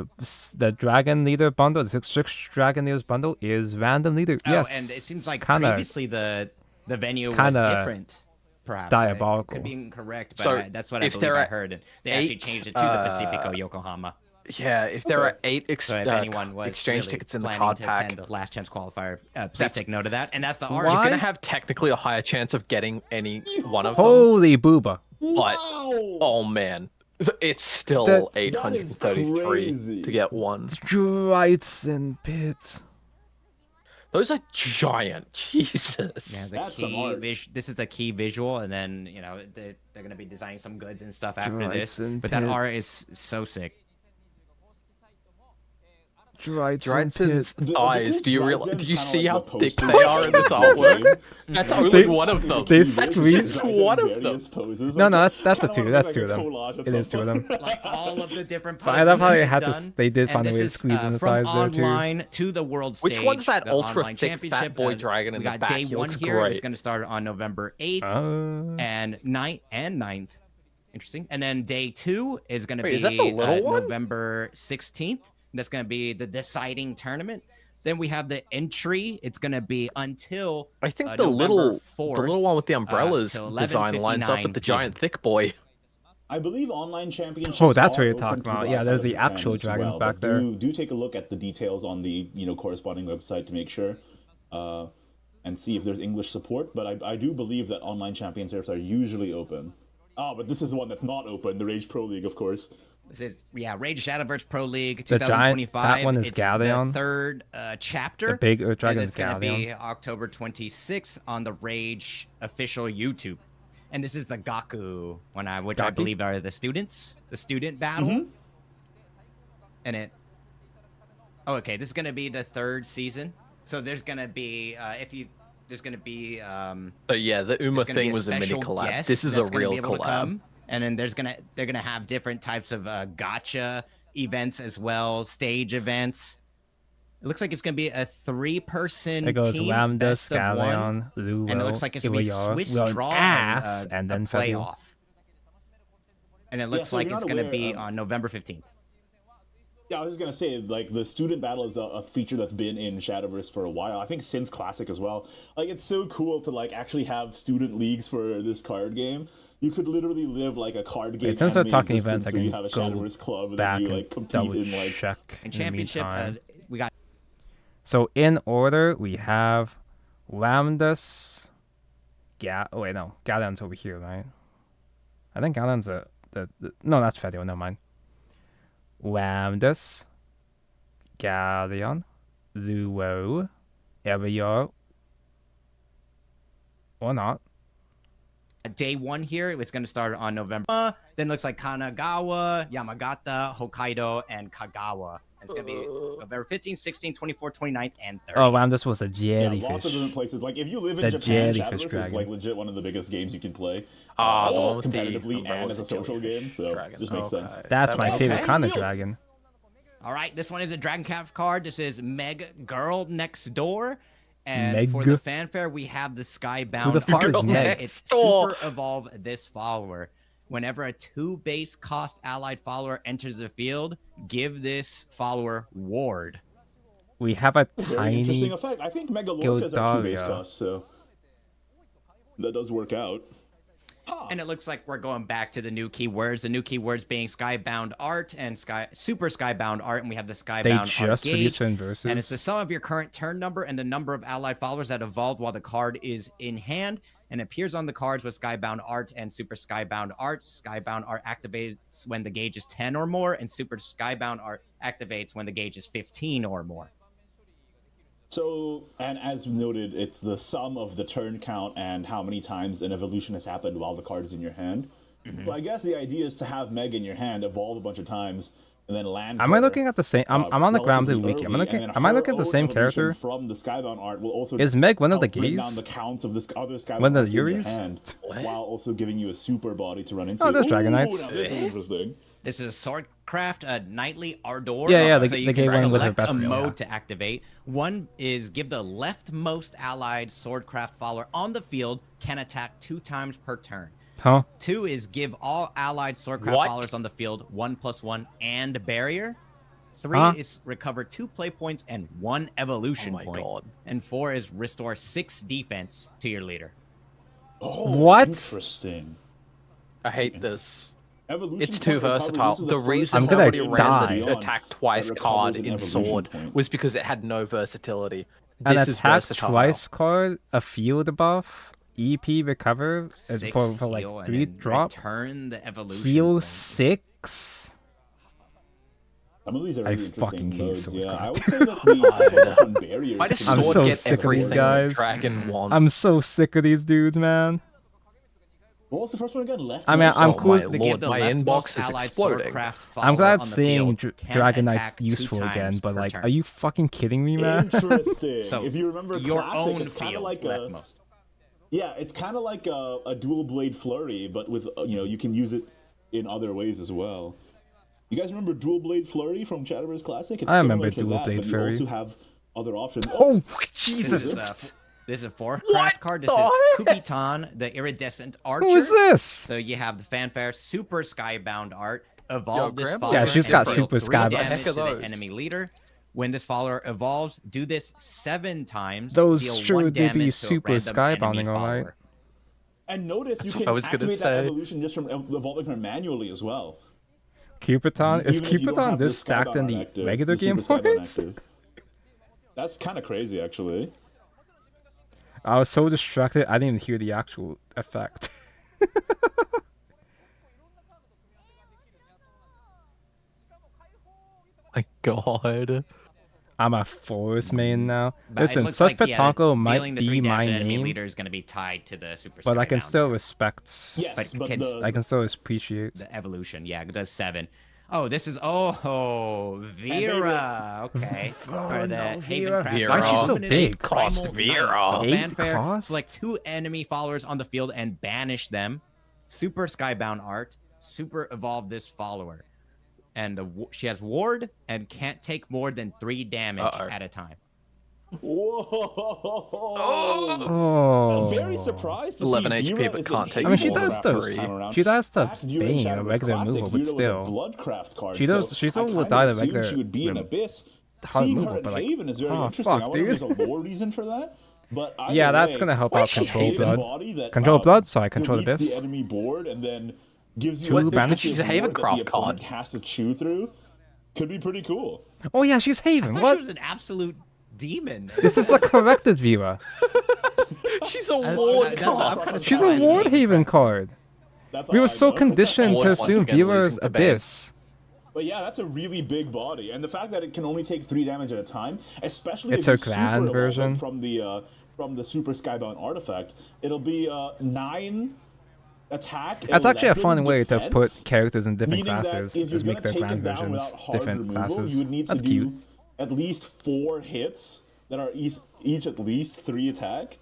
Dragon Leader bundle, the six Dragon Leaders bundle is random leader. Oh, Yes, and it seems it's like kinda previously the venue was kinda different. Perhaps diabolical. I could be incorrect, but So, that's what I if believe there I are heard. And they actually 8, changed it to the Pacifico Yokohama. Yeah, if there are 8 So if anyone was exchange really tickets in the planning card to pack, attend the last chance qualifier, please That's- take note of that. And that's the art. Why? you're gonna have technically a higher chance of getting any one of them. Holy booba. But Wow! oh man, it's still That- That is 833 crazy. to get one. Strides and pits. Those are giant. Jesus. Yeah, the That's some key art. this is a key visual, and then they're gonna be designing some goods and stuff after Right, this. and But that pit. art is so sick. Strides and Dryden's pits. eyes. Do you Dryden's do you kinda see like how the thick poster they are in this of the artwork? game. That's only They- one of them. they That's squeeze- just one of them. No, that's a two. That's two of them. It is two of them. Like all of the different. But I love how poses they he's had done. this. They did And find a this way to is, squeeze in the from thighs there too. online to the world stage. Which one's that the ultra online thick fat championship. boy dragon in we the got back? day He one looks here. It's great. going to start on November 8th and 9th. Interesting. And then day 2 is going to Wait, be is that the little one? November 16th. That's going to be the deciding tournament. Then we have the entry. It's going to be until I think the November little 4th, one with the umbrellas till design lines up with the 11:59 giant thick boy. I believe online championships. Oh, that's are what you're open talking to about. people Yeah, outside there's of the Japan actual as dragons well, back but there. Do take a look at the details on the corresponding website to make sure, and see if there's English support. But I do believe that online championships are usually open. Oh, but this is the one that's not open. The Rage Pro League, of course. This is Rage Shadowverse Pro League The giant 2025. fat one is It's Galleon. the third chapter. The big Earth and Dragon it's is going to be Galleon. October 26th on the Rage official YouTube. And this is the Gaku one, which I Gaku? believe are the student battle. And it. Oh, okay. This is going to be the third season. So there's going to be there's going to be So yeah, the Uma there's gonna be thing a was a mini special collab. guest This is a that's gonna real be able to collab. come, and then they're gonna have different types of gotcha events as well, stage events. It looks like it's gonna be a 3-person It goes team, Lambda, best of one, Scallion, Luo, and it looks like it's gonna be Iwayara, Swiss Will, draw ass, and then a February. playoff. And it looks so like you're it's not gonna aware, be on November 15th. Yeah, I was just gonna say, like, the student battle is a feature that's been in Shadowverse for a while. I think since Classic as well. Like, it's so cool to like actually have student leagues for this card game. You could literally live like a card game. Wait, since we're anime talking existence, events, I so you can have a go Shadowverse club and back then you and like compete double in like. check And in the championship, meantime. we got So in order, we have Lambdas. Oh wait, no, Galleon's over here, right? I think Galleon's no, that's Fedio. Never mind. Lambdas, Galleon, Luo, Eviar, or not. day 1 here. It's going to start on November. Then it looks like Kanagawa, Yamagata, Hokkaido, and Kagawa. It's going to be November 15, 16, 24, 29, and 30. Oh, Lambdas was a Yeah, jellyfish. lots of different places. Like if you live in The Japan, jellyfish Shadowverse is dragon. like legit one of the biggest games you can play. Ah, the one with the competitively and umbrellas as a and social jellyfish game. So dragon. just makes Okay. sense. That's my Okay. favorite kind of Wheels. dragon. All right, this one is a Dragon Cap card. This is Meg Girl Next Door. And Meg? for the fanfare, we have the Skybound Who the fuck art. is Meg? It's Door. Super Evolve this follower. Whenever a 2 base cost allied follower enters the field, give this follower Ward. We have a Very interesting tiny. effect. I think Megalorcas are 2 base Gildaria. costs, so that does work out. And it looks like we're going back to the new keywords. The new keywords being Skybound Art and Super Skybound Art, and we have the Skybound They Art just gauge. released her in Versus. And it's the sum of your current turn number and the number of allied followers that evolved while the card is in hand, and appears on the cards with Skybound Art and Super Skybound Art. Skybound Art activates when the gauge is 10 or more, and Super Skybound Art activates when the gauge is 15 or more. So, and as noted, it's the sum of the turn count and how many times an evolution has happened while the card is in your hand. Well, I guess the idea is to have Meg in your hand, evolve a bunch of times, and then land. Am I her, looking at the same? I'm on the relatively Granblue wiki. early, and then Am I her looking at the own same evolution character? from the Skybound art will also Is Meg one of the help bring down gays? the counts of this other Skybound One of the arts in your Yuris? hand, while also giving you a super body to run into. Oh, there's Ooh, Dragonites. now this is interesting. This is a Swordcraft Knightly Ardor. Yeah, so they you gave can one with the select best a skill, mode yeah. to activate. One is give the leftmost allied Swordcraft follower on the field can attack 2 times per turn. Huh? 2 is give all allied Swordcraft What? followers on the field 1+1 and barrier. 3 Huh? is recover 2 play points and 1 evolution Oh my point. God. And 4 is restore 6 defense to your leader. Oh, What? Interesting. I hate this. Evolution It's too point recovery, versatile. this is The first reason I'm gonna nobody card ran die. the attack twice that card recovers an in evolution Sword point. was because it had no versatility. An This is attack versatile. twice card, a field buff, EP recover 6 for like heal and 3 then drop, return the evolution heal point. 6. Some of these are I really fucking interesting hate modes. Yeah, Swordcraft. I would say that the Swordcraft barrier Why is does pretty I'm Sword so get sick of these everything guys. Dragon wants? I'm so sick of these dudes, man. What was the first one again? Left. I mean, I'm Oh cool. my To give lord, the my leftmost inbox is allied exploding. Swordcraft follower I'm glad on the seeing field can Dragon Knight's attack 2 useful again, times but per like, turn. are you fucking kidding me, man? Interesting. So if you remember your Classic, own it's kind of field like a leftmost. yeah, it's kind of like a dual blade flurry, but with you can use it in other ways as well. You guys remember dual blade flurry from Shadowverse Classic? It's I remember similar to Dual Blade but Flurry. You also have other options. Oh, This Jesus! is a 4-craft card. This is Kubitan, the Iridescent Archer. Who is this? So you have the fanfare Super Skybound art. Evolve this Granblue follower. Yeah, she's got and Super deal 3 Skybound. damage Heck to of the those. enemy leader. When this follower evolves, do this 7 times. Those deal sure 1 do be damage to a super random skybounding, enemy alright. follower. And notice you That's can what I was gonna activate that say. evolution just from evolving her manually as well. Cupiton? Is Even if you don't Cupiton have this the stacked in Skybound the active, regular the game Super Skybound points? active. That's kind of crazy, actually. I was so distracted, I didn't even hear the actual effect. My God. I'm a Forest main now. But it Listen, looks such like, yeah, Petanco might dealing the 3 be my damage to enemy name, leader is going to be tied to the Super but I can Skybound. still respect. Yes, But but can- the, I can still appreciate. The evolution, yeah, it does 7. Oh, this is Vera. Okay. Or the no, Haven Vera. Craft. Why is she so Luminous big? Cost Primal Vera. Knight. So 8 fanfare, cost? select 2 enemy followers on the field and banish them. Super Skybound art. Super evolve this follower. And she has ward and can't take more than 3 damage at a time. Whoa! Oh. Very surprised to 11 see HP, Vera but is can't in take I mean, she more does than the 3. she does the Back during Bane, a Shadowverse regular Classic, removal, but Vera was a still. Bloodcraft card, She does- so she's I able to kinda die the assumed regular she would be in rem- Abyss. hard Seeing removal, her in but, like, Haven is very oh, interesting. I fuck, wonder if dude. there's a lore reason for that. But either Yeah, that's way, gonna help Why out is she Control Haven Blood. body that, Control Blood, so I control deletes Abyss. the enemy board and then gives you Two a banishes? But she's a board that Havencroft the opponent card. has to chew through. Could be pretty cool. Oh yeah, she's I Haven. thought What? she was an absolute demon. This is the corrected Vera. She's a That's- ward that's- card. I'm kinda She's a surprised. Ward Haven card. That's We all were I so know. conditioned Ward to once assume again Vera's losing to Bane. Abyss. But yeah, that's a really big body, and the fact that it can only take 3 damage at a time, especially It's if her you super grand evolve it version. from the Super Skybound artifact, it'll be 9 attack. That's actually a 11 fun way to defense, put characters in different meaning that classes, if you're is make gonna their take grand it down versions without hard different removal, classes. you would need That's to cute. do at least 4 hits that are each at least 3 attack.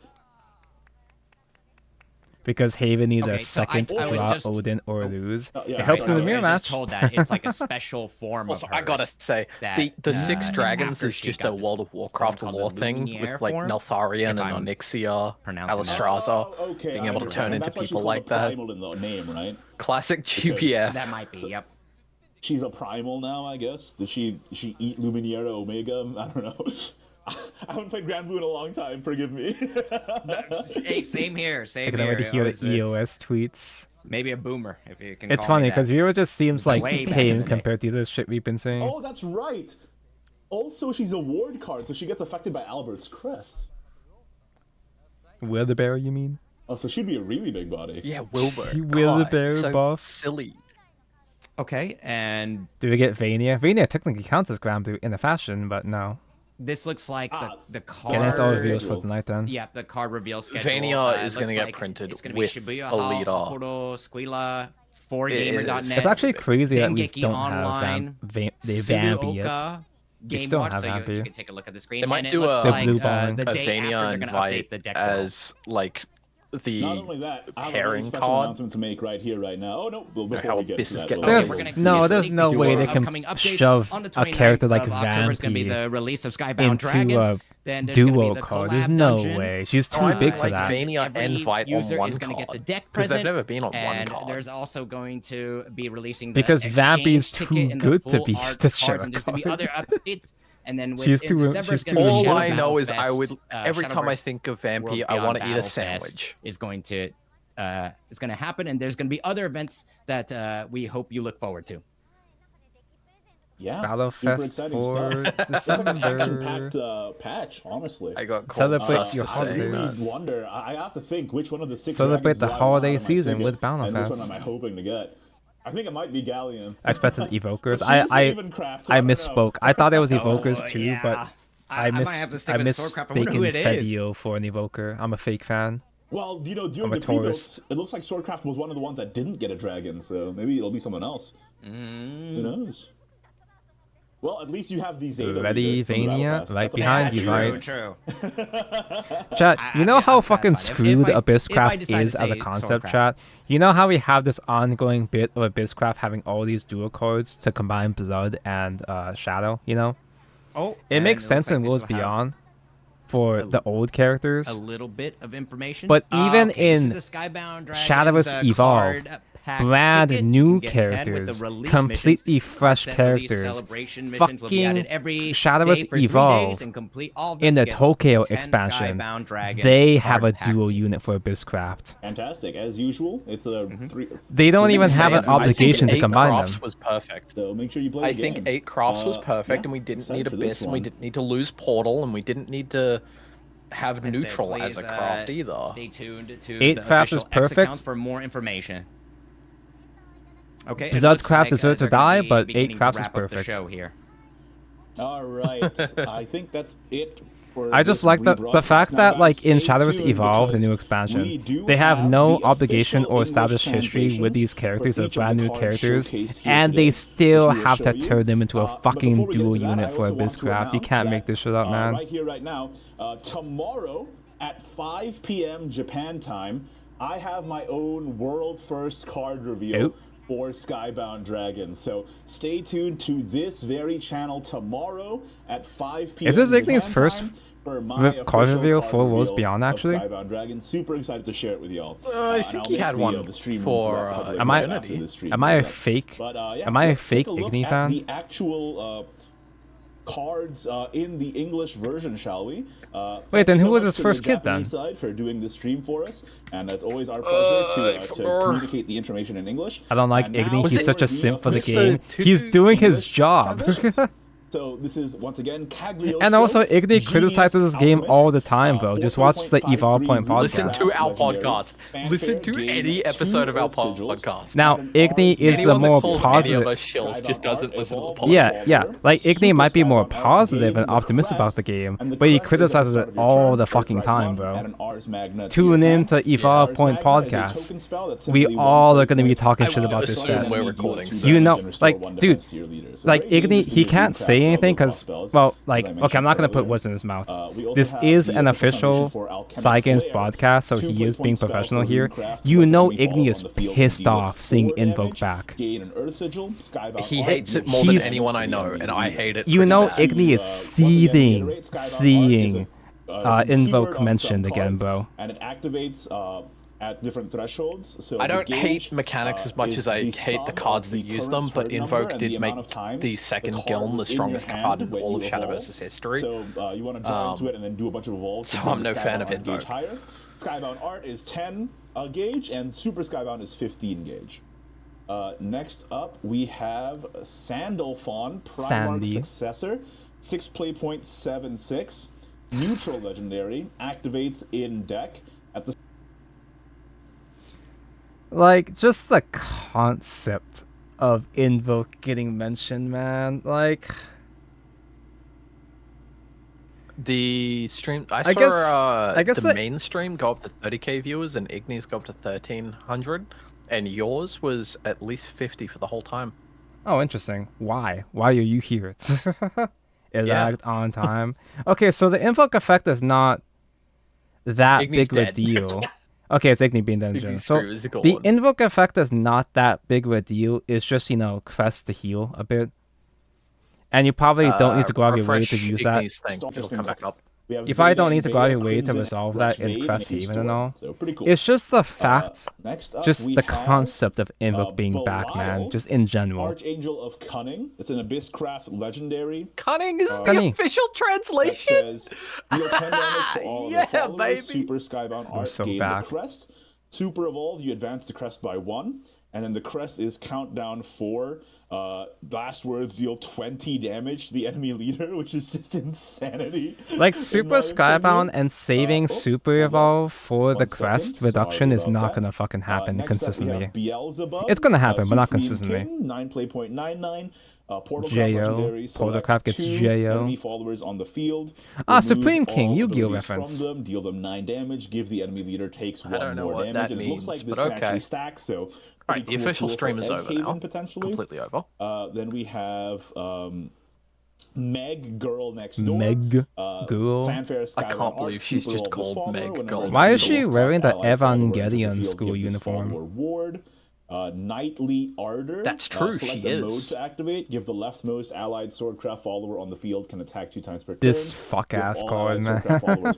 Because Haven needs Okay, a so second I was draw just- Odin or lose. yeah, It helps in the sorry, mirror I was just match. told that it's like a special form Also, of I gotta hers say, that, the 6 it's dragons after is she just got a this World of Warcraft called the lore thing Lumiere with like form, Neltharion and if I'm Onyxia, pronouncing that. Alistraza, okay, being I able to understand. turn And into that's why she's people called like the that. Primal in the name, right? Classic GPF. That might be, yep. She's a primal now, I guess. Did she eat Luminaria Omega? I don't know. I haven't played Granblue in a long time. Forgive me. Hey, same here, I same can here. already hear was, the EOS tweets. maybe a boomer, if you can It's call me funny that. because Vera just seems like Way back in the tame day. compared to this shit we've been seeing. Oh, that's right. Also, she's a ward card, so she gets affected by Albert's crest. Wildebear, you mean? Oh, so she'd be a really big body. Yeah, Wilbur. You will the God, bear so buff. silly. Okay, and Do we get Vania? Vania technically counts as Granblue in a fashion, but no. this looks like the card. Yeah, that's all Card- reveals for tonight then. Yeah, the card reveal schedule. Vania is looks gonna get like printed it's gonna with be Shibuya a Hall, leader. Apuro, Squila, It 4gamer.net. is. It's actually crazy that we Dengeki don't Online, have the Vampi yet. Suzuoka, We Game still Watch, have so you Vampire. can take a look at the screen. They might and it do looks a- like, Blue balling. the A day after Vania they're gonna update invite the deck roll. as like the Not only that, I have a very pairing special card. announcement to make right here, right now. Oh no! Well, before how we get this to is that, getting- let's- We're gonna there's no do way our they can upcoming updates. shove On the a character 29th like of October is going to be Vampy the release of Skybound into Dragons. a Then there's gonna be duo the card. collab There's no dungeon. way. She's too I big mean, for like that. Vania Every and Vite user on one is going to get card. the deck Because they've present, never been on one and card. there's also going to be releasing the Because Vampy's exchange too ticket and the good to full be art to share cards, a and there's going to be card. other updates. And then She's in too- December, she's it's going to too be All Shadow I Shadow know is Battle I would Fest, every time I Shadowverse think of Worlds Vampy, I Beyond want to eat Battle a Fest sandwich. is going to it's going to happen, and there's going to be other events that we hope you look forward to. Yeah, Battle super Fest exciting for stuff. It's like an December. action-packed patch, honestly. I got called Celebrate sus your for saying I really holidays. that. wonder. I have to think which one of the 6 Celebrate dragons the do I want holiday on my season ticket, with Battle and which one Fest. am I hoping to get? I think it might be Galleon. I expected evokers. But she's I Ravencraft, so I don't know. misspoke. I thought it was Oh, evokers too, yeah. but I might have to stick I with Swordcraft. I wonder mistaken who it is. Fedio for an evoker. I'm a fake fan. Well, you know, I'm during a the pre-builds, tourist. it looks like Swordcraft was one of the ones that didn't get a dragon, so maybe it'll be someone else. Mm. Who knows? Well, at least you have the Zeta Ready, leader from the Battle Vania? Pass. Right That's a behind positive you, right? True. Chat, you know how fucking that's fine. screwed If I Abysscraft decide to is as a say concept, Swordcraft. chat? You know how we have this ongoing bit of Abysscraft having all these dual cards to combine Blood and Shadow, you know? Oh, It and makes sense looks like in this Worlds will have Beyond for the old characters. a little bit of information. But even okay, this in is the Skybound Dragons, Shadowverse Evolve, card pack brand ticket. new You get 10 with the characters, release completely missions. fresh Content release characters, celebration missions will be added fucking every Shadowverse day for 3 Evolve days and complete all of in them the to get Tokyo 10 expansion, Skybound Dragon they have a card pack dual ticket. unit for Abysscraft. Fantastic, as usual. It's a They don't even Just have an saying, I think obligation to 8 combine crafts them. was perfect. So make sure you play I the think game. 8 crafts was perfect, yeah, and we didn't excited need for this Abyss, and we one. didn't need to lose Portal, and we didn't need to have I said, neutral as please, a craft either. Stay tuned to 8 the crafts is official X perfect. accounts for more information. Okay. it Blood looks craft like, deserves to they're gonna die, be but 8 beginning to crafts is wrap up the perfect. show here. All right, I think that's it. For I just this like the rebroadcast. fact Now, that guys, like in stay Shadowverse tuned Evolve, the because new we expansion, do they have no the obligation official or established English history with these translations characters for as each of brand the new cards characters, showcased here and today, they still which we will have to show you. turn them into a But fucking before we get dual to that, unit I for also want to Abysscraft. You announce can't that, make this shit up, man. Right here, right now, tomorrow at 5 p.m. Japan time, I have my own world first card reveal. Oh. For Skybound Dragons. So stay tuned to this very channel tomorrow at 5 p.m. Is this Japan Igni's first time for my card official reveal card for Worlds reveal Beyond, of actually? Skybound Dragons. Super excited to share it with y'all. I And think I'll he make had the, one the stream for, room public Am I- right after the stream Am I a goes up. fake? But, yeah, Am I a let's take fake look Igni at fan? the actual cards in the English version, shall we? Wait, then who was much his to first the kid then? Japanese side for doing this stream for us, and it's always our pleasure to forgot. communicate the information in English. I don't like And now Igni. He's for such a the simp for the official game. He's doing his English job. translations. So this is once again Cagliostro. And also, Igni Genius criticizes this game Alchemist, all the time, bro. Just watch the Evolve Point 4.53 Listen podcast. to our legendary, podcast. fanfare, Listen to gain any episode of our 2 Earth Sigils, podcast. Now, and Igni ours is the Anyone that more calls positive. any of us shills just doesn't listen to the podcast. Yeah. Like Igni might be more positive and optimistic about the game, but he criticizes it all the fucking time, bro. Tune in to Evolve Point podcast. We all are gonna be talking shit about this assume set. we're recording, so- You know, like, dude, like Igni, he can't say anything because, well, like, okay, I'm not gonna put words in his mouth. This is an official Side Games broadcast, so he is being professional here. You know, Igni is pissed off seeing Invoke back. He hates it more than He's- anyone I know, and I hate it. You pretty know, bad. Igni is seething, seeing Invoke mentioned again, bro. And it activates at different thresholds. So I the don't gauge, hate mechanics as much is as I the hate sum the of cards that the use current them, but turn number Invoke and did the make amount of times the second card Giln the was in your strongest hand card in when all of you evolve. Shadowverse's history. So you want to draw into it and then do a bunch of evolves. So to bring I'm the no fan Skybound of art gauge Invoke. higher. Skybound Art is 10 gauge and Super Skybound is 15 gauge. Next up, we have Sandalphon, Primarch Sandy. Successor, 6 play point 7/6, neutral legendary, activates in deck at the Like, just the concept of Invoke getting mentioned, man. Like, The stream, I I saw guess the that- main stream go up to 30k viewers and Igni's go up to 1300, and yours was at least 50 for the whole time. oh, interesting. Why? Why are you here? It Yeah. lagged on time. Okay, so the Invoke effect is not that Igni's big of a dead. deal. Okay, it's Igni being Igni dungeon. So Scream is gone. the invoke effect is not that big of a deal. It's just, you know, crest to heal a bit. And you probably don't need to go out of your way to refresh use that. Igni's thing. It'll come back up. We have You probably Zeta don't and need to go out of Beta, your way to Crimson, resolve Rush that in Maid, crest and haven and Store. all. So pretty cool. It's just the fact, Next up, just we the have, concept of invoke being back, man. Belial, Just in general. Archangel of Cunning. It's an Abysscraft legendary. Cunning is the Cunning. official That translation. says deal 10 damage to all Yeah, of the followers. baby. Super Skybound Art, so gain back. the crest. Super Evolve, you advance the crest by 1. And then the crest is countdown 4. Last words deal 20 damage to the enemy leader, which is just insanity. Like in Super my Skybound opinion. and saving Oh, Super hold on. Evolve for the 1 second. crest reduction Sorry is about not that. gonna fucking happen Next up, we consistently. have Beelzebub. It's gonna happen, but not Supreme consistently. King, 9 play point 99. Portal J.O. Legendary Portal selects Craft gets 2 J.O. enemy followers on the field. Ah, Remove Supreme King, all Yu-Gi-Oh! abilities reference. From them, deal them 9 damage, give the enemy leader takes 1 don't know more what damage. that And it looks means, like this but can okay. actually stack, so All right, pretty the cool official tool stream for is Egg over Haven, now. potentially. Completely over. Then we have Meg Girl Next Door. Meg Girl. Fanfare I Skyward can't believe Art, she's Super just Evolve this called follower. Meg Whenever Girl. it's Why is used, she this wearing the costs ally follower enters the Evangelion field, school give this follower uniform? Ward. Knightly Ardor. That's true, Select she a mode is. to activate. Give the leftmost allied swordcraft follower on the field can attack 2 times per turn. This fuck-ass Give all card, allied man. swordcraft followers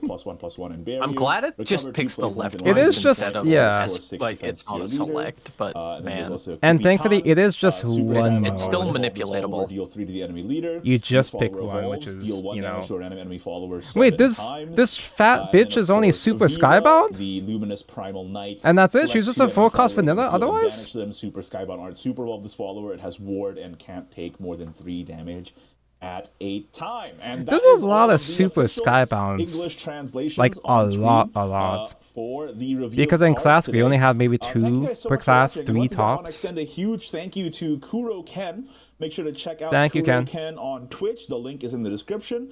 +1/+1 in barrier. I'm glad it just Recover 2 picks the play points left in It is defense just- instead of yeah. the Restore rest. 6 Like defense it's to not your a leader. select, but And then there's man, also And Kubi thankfully, Tan. it is just Super one Skybound mode. It's still Evolve this follower, manipulatable. Deal 3 to the enemy leader. You just This pick follower one, which evolves, is, deal 1 you know. damage to an enemy follower Wait, 7 this times. this fat And bitch then, is of only course, Super Vera, Skybound? The luminous primal knight. And that's it? She's Select just 2 a full enemy cost followers on the vanilla field and otherwise? banish them. Super Skybound Art. Super Evolve this follower. It has ward and can't take more than 3 damage at a time. And There's that a is lot all of the Super official Skybounds. English translations Like, on a screen, lot. for the review Because in cards class, we today. only have maybe Thank you 2 guys so per much for class, watching. 3 Once again, I want to tops. extend a huge thank you to Kuro Ken. Make sure to check out Thank you, Kuro Ken. Ken on Twitch. The link is in the description.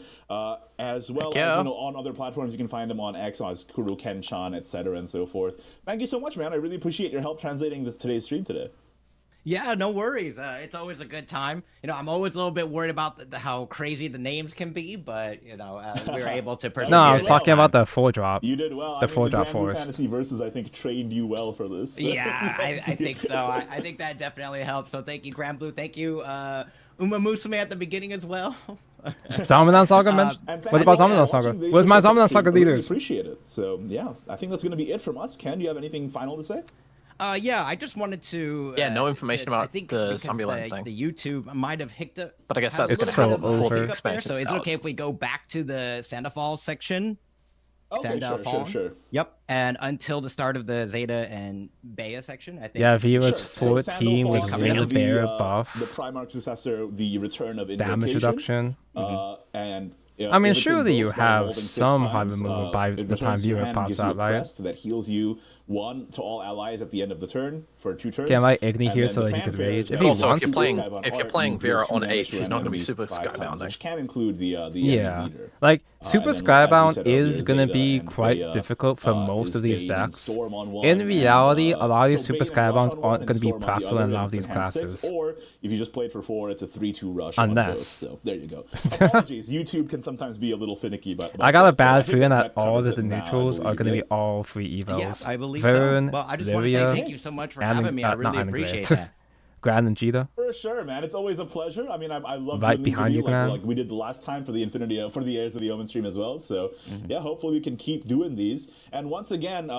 As well Heck as yeah. on other platforms, you can find him on X as Kuro Ken Chan, etc. and so forth. Thank you so much, man. I really appreciate your help translating today's stream today. Yeah, no worries. It's always a good time. You know, I'm always a little bit worried about how crazy the names can be, but you know, we were able to persevere. No, I was this talking time. about the 4-drop. You did well. The 4-drop Granblue Forest. Fantasy Versus, I think, trained you well for this. Yeah, I think so. I think that definitely helps. So thank you, Granblue. Thank you, Uma Musume at the beginning as well. Zamanan Saga, man. And What about thank you Zamanan for Saga? watching the Where's my official Zamanan stream. Saga I really leaders? appreciate it. So, yeah, I think that's going to be it from us. Ken, do you have anything final to say? Yeah, I just wanted to. Yeah, no information about I think the because Zombieland thing. The YouTube might have hicked up. But I guess had a that's little It's gonna bit so of a over. hiccup there, Expansion so is it out. okay if we go back to the Sandoval section? Okay, Sandoval? sure. Yep, and until the start of the Zeta and Bea section, I think. Yeah, V was Sure. So 14 with Sandalfall Zeta is Bear the buff, Primarch successor, the return of damage Invocation. reduction. And I mean, if it's surely you invoked by have holding 6 some high times, removal by it the time returns to your viewer hand and pops gives you a out, right? crest that heals you 1 to all allies at the end of the turn for 2 turns. Get my Igni And here then so the that he could fanfare rage. is If that he Also, if wants you're to. playing- Skybound if you're Art, playing you deal Vera 2 on damage H, to she's an not gonna be enemy super 5 times, Skybounding. which can include the Yeah, enemy leader. like And Super then, as we Skybound said is earlier, gonna Zeta be and quite Bea, difficult for most is of these Bane and decks. Storm on one, In and, reality, a lot of these so Super Bane and Rush Skybounds on one aren't and gonna be Storm on the practical other, in a lot and of these it's a hand 6, classes. or if you just played for 4, it's a 3-2 rush on Unless. both. So there you go. Apologies, YouTube can sometimes be a little finicky, but I got a I bad think feeling that all covers of the it now, I neutrals are believe, gonna be yeah? all free evos. Yeah, I believe Vern, so. Well, I just want to say Lyria, thank you so much for and- having me. I not really Anne appreciate Grey. that. Gran and Cheetah. For sure, man. It's always a pleasure. I mean, I love Right doing these behind you, reviews Gran. like we did the last time for the for the Heirs of the Omen stream as well. So yeah, hopefully we can keep doing these. And once again,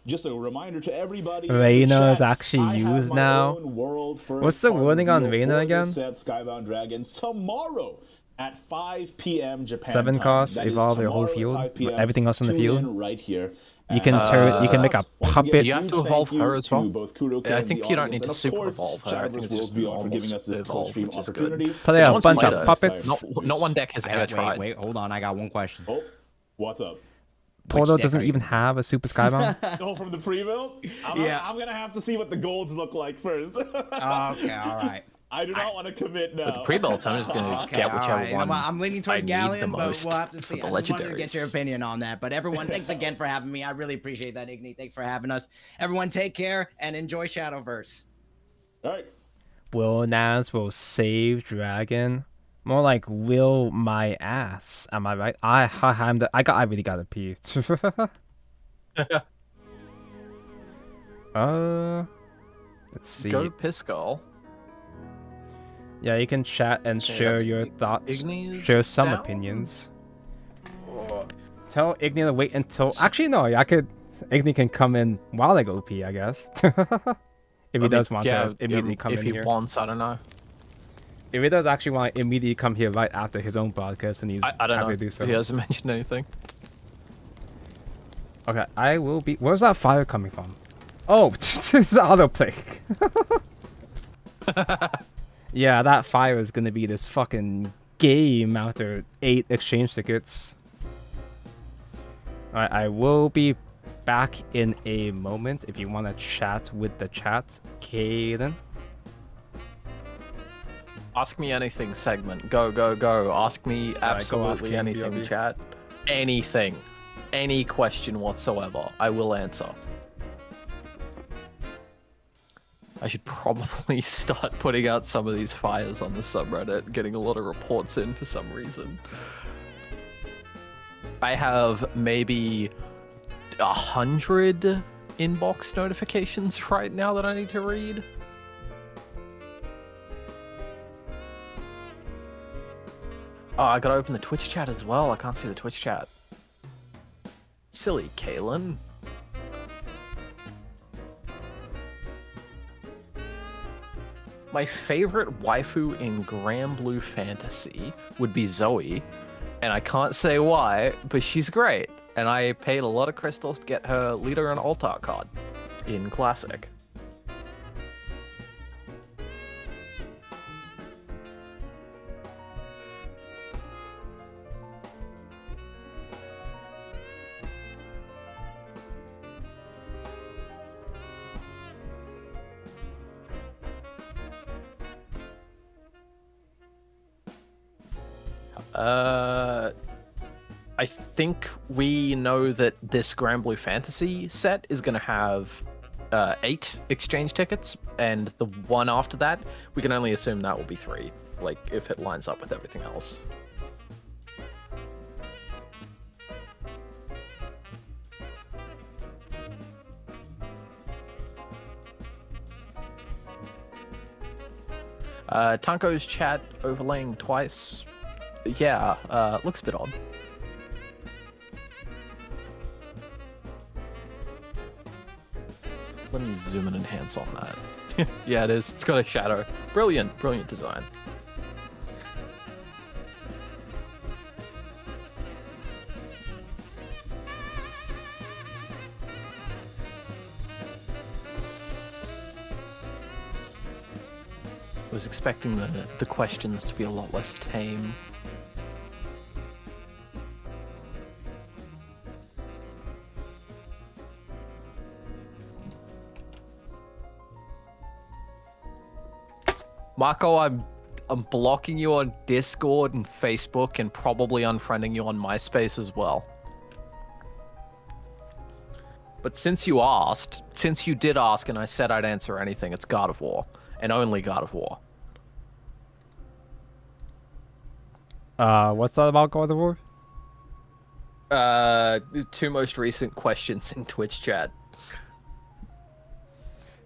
just a reminder to everybody. in the Reyna chat, is actually I have used my now. own world first What's the card wording on reveal Reyna for again? this set, Skybound Dragons, tomorrow at 5 p.m. Japan 7 time. costs, That is evolve your whole tomorrow at field, 5 p.m. everything else in the Tune field. in right here. You can And, you can make a once puppet. again, Do you have to huge evolve thank you her as well? to both Kuro Yeah, I Ken, think the you don't audience, need to and of super course, evolve her. I think Shadowverse it's Worlds just Beyond for normal giving us this cool evolve, stream which is good. opportunity. Play No a one's bunch played of it. puppets. Not one deck has ever tried. Wait, hold on. I got one question. Oh, what's up? Portal deck doesn't are you even have a Super Skybound. Oh, from the pre-build? Yeah. I'm gonna have to see what the golds look like first. Okay, all right. I do not want to commit now. With the pre-builds, I'm just gonna Okay, get all whichever right. one I'm leaning I towards need the Galleon, but most we'll have to for see. the I just wanted to get legendaries. your opinion on that. But everyone, thanks again for having me. I really appreciate that, Igni. Thanks for having us. Everyone, take care and enjoy Shadowverse. All right. Will Naz will save Dragon. More like will my ass. Am I right? I really gotta pee. Let's see. Go Piscal. Yeah, you can chat and Okay, share that's your thoughts, Igni's share some down? opinions. Tell Igni to wait until. Actually, no. I could. Igni can come in while I go pee, I guess. If he does want to immediately come if in he here. wants, I don't know. If he does actually want to immediately come here right after his own broadcast, and he's I don't happy know. to do so. He hasn't mentioned anything. Okay, I will be. Where's that fire coming from? Oh, it's autoplay. Yeah, that fire is gonna be this fucking game after 8 exchange tickets. Alright, I will be back in a moment if you want to chat with the chat. Kaden. Ask me anything segment. Go, go, go. Ask me go off, absolutely King anything, BRB. chat. Anything. Any question whatsoever. I will answer. I should probably start putting out some of these fires on the subreddit, getting a lot of reports in for some reason. I have maybe 100 inbox notifications right now that I need to read. Oh, I gotta open the Twitch chat as well. I can't see the Twitch chat. Silly Kalen. My favorite waifu in Granblue Fantasy would be Zoe, and I can't say why, but she's great. And I paid a lot of crystals to get her leader and altar card in Classic. I think we know that this Granblue Fantasy set is going to have 8 exchange tickets, and the one after that, we can only assume that will be 3, like, if it lines up with everything else. Tanko's chat overlaying twice. Yeah, looks a bit odd. Let me zoom and enhance on that. Yeah, it is. It's got a shadow. Brilliant, brilliant design. I was expecting the questions to be a lot less tame. Marco, I'm blocking you on Discord and Facebook and probably unfriending you on MySpace as well. But since you did ask and I said I'd answer anything, it's God of War. And only God of War. What's that about God of War? The 2 most recent questions in Twitch chat.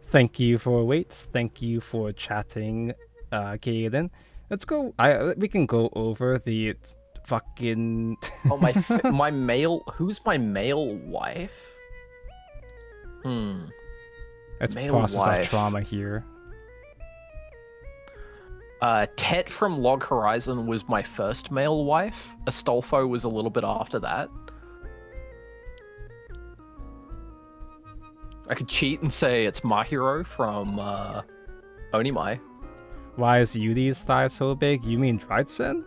Thank you for Thank you for chatting, Kaden. Let's go. We can go over the fucking. Oh, my male. Who's my male wife? Let's male process our wife. trauma here. Tet from Log Horizon was my first male wife. Astolfo was a little bit after that. I could cheat and say it's Mahiro from Onimai. Why is Yudi's thigh so big? You mean Drytsen?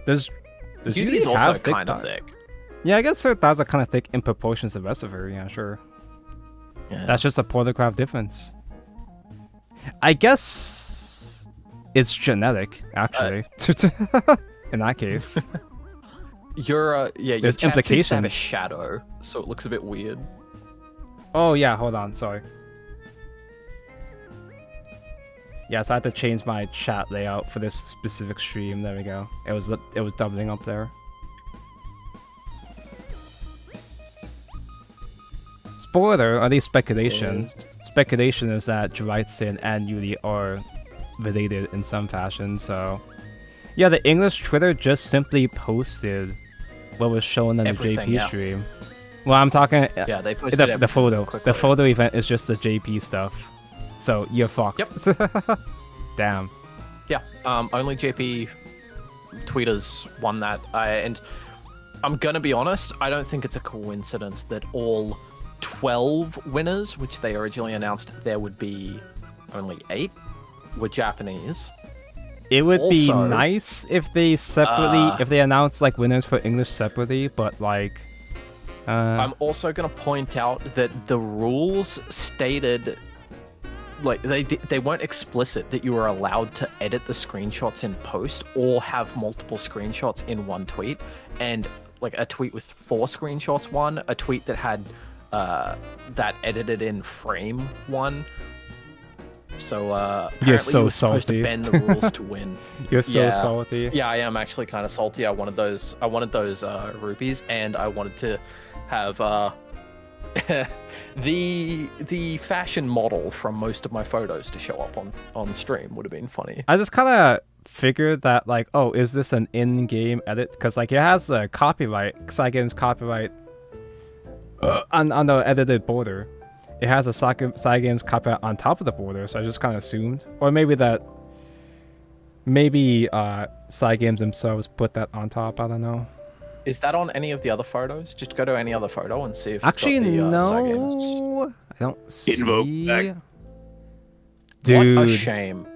Does Yudi's Yudi also have thick kind of thigh? thick. Yeah, I guess her thighs are kind of thick in proportion to the rest of her. Yeah, sure. Yeah. That's just a pornograph difference. I guess it's genetic, actually. In that case. Your There's chat seems to have a implications. shadow, so it looks a bit weird. Oh yeah, hold on, sorry. Yes, I had to change my chat layout for this specific stream. There we go. It was doubling up there. spoiler, or at least speculation. Is- Speculation is that Dreitzen and Yuri are related in some fashion. So, yeah, the English Twitter just simply posted what was shown on the Everything, JP yeah. stream. Well, I'm talking Yeah, they posted the everything photo. quickly. The photo event is just the JP stuff. So you're fucked. Yep. Damn. Yeah, only JP tweeters won that, and I'm gonna be honest, I don't think it's a coincidence that all 12 winners, which they originally announced there would be only 8, were Japanese. It would be Also, nice if they separately, if they announced like winners for English separately, but like, I'm also gonna point out that the rules stated, like they weren't explicit that you were allowed to edit the screenshots in post or have multiple screenshots in one tweet, and like a tweet with 4 screenshots one, a tweet that had that edited in frame one. So apparently so you were supposed salty. to bend the rules to win. you're so Yeah. salty. Yeah, I am actually kind of salty. I wanted those rupees, and I wanted to have the fashion model from most of my photos to show up on stream. Would have been funny. I just kind of figured that like, oh, is this an in-game edit? Because like it has the copyright, Cygames copyright on the edited border. It has a Cygames copyright on top of the border, so I just kind of assumed, or maybe Cygames themselves put that on top. I don't know. Is that on any of the other photos? Just go to any other photo and see if Actually, it's got the Cygames. no, I don't see. Invoke back. Dude, What a shame.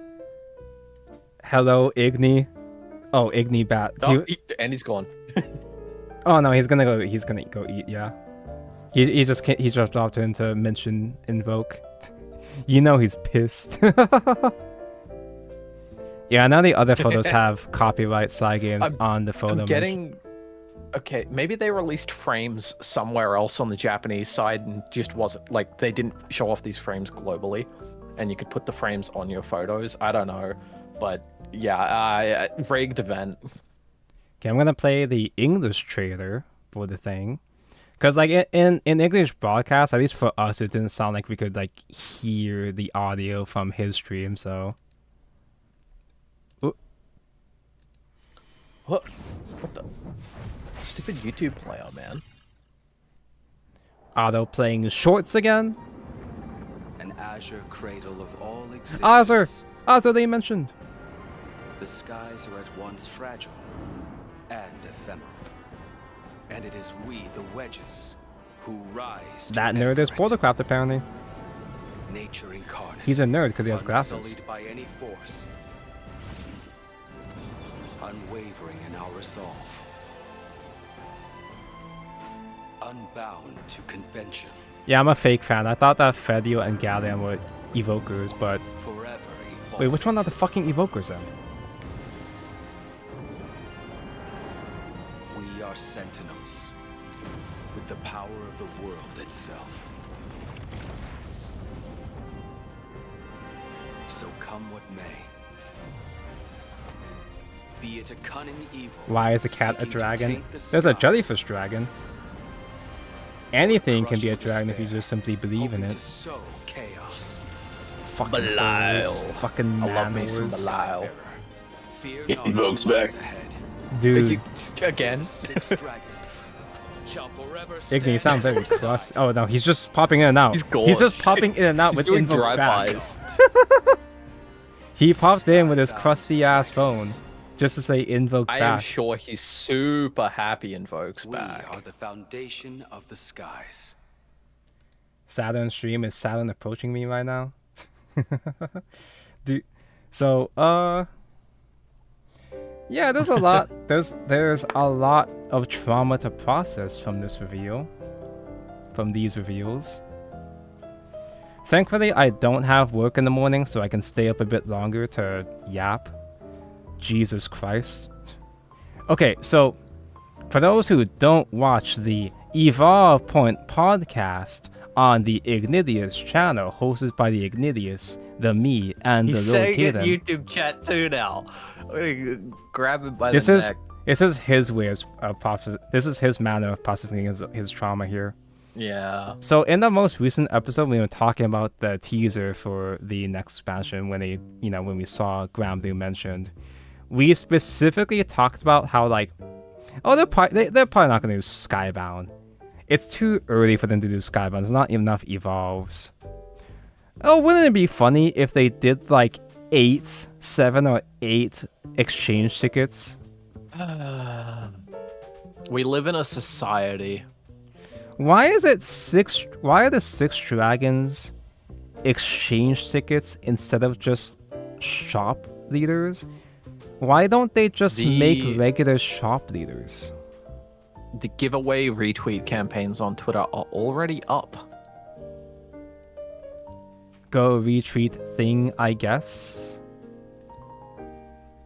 hello, Igni. Oh, Igni Bat. Oh, and he's gone. Oh no, he's gonna go eat. Yeah, he just dropped in to mention invoke. You know he's pissed. Yeah, now the other photos have copyright Cygames on the photo. I'm getting. Okay, maybe they released frames somewhere else on the Japanese side and just wasn't like they didn't show off these frames globally, and you could put the frames on your photos. I don't know, but yeah, rigged event. Okay, I'm gonna play the English trailer for the thing, because like in English broadcast, at least for us, it didn't sound like we could like hear the audio from his stream. So What the stupid YouTube player, man. auto playing shorts again. An azure cradle of all existence. Azure they mentioned. The skies are at once fragile and ephemeral. And it is we, the wedges, who rise to That nerd is anchor it. Bordercraft apparently. Nature incarnate. He's a nerd because he has glasses. Unsullied by any force. Unwavering in our resolve. Unbound to convention. Yeah, I'm a fake fan. I thought that Fedio and Gallium were evokers, but Forever evolving. wait, which one are the fucking evokers then? We are sentinels. With the power of the world itself. So come what may. Be it a cunning evil. Why is a cat a seeking to dragon? taint the There's a skies, jellyfish dragon. Anything can be a crushing dragon if you despair, just simply believe in hoping it. to sow chaos. Fucking Belial. whores. Fucking I love me some man-whores. Belial. Fear It not invokes what lies back. ahead. Dude, Again. 6 dragons shall forever stand Igni, you sound very at your crust. side. Oh no, he's just popping in and out. He's He's just gorge. popping in and out He's with doing invokes back. drive-bys. He popped in with his crusty ass phone just to say invoke I am back. sure he's super happy invokes We back. are the foundation of the skies. Saturn stream, is Saturn approaching me right now? Dude, so yeah, there's a lot there's a lot of trauma to process from this reveal. From these reveals. Thankfully I don't have work in the morning, so I can stay up a bit longer to yap. Jesus Christ. Okay, so for those who don't watch the Evolve Point podcast on the Ignidius channel, hosted by the Ignidius, the me, and He's the little saying kid. it YouTube chat too now. Grab him by This the is neck. this is his way of process. This is his manner of processing his trauma here. Yeah. So in the most recent episode, we were talking about the teaser for the next expansion when when we saw Granblue mentioned. We specifically talked about how they're probably not going to do Skybound. It's too early for them to do Skybound. There's not enough evolves. Oh, wouldn't it be funny if they did 7 or 8 exchange tickets? We live in a society. Why is it 6? Why are the 6 dragons exchange tickets instead of just shop leaders? Why don't they just make regular shop leaders? The giveaway retweet campaigns on Twitter are already up. Go retweet thing, I guess.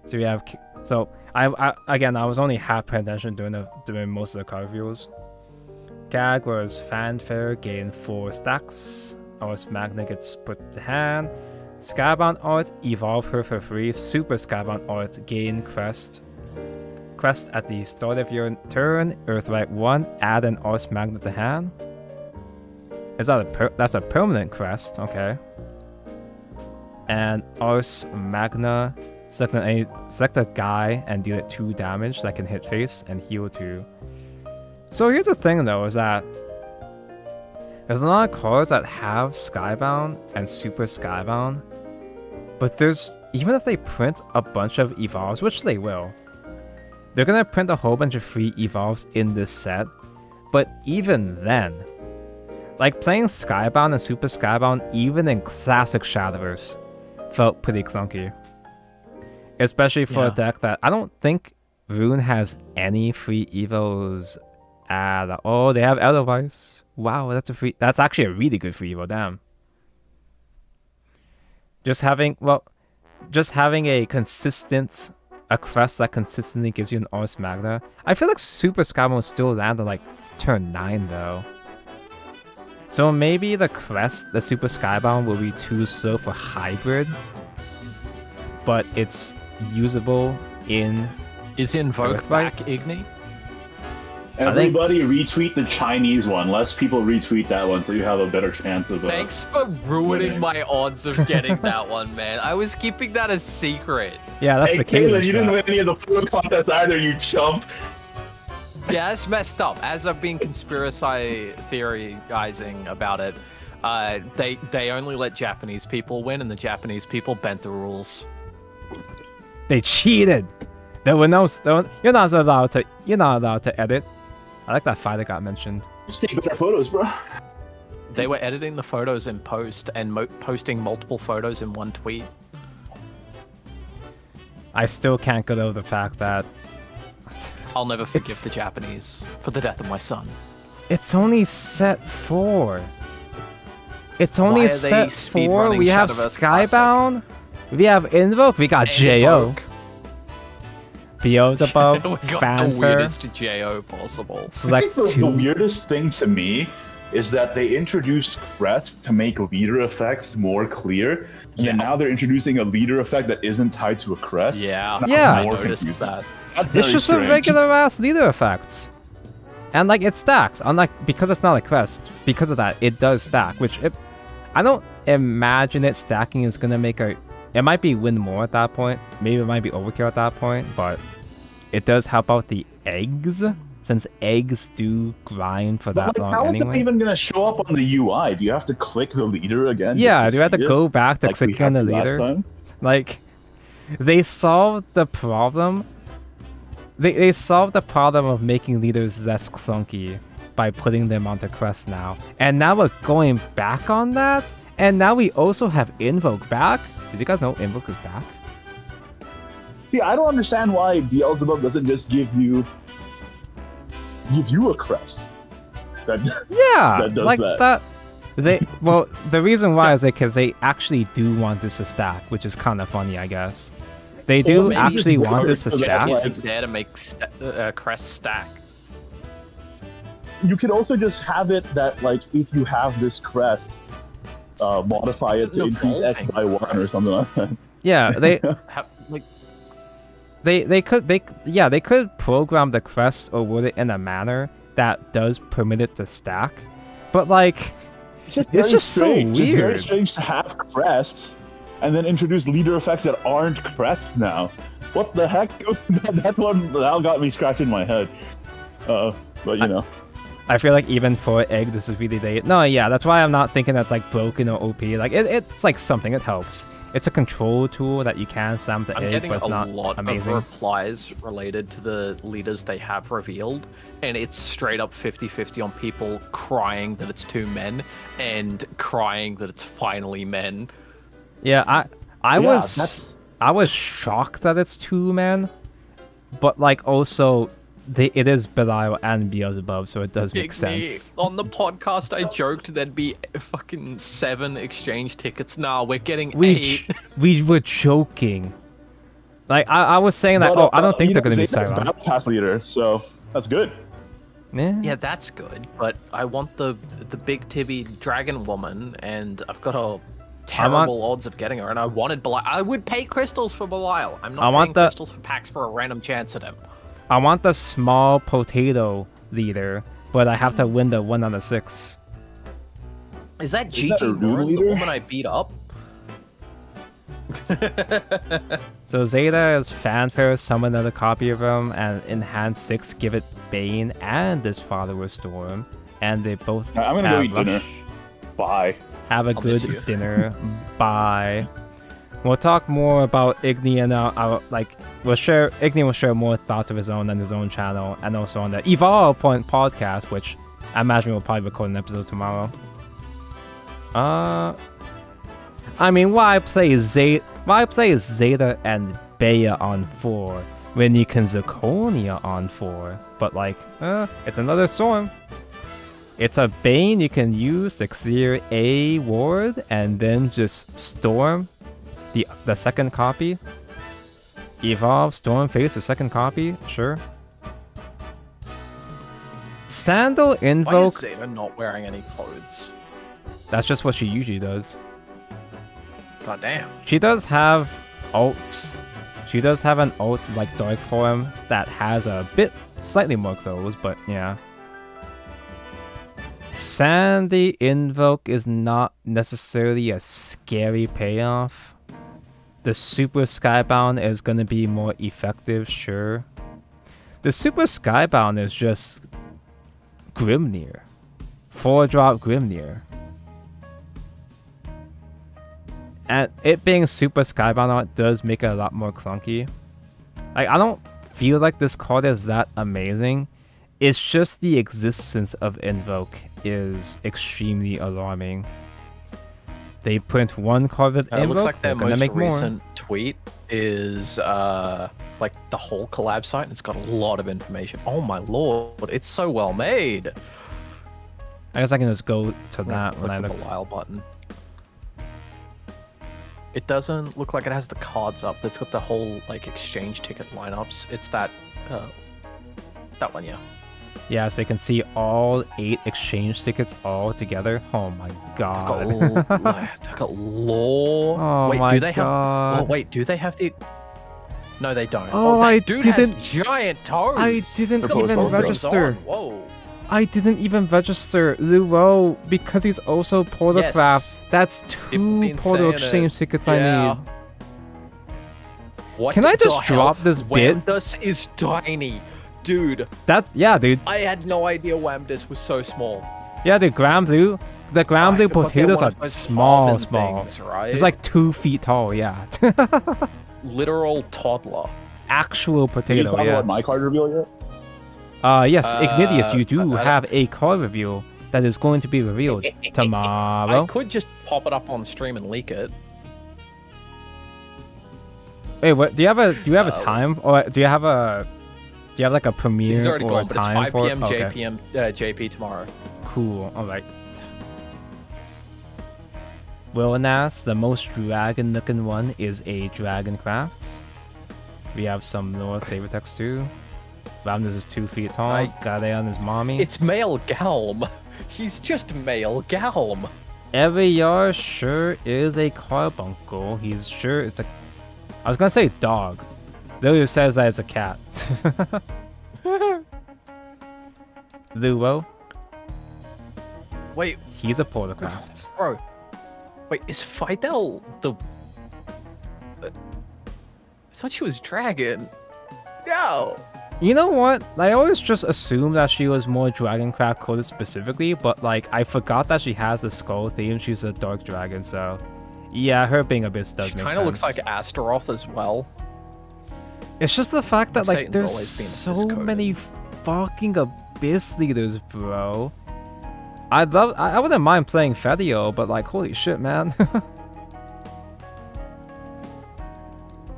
So we have. So I was only half paying attention during most of the card reviews. Gag was fanfare, gain 4 stacks. Ars Magna gets put to hand. Skybound art, evolve her for free. Super Skybound art, gain crest. Crest at the start of your turn. Earthlight 1, add an Ars Magna to hand. Is that that's a permanent crest? Okay. And Ars Magna, select a guy and deal it 2 damage that can hit face and heal 2. So here's the thing though, is that there's a lot of cards that have Skybound and Super Skybound, but even if they print a bunch of evolves, which they will, they're gonna print a whole bunch of free evolves in this set. But even then, playing Skybound and Super Skybound, even in classic Shadowverse, felt pretty clunky. Especially for a deck that I don't think Rune has any free evos at all. They have Edelweiss. Wow, that's actually a really good free evo, damn. Just having a crest that consistently gives you an Ars Magna. I feel like Super Skybound will still land at turn 9 though. So maybe the Super Skybound will be too slow for hybrid, but it's usable in. Is Invoke back, Igni? Everybody retweet the Chinese one. Less people retweet that one, so you have a better chance of. Thanks for ruining my odds of getting that one, man. I was keeping that a secret. Yeah, that's the case. You didn't win any of the food contests either, you chump. Yeah, that's messed up. As I've been conspiracy theorizing about it, they only let Japanese people win, and the Japanese people bent the rules. They cheated. There were no. You're not allowed to edit. I like that fight that got mentioned. Just take better photos, bro. They were editing the photos in post and posting multiple photos in one tweet. I still can't get over the fact that I'll never forgive the Japanese for the death of my son. It's only set 4. It's only set 4. We have Skybound. We have Invoke. We got Jo. Beelzebub. We got Fanfare. the weirdest Jo possible. Select The 2. weirdest thing to me is that they introduced Crest to make leader effects more clear, and now they're introducing a leader effect that isn't tied to a crest. Yeah, Yeah. I noticed that. It's just a regular ass leader effect. And it stacks. Because it's not a crest, because of that, it does stack. I don't imagine it stacking is gonna make it might be win more at that point. Maybe it might be overkill at that point, but it does help out the eggs, since eggs do grind for that long how anyway. is it even going to show up on the UI? Do you have to click the leader again? Yeah, do you have to go back to click on the leader? Time? They solved the problem. They solved the problem of making leaders less clunky by putting them onto crest now. And now we're going back on that, and now we also have Invoke back. Did you guys know Invoke is back? Yeah, I don't understand why Beelzebub doesn't just give you a crest. That does that. The reason why is because they actually do want this to stack, which is kind of funny, I guess. They do actually want this to stack. Isn't there to make crest stack? You could also just have it that if you have this crest, modify it to increase X by 1 or something like that. Yeah, they could program the crest or word it in a manner that does permit it to stack, But like, It's just, It's very just so strange. It's very weird. strange to have crests and then introduce leader effects that aren't crests now. What the heck? That one that got me scratching my head. But you know. I feel like even for egg, this is really late. No, yeah, that's why I'm not thinking that's like broken or OP. Like it's like something. It helps. It's a control tool that you can slam to I'm egg, getting but it's a not lot amazing. of replies related to the leaders they have revealed, and it's straight up 50-50 on people crying that it's two men and crying that it's finally men. Yeah, I Yeah, I was shocked that it's two men, but like also it is Belial and Beelzebub, so it does make sense. On the podcast, I joked there'd be fucking 7 exchange tickets. Nah, we're getting We 8. we were joking. Like I was saying that. But, I don't think they're gonna be Zeta's Cylon. battle pass leader, so that's good. Yeah, that's good, but I want the big tibby dragon woman, and I've got a terrible odds of getting her, and I wanted Belial. I would pay crystals for Belial. I'm not paying crystals for packs for a random chance at him. I want the small potato leader, but I have to win the 1 out of 6. Is that that Gigi a rune Lauren, the leader? woman I beat up? So Zeta is fanfare, summon another copy of him, and in hand 6 give it Bane and this follower Storm, and they both I'm gonna go eat dinner. Rush. Bye. Have a I'll miss you. good dinner. Bye. We'll talk more about Igni and Igni will share more thoughts of his own on his own channel and also on the Evolve Point podcast, which I imagine we'll probably record an episode tomorrow. I mean, why play Zeta and Bea on 4 when you can Zirconia on 4? But like, it's another Storm. It's a Bane you can use to clear a ward and then just Storm the second copy. Evolve, Storm, face the second copy, sure. Sandal, Why is Invoke, Zeta not wearing any clothes? that's just what she usually does. God damn. She does have ults. She does have an ult like Dark Form that has a bit slightly more clothes, but yeah. Sandy Invoke is not necessarily a scary payoff. The Super Skybound is going to be more effective, sure. The Super Skybound is just Grimnir. 4-drop Grimnir. And it being Super Skybound art does make it a lot more clunky. Like, I don't feel like this card is that amazing. It's just the existence of Invoke is extremely alarming. They print one card with It Invoke, looks like they're their gonna most make more. recent tweet is like the whole collab site, and it's got a lot of information. Oh my lord, it's so well made. I guess I can just go to I'm gonna that when I click look. the Belial button. It doesn't look like it has the cards up. It's got the whole like exchange ticket lineups. It's that one, yeah. Yeah, so you can see all 8 exchange tickets all together. Oh my god. They've got lore. Oh wait, my do they have? God. Oh wait, do they have the? No, they don't. Oh, that I dude didn't- has giant toes. I didn't Look at those even toes register. on. Whoa. I didn't even register Luo because he's also Portalcraft. Yes. That's People 2 been Portal saying exchange it. tickets Yeah. I need. What Can I the just hell? drop this bit? Wamdus is tiny, dude. That's, yeah, dude. I had no idea Wamdus was so small. Yeah, the Granblue. The Granblue But they're potatoes one are of those small, Marvin small. things, right? It's like 2 feet tall, yeah. literal toddler. Actual Did you potato, talk yeah. about my card reveal yet? Yes, Ignidius, you do I have a card review that is going to be revealed I tomorrow. could just pop it up on stream and leak it. Wait, what? Do you have a time, or do you have like a premiere He's already or a gone, but it's time 5 for p.m. it? Okay. JPM, JP tomorrow. Cool. All right. Wilnas, the most dragon-looking one, is a Dragon Crafts. We have some North favorite text too. Ramnus is 2 feet tall. Gadeon is mommy. It's male Galm. He's just male Galm. Everyar sure is a carbuncle. He's sure it's a. I was gonna say dog. Lily says that it's a cat. Luo. Wait, He's a Portacraft. bro. Wait, is Fidel the... I thought she was Dragon. No. You know what? I always just assumed that she was more Dragoncraft coded specifically, but like I forgot that she has a skull theme. She's a dark dragon, so yeah, her being a bit does She make kind sense. of looks like Astaroth as well. It's just the fact that like Satan's there's always been so miscoded. many fucking abyss leaders, bro. I wouldn't mind playing Fedio, but like holy shit, man.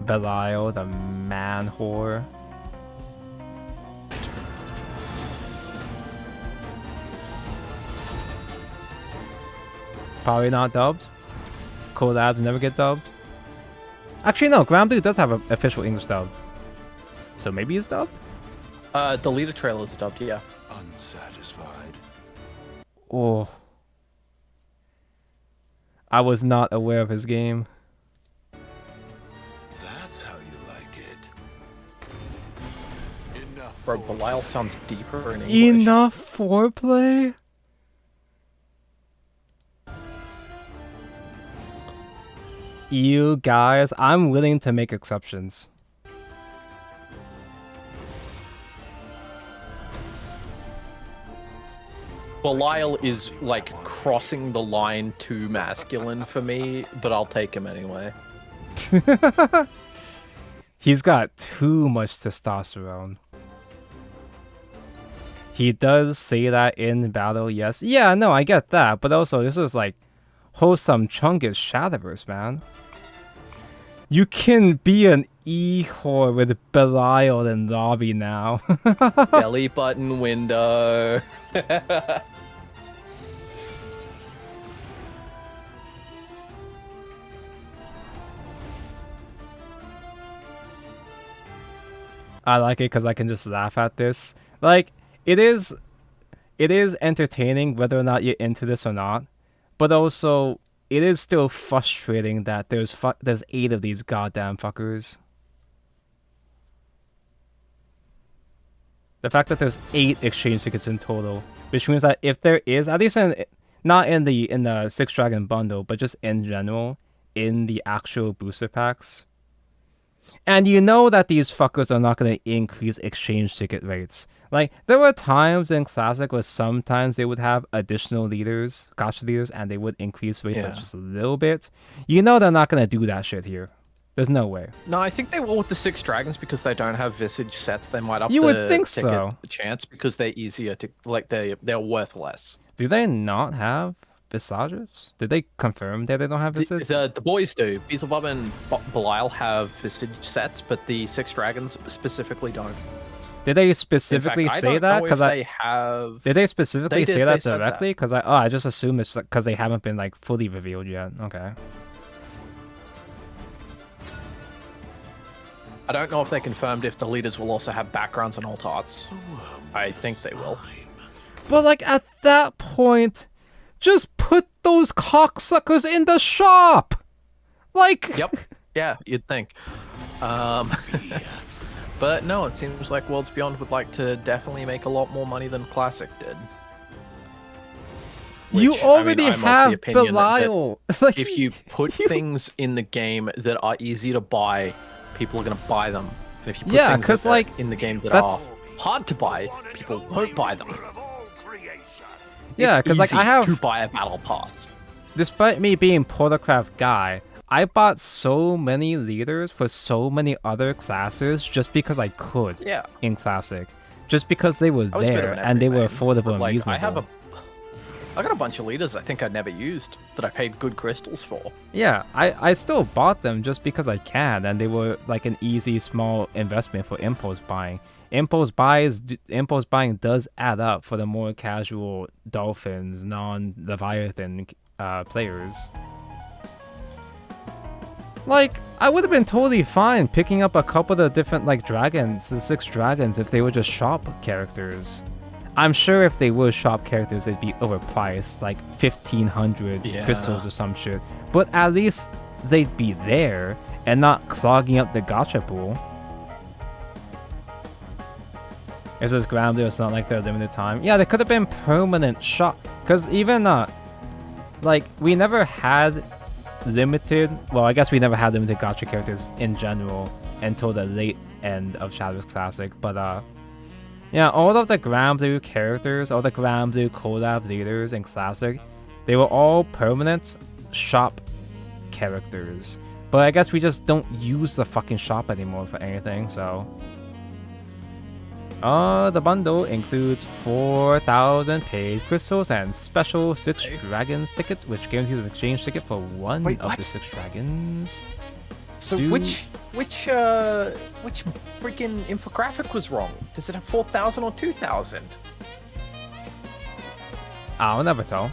Belial, the man whore. Probably not dubbed. Collabs never get dubbed. Actually, no. Granblue does have an official English dub. So maybe it's dubbed? The leader trailer is dubbed, yeah. Unsatisfied. Oh. I was not aware of his game. That's how you like it. Enough. Bro, Belial sounds deeper in English. Enough foreplay? You guys, I'm willing to make exceptions. Belial is like crossing the line too masculine for me, but I'll take him anyway. He's got too much testosterone. He does say that in battle, yes. Yeah, no, I get that. But also, this is like wholesome chunkish Shadowverse, man. You can be an e-whore with Belial in lobby now. Belly button window. I like it because I can just laugh at this. Like, it is entertaining whether or not you're into this or not. But also, it is still frustrating that there's 8 of these goddamn fuckers. The fact that there's 8 exchange tickets in total, which means that if there is, at least not in the 6 Dragon bundle, but just in general, in the actual booster packs. And you know that these fuckers are not going to increase exchange ticket rates. Like, there were times in Classic where sometimes they would have additional leaders, gacha leaders, and they would increase rates just a little bit. You know they're not going to do that shit here. There's no way. No, I think they will with the 6 dragons because they don't have visage sets. They might up You the would think ticket so. chance because they're easier to like. They're worth less. Do they not have visages? Did they confirm that they don't have visage? The boys do. Beelzebub and Belial have visage sets, but the 6 dragons specifically don't. Did they specifically In fact, say that? Because they have. Did they specifically They say did, that they said that. directly? Because I just assume it's because they haven't been like fully revealed yet. Okay. I don't know if they confirmed if the leaders will also have backgrounds and alt arts. I think they will. But like at that point, just put those cocksuckers in the shop. Like. Yep. Yeah, you'd think. But no, it seems like Worlds Beyond would like to definitely make a lot more money than Classic did. You Which, I mean, already I'm of the have opinion that Belial. Like, if you put things in the game that are easy to buy, people are going to buy them. And if you put Yeah, things 'cause, that like, in the game that that's- are hard to buy, people won't buy them. Yeah, It's 'cause, like, I easy have- to buy a battle pass. despite me being Portacraft guy, I bought so many leaders for so many other classes just because I could. Yeah. In Classic, just because they were I was a bit there of an and they were everyman, affordable but, and like, reasonable. I got a bunch of leaders I think I never used that I paid good crystals for. Yeah, I still bought them just because I can, and they were like an easy small investment for impulse buying. Impulse buying does add up for the more casual Dolphins, non-Leviathan players. Like, I would have been totally fine picking up a couple of the different like dragons, the 6 dragons, if they were just shop characters. I'm sure if they were shop characters, they'd be overpriced, like 1,500 Yeah. crystals or some shit. But at least they'd be there and not clogging up the gacha pool. It's just Granblue. It's not like they're limited time. Yeah, they could have been permanent shop. Cause even like we never had limited. Well, I guess we never had limited gacha characters in general until the late end of Shadowverse Classic. But yeah, all of the Granblue characters, all the Granblue collab leaders in Classic, they were all permanent shop characters. But I guess we just don't use the fucking shop anymore for anything, so. The bundle includes 4,000 paid crystals and special 6 dragons ticket, which guarantees an exchange ticket for one Wait, of what? the 6 dragons. So which freaking infographic was wrong? Does it have 4,000 or 2,000? I'll never tell.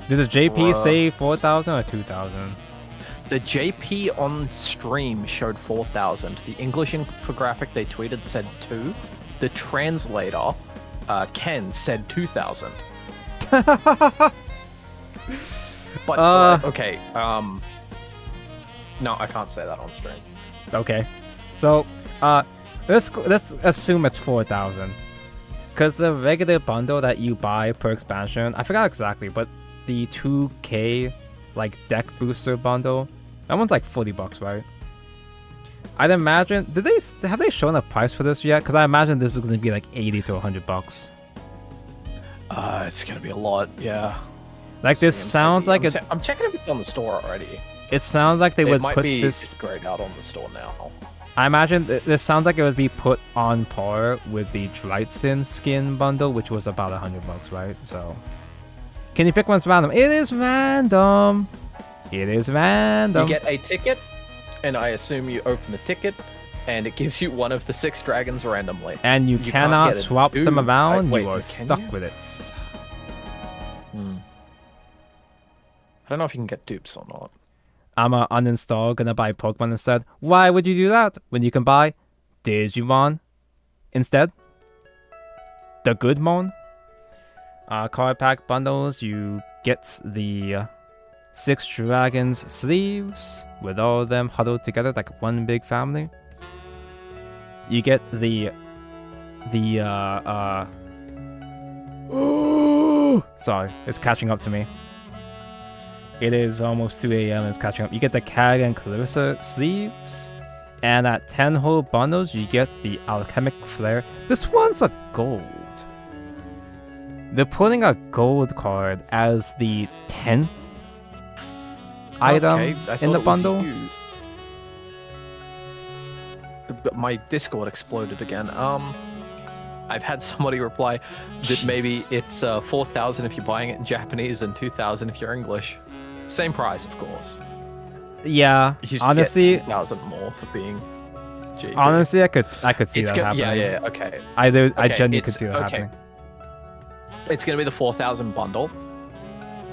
Did the JP say 4,000 or 2,000? The JP on stream showed 4,000. The English infographic they tweeted said 2. The translator, Ken, said 2,000. But okay, no, I can't say that on stream. Okay, so let's assume it's 4,000, because the regular bundle that you buy per expansion, I forgot exactly, but the 2K like deck booster bundle, that one's like $40, right? I'd imagine. Have they shown a price for this yet? Because I imagine this is going to be like $80 to $100. It's gonna be a lot, yeah. Like this sounds like it. I'm checking if it's on the store already. It sounds like they would might put be this. grayed out on the store now. I imagine this sounds like it would be put on par with the Drytsin skin bundle, which was about $100, right? So, can you pick one's random? It is random. It is random. You get a ticket, and I assume you open the ticket, and it gives you one of the 6 dragons randomly. And you can't cannot get a swap them dupe. around. Wait, you are can stuck you? with it. I don't know if you can get dupes or not. I'ma uninstall, gonna buy Pokemon instead. Why would you do that when you can buy Digimon instead? The good mon. Card pack bundles, you get the 6 dragons sleeves with all of them huddled together like one big family. You get the sorry, it's catching up to me. It is almost 2 a.m. and it's catching up. You get the Kag and Clarissa sleeves. And at 10 whole bundles, you get the Alchemic Flare. This one's a gold. They're putting a gold card as the 10th item Okay, I in the thought it was bundle. you. But my Discord exploded again. I've had somebody reply that maybe it's 4,000 if you're buying it in Japanese and 2,000 if you're English. Same price, of course. Yeah, You just honestly, get 2,000 more for being GB. honestly, I could see it's that happening. yeah, okay. I Okay, genuinely could it's- see that okay. happening. It's going to be the 4,000 bundle,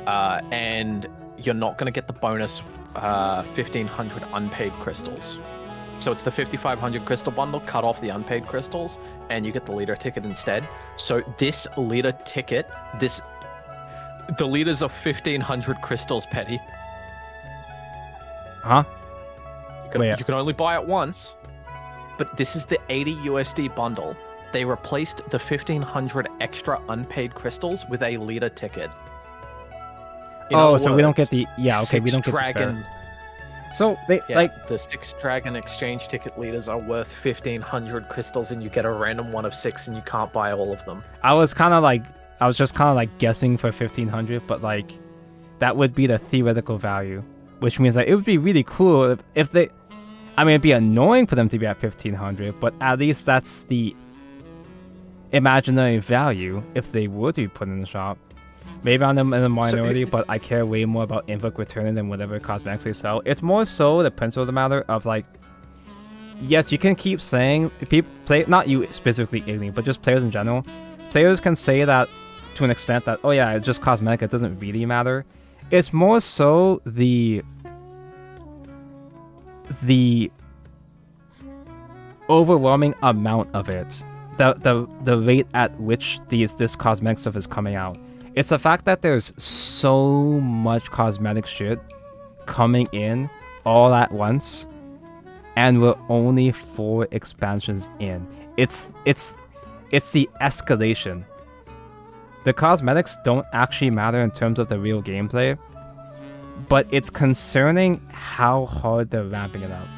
and you're not going to get the bonus 1,500 unpaid crystals. So it's the 5,500 crystal bundle, cut off the unpaid crystals, and you get the leader ticket instead. So this leader ticket, the leaders are 1,500 crystals, Petty. Huh? You can only buy it once, but this is the 80 USD bundle. They replaced the 1,500 extra unpaid crystals with a leader ticket. In Oh, other so we don't words, get the we don't 6 get the dragon. spare. So they Yeah, like the 6 dragon exchange ticket leaders are worth 1,500 crystals, and you get a random one of 6, and you can't buy all of them. I was just kind of like guessing for 1,500, but like that would be the theoretical value, which means that it would be really cool if they. I mean, it'd be annoying for them to be at 1,500, but at least that's the imaginary value if they were to be put in the shop. Maybe I'm in a minority, but I care way more about invoke returning than whatever cosmetics they sell. It's more so the principle of the matter of like, yes, you can keep saying people play, not you specifically, Alien, but just players in general. Players can say that to an extent that, oh yeah, it's just cosmetic, it doesn't really matter. It's more so the overwhelming amount of it, the rate at which this cosmetic stuff is coming out. It's the fact that there's so much cosmetic shit coming in all at once, and we're only 4 expansions in. It's It's the escalation. The cosmetics don't actually matter in terms of the real gameplay, but it's concerning how hard they're ramping it up.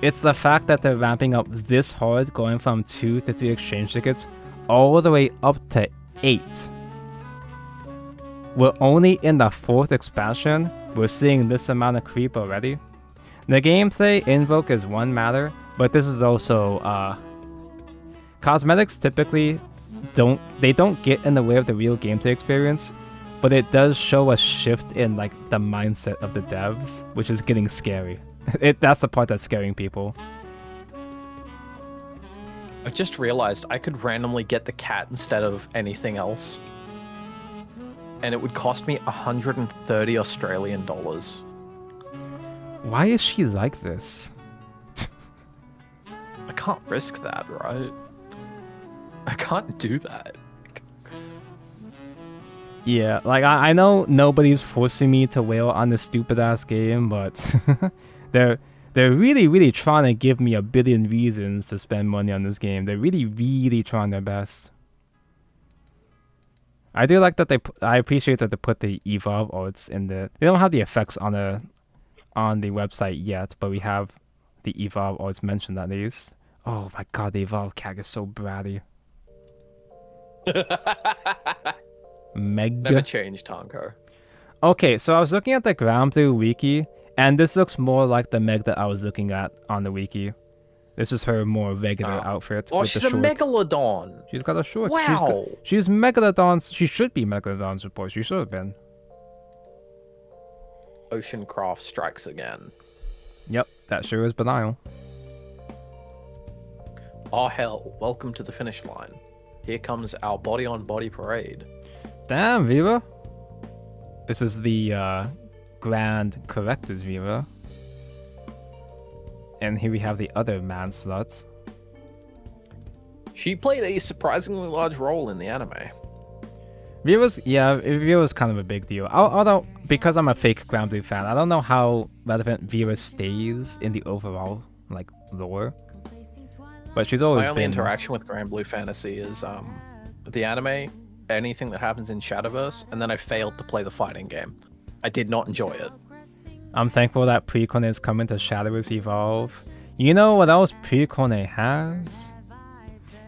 It's the fact that they're ramping up this hard, going from 2 to 3 exchange tickets, all the way up to 8. We're only in the 4th expansion, we're seeing this amount of creep already. The gameplay invoke is one matter, but this is also, cosmetics typically don't get in the way of the real gameplay experience, but it does show a shift in like the mindset of the devs, which is getting scary. That's the part that's scaring people. I just realized I could randomly get the cat instead of anything else. And it would cost me 130 Australian dollars. Why is she like this? I can't risk that, right? I can't do that. Yeah, like I know nobody's forcing me to wail on this stupid ass game, but they're really trying to give me a billion reasons to spend money on this game. They're really trying their best. I do like that I appreciate that they put the evolve arts in the. They don't have the effects on the website yet, but we have the evolve arts mentioned at least. Oh my god, the evolve cat is so bratty. Mega. Never changed, Tonko. Okay, so I was looking at the Granblue wiki, and this looks more like the Meg that I was looking at on the wiki. This is her more regular outfit. Oh, with she's the a short. megalodon. She's got a short. Wow. She's Megalodon's. She should be Megalodon's report. She should have been. Oceancraft strikes again. Yep, that sure is Belial. Oh hell, welcome to the finish line. Here comes our body-on-body parade. Damn, Viva. This is the Grand Corrected Viva. And here we have the other man sluts. She played a surprisingly large role in the anime. Viva's kind of a big deal. Although, because I'm a fake Granblue fan, I don't know how relevant Viva stays in the overall like lore. But she's always My only been... interaction with Granblue Fantasy is the anime, anything that happens in Shadowverse, and then I failed to play the fighting game. I did not enjoy it. I'm thankful that Precon is coming to Shadowverse Evolve. You know what else Precon has?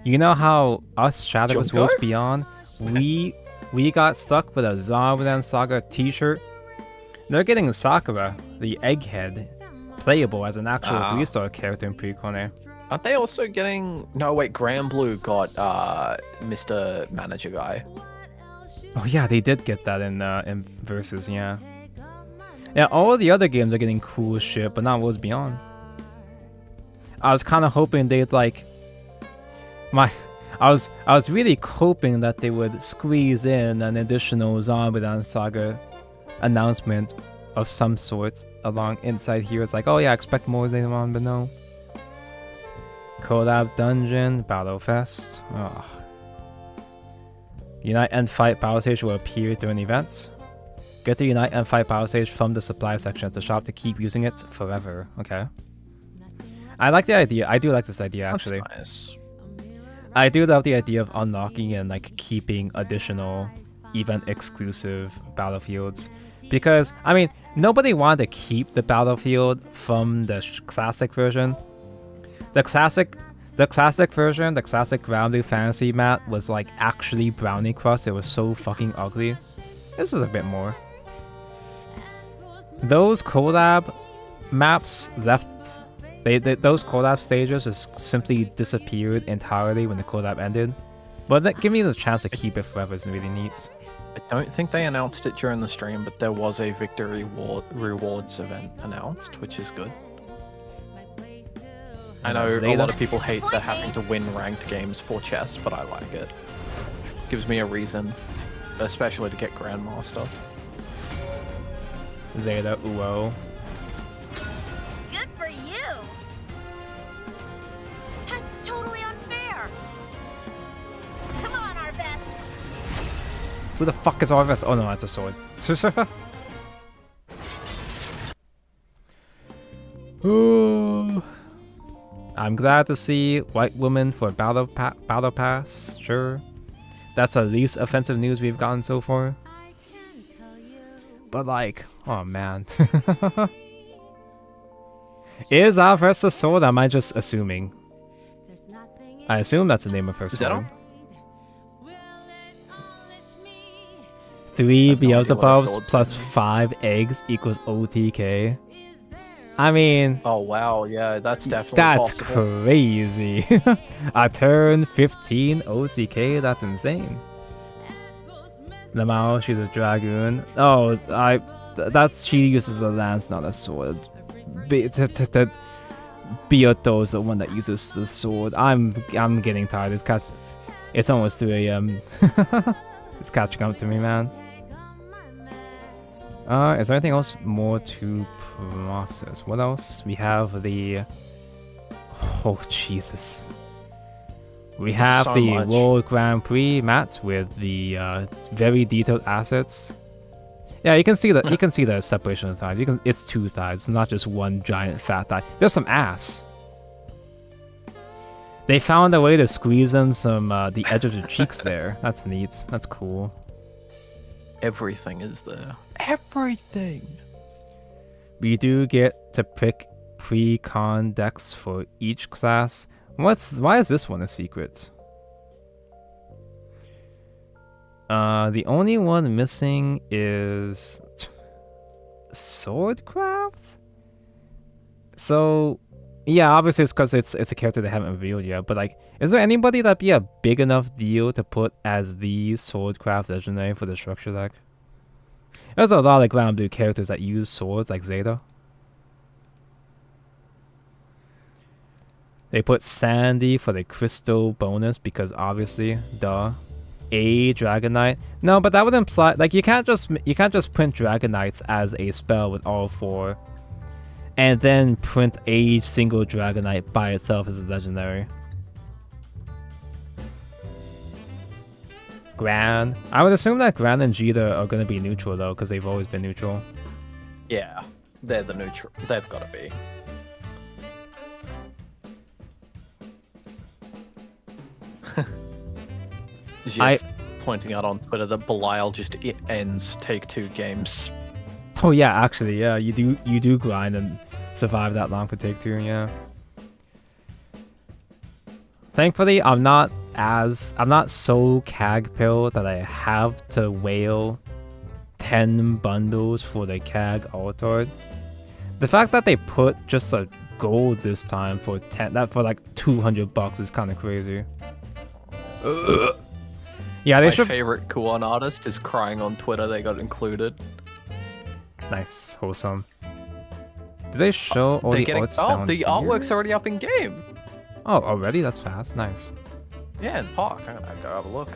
You know how us Shadowverse Junko? was beyond? We got stuck with a Zombieland Saga t-shirt. They're getting Sakura, the egghead, playable as an actual 3-star character in Precon. Aren't they also getting... No, wait, Granblue got Mr. Manager Guy. Oh yeah, they did get that in Versus, yeah. Yeah, all the other games are getting cool shit, but not Worlds Beyond. I was kind of hoping they'd like... I was really hoping that they would squeeze in an additional Zombieland Saga announcement of some sort along inside here. It's like, oh yeah, expect more later on, but no. Collab Dungeon, Battle Fest. Oh. Unite and Fight Battle Stage will appear during events. Get the Unite and Fight Battle Stage from the supply section at the shop to keep using it forever. Okay. I like the idea. I do like this idea, actually. That's nice. I do love the idea of unlocking and like keeping additional event exclusive battlefields. Because, I mean, nobody wanted to keep the battlefield from the classic version. The classic version, the classic Granblue Fantasy map was like actually brownie crust. It was so fucking ugly. This is a bit more. Those collab maps left. Those collab stages just simply disappeared entirely when the collab ended. But that giving you the chance to keep it forever is really neat. I don't think they announced it during the stream, but there was a victory rewards event announced, which is good. I know a lot of people hate the having to win ranked games for chess, but I like it. Gives me a reason, especially to get Grandmaster. Zeta Uo. Good for you! That's totally unfair! Come on, Arvest! Who the fuck is Arvest? Oh no, that's a sword. Ooh. I'm glad to see white woman for battle pass. Sure, that's the least offensive news we've gotten so far. But like, oh man, is Alvarez a sword? Am I just assuming? I assume that's the name of her Is that sword. all? 3 I have no idea what her Beelzebubs sword's plus name is. 5 eggs equals OTK. I mean, Oh wow, yeah, that's definitely that's possible. crazy. A turn 15 OTK, that's insane. Lamau, she's a dragoon. Oh, she uses a lance, not a sword. Bioto's the one that uses the sword. I'm getting tired. It's almost 3 a.m. It's catching up to me, man. Is there anything else more to process? What else? We have the... Oh, Jesus. We have So the much. World Grand Prix mats with the very detailed assets. Yeah, you can see the separation of thighs. It's 2 thighs, not just one giant fat thigh. There's some ass. They found a way to squeeze in some the edge of the cheeks there. That's neat. That's cool. Everything is there. Everything. We do get to pick pre-con decks for each class. Why is this one a secret? The only one missing is Swordcraft. So, yeah, obviously it's because it's a character they haven't revealed yet. But like, is there anybody that'd be a big enough deal to put as the Swordcraft legendary for the structure deck? There's a lot of Granblue characters that use swords, like Zeta. They put Sandy for the crystal bonus because obviously, duh. A Dragonite. No, but that would imply like you can't just print Dragonites as a spell with all 4, and then print a single Dragonite by itself as a legendary. Gran. I would assume that Gran and Jita are gonna be neutral though, because they've always been neutral. Yeah, they're the neutral. They've got to be. Jeff pointing out on Twitter that Belial just ends Take-Two games. Oh yeah, actually, yeah, you do grind and survive that long for Take-Two, yeah. Thankfully, I'm not so CAG pilled that I have to whale 10 bundles for the CAG Altard. The fact that they put just a gold this time for like $200 is kind of crazy. Ugh. Yeah, they My should. favorite Kuon artist is crying on Twitter they got included. Nice, wholesome. Do they show all the arts down the here? artwork's already up in game. Oh, already? That's fast. Nice. Yeah, in Park. I'm gonna go have a look.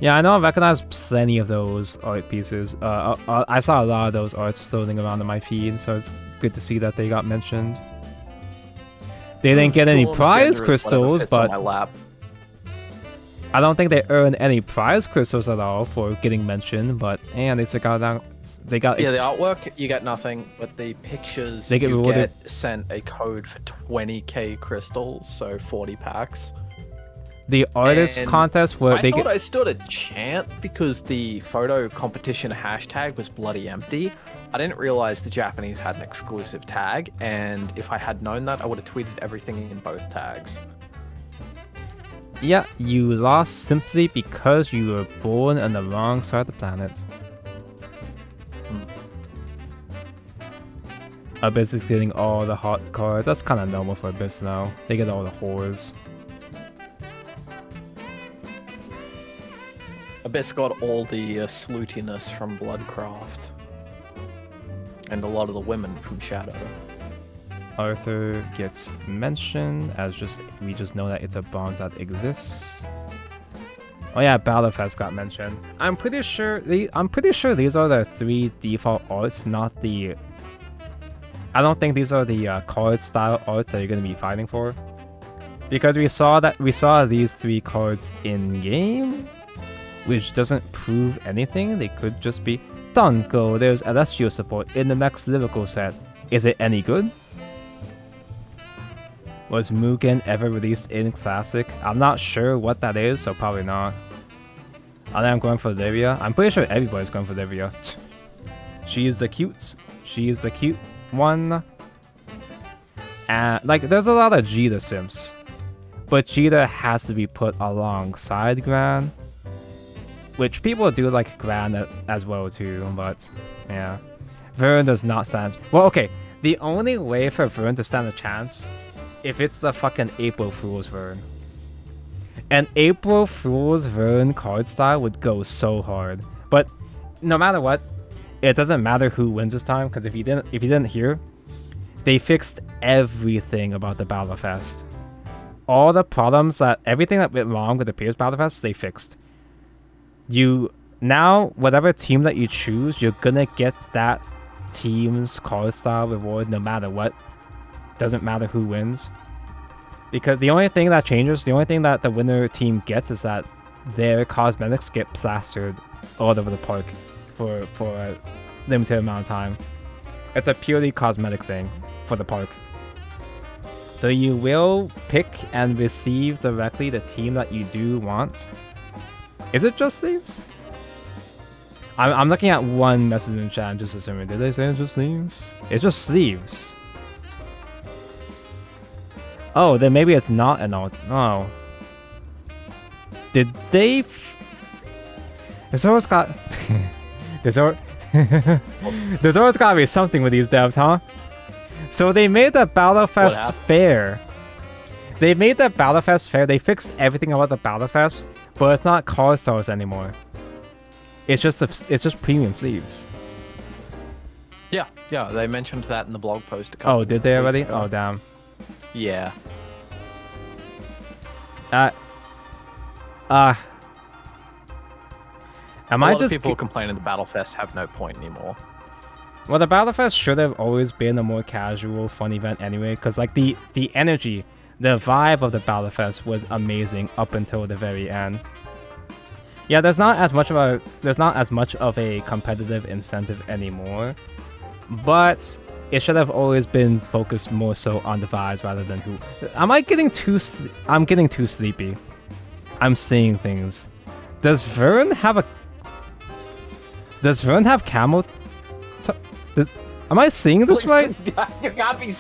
Yeah, I know I recognize plenty of those art pieces. I saw a lot of those arts floating around in my feed, so it's good to see that they got mentioned. They didn't get any Kuon's gender is prize whatever crystals, fits on but my lap. I don't think they earned any prize crystals at all for getting mentioned. But and they got down. They got Yeah, the artwork you get nothing, but the pictures They get you rewarded. get sent a code for 20k crystals, so 40 packs. the artist And contest where I they thought get. I stood a chance because the photo competition hashtag was bloody empty. I didn't realize the Japanese had an exclusive tag, and if I had known that, I would have tweeted everything in both tags. Yeah, you lost simply because you were born on the wrong side of the planet. Abyss is getting all the hot cards. That's kind of normal for Abyss now. They get all the whores. Abyss got all the slootiness from Bloodcraft. And a lot of the women from Shadow. Arthur gets mentioned as we just know that it's a bond that exists. Oh yeah, Battlefest got mentioned. I'm pretty sure these are the 3 default arts, not the. I don't think these are the card style arts that you're gonna be fighting for, because we saw these 3 cards in game, which doesn't prove anything. They could just be Dunko. There's Celestial support in the next lyrical set. Is it any good? Was Mugen ever released in Classic? I'm not sure what that is, so probably not. I think I'm going for Livia. I'm pretty sure everybody's going for Livia. She is the cute. She is the cute one. And like, there's a lot of Jita simps, but Jita has to be put alongside Gran, which people do like Gran as well too. But yeah, Vern does not stand. Well, okay. The only way for Vern to stand a chance if it's the fucking April Fool's Vern. An April Fool's Vern card style would go so hard. But no matter what, it doesn't matter who wins this time, because if you didn't hear, they fixed everything about the Battle Fest. All the problems everything that went wrong with the previous Battle Fest, they fixed. Now, whatever team that you choose, you're gonna get that team's card style reward no matter what. Doesn't matter who wins. Because the only thing that changes, the only thing that the winner team gets is that their cosmetics get plastered all over the park for a limited amount of time. It's a purely cosmetic thing for the park. So you will pick and receive directly the team that you do want. Is it just Sleeves? I'm looking at one message in chat and just assuming, did they say it's just Sleeves? It's just Sleeves. Oh, then maybe it's not an alt. Oh. Did they... There's always got... There's always gotta be something with these devs, huh? So they made the Battlefest fair. They made the Battlefest fair. They fixed everything about the Battlefest, but it's not card stars anymore. It's just premium sleeves. Yeah, they mentioned that in the blog post. Oh, did they already? Oh, damn. Yeah. Am A I lot just of people complaining the Battlefest have no point anymore. Well, the Battlefest should have always been a more casual, fun event anyway, because like the energy, the vibe of the Battlefest was amazing up until the very end. Yeah, there's not as much of a competitive incentive anymore, but it should have always been focused more so on the vibes rather than who. I'm getting too sleepy. I'm seeing things. Does Vern have camel? Am I seeing this right? You can't be.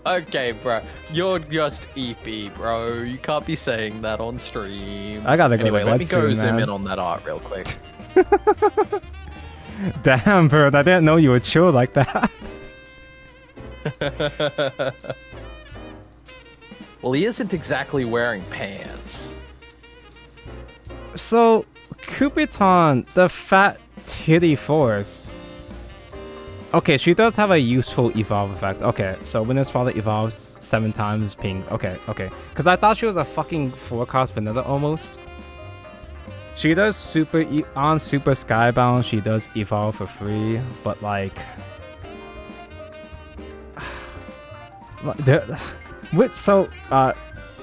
Okay, bro. You're just EP, bro. You can't be saying that on stream. I gotta go anyway, to bed let me go soon, zoom man. in on that art real quick. Damn, Vern, I didn't know you would chill like that. Well, he isn't exactly wearing pants. So, Kupiton, the fat titty force. Okay, she does have a useful evolve effect. Okay, so when this father evolves 7 times, ping. Okay. Because I thought she was a fucking 4-cost vanilla almost. She does on Super Skybound, she does evolve for free, but like...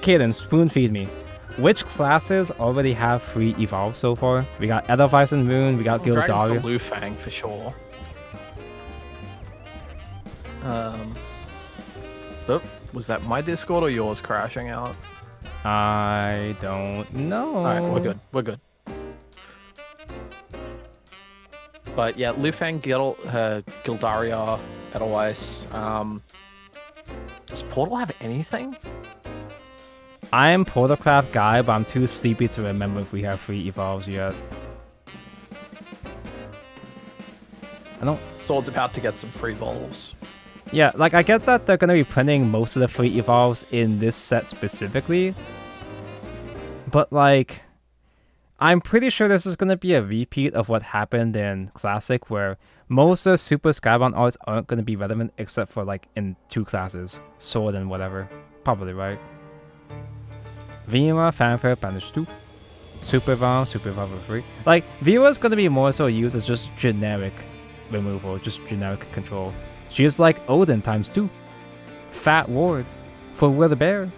Kaden, spoon feed me. Which classes already have free evolve so far? We got Edelweiss and Moon, we got Dragon's Gildaria. got Blue Fang for sure. Oh, was that my Discord or yours crashing out? I don't know. Alright, we're good. But yeah, Lufang, Gildaria, Edelweiss. Does Portal have anything? I am Portalcraft guy, but I'm too sleepy to remember if we have free evolves yet. I don't... Sword's about to get some free evolves. Yeah, like I get that they're gonna be printing most of the free evolves in this set specifically, but like, I'm pretty sure this is gonna be a repeat of what happened in Classic, where most of the Super Skybound arts aren't gonna be relevant except for like in 2 classes, Sword and whatever. Probably right. Vima, Fanfare, Banish 2. Super Evolve for free. Like, Viva's gonna be more so used as just generic removal, just generic control. She is like Odin times 2. Fat Ward for Will the Bear.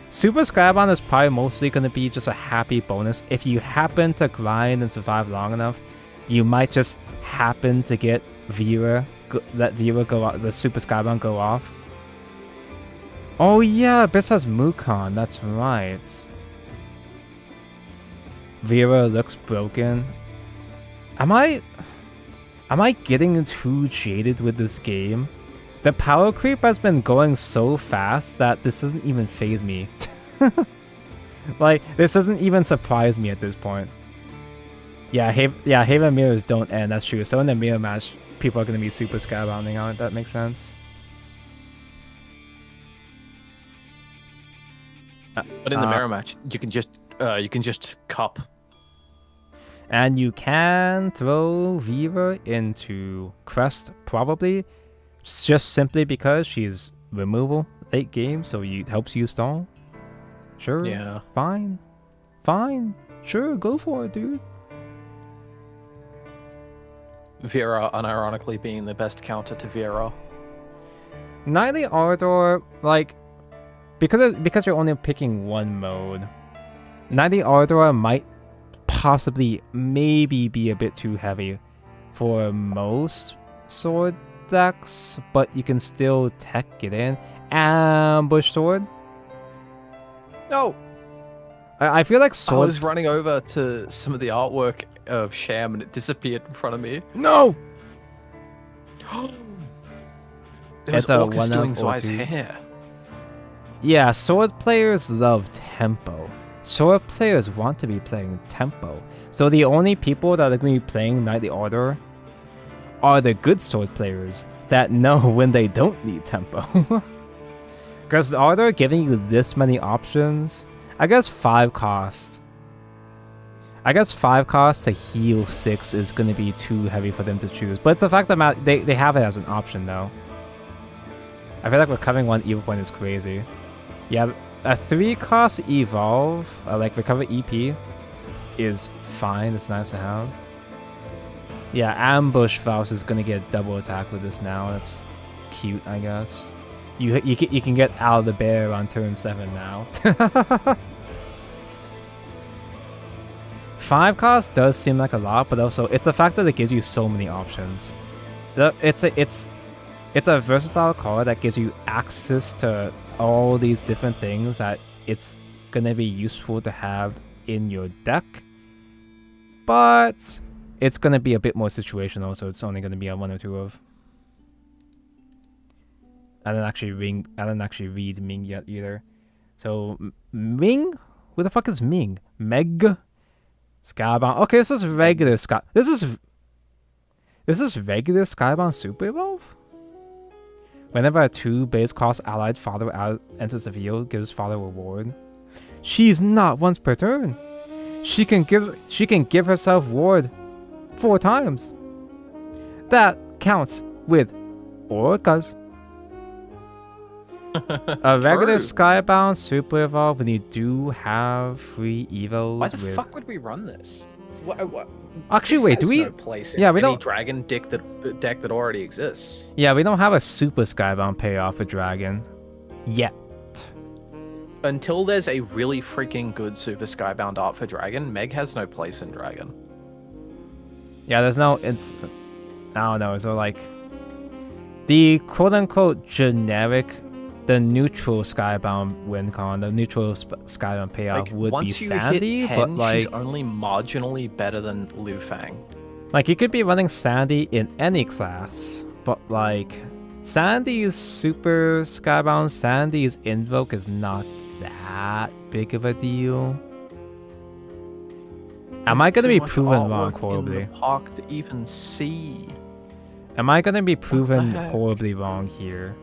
Super Skybound is probably mostly going to be just a happy bonus. If you happen to grind and survive long enough, you might just happen to get let Vera go out, the Super Skybound go off. Oh yeah, Abyss has Mukon, that's right. Vera looks broken. Am I getting too jaded with this game? The power creep has been going so fast that this doesn't even faze me. Like, this doesn't even surprise me at this point. Yeah, Haven mirrors don't end, that's true. So in the mirror match, people are going to be super skybounding on it, that makes sense. But in the mirror match, you can just cup. And you can throw Viva into Crest, probably. Just simply because she's removal late game, so it helps you stall. Sure. Yeah. Fine. Fine. Sure, go for it, dude. Vera unironically being the best counter to Vera. Knightly Ardor, like, because you're only picking one mode, Knightly Ardor might possibly maybe be a bit too heavy for most sword decks, but you can still tech it in. Ambush sword. No. I feel like I sword. was running over to some of the artwork of Sham and it disappeared in front of me. No. There's It's a Orcus 1 doing of or Zwei's 2. hair. Yeah, sword players love tempo. Sword players want to be playing tempo. So the only people that are going to be playing Knightly Order are the good sword players that know when they don't need tempo. Because the Order giving you this many options, I guess 5 cost. I guess 5 cost to heal 6 is going to be too heavy for them to choose. But it's the fact that they have it as an option though. I feel like recovering 1 evil point is crazy. Yeah, a 3 cost evolve, like recover EP, is fine. It's nice to have. Yeah, ambush Faust is gonna get double attack with this now. That's cute, I guess. You can get out of the bear on turn 7 now. 5 cost does seem like a lot, but also it's the fact that it gives you so many options. It's a versatile card that gives you access to all these different things that it's gonna be useful to have in your deck, but it's gonna be a bit more situational, so it's only gonna be a 1 or 2 of. I didn't actually read Ming yet either. So Ming, who the fuck is Ming? Meg, Skybound. Okay, this is regular Sky. This is regular Skybound Super Evolve. Whenever a 2 base cost allied father enters the field, gives father reward. She's not once per turn. She can give herself ward 4 times. That counts with Orcas. A regular Skybound Super Evolve when you do have free evos. Why the fuck would we run this? What? Actually, This wait, do has we? No place in Yeah, we any don't. dragon deck that already exists. Yeah, we don't have a Super Skybound payoff for Dragon yet. Until there's a really freaking good Super Skybound art for Dragon, Meg has no place in Dragon. Yeah, there's no. It's. I don't know. So like, the quote-unquote generic, the neutral Skybound win con, the neutral Skybound payoff Like, would be once you Sandy, hit 10, but like, she's only marginally better than Liu Fang. like you could be running Sandy in any class, but like, Sandy's Super Skybound, Sandy's Invoke is not that big of a deal. Am I gonna be proven wrong horribly? In the park to even see. Am I gonna be proven heck? horribly wrong here?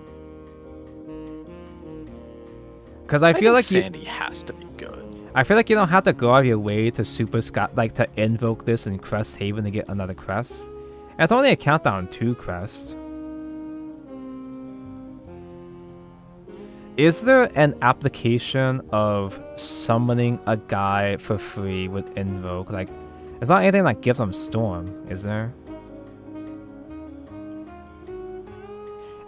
Because I feel like Sandy has to be good. I feel like you don't have to go out of your way to to invoke this in Crest Haven to get another crest. And it's only a countdown 2 crests. Is there an application of summoning a guy for free with invoke? Like, it's not anything that gives them storm, is there?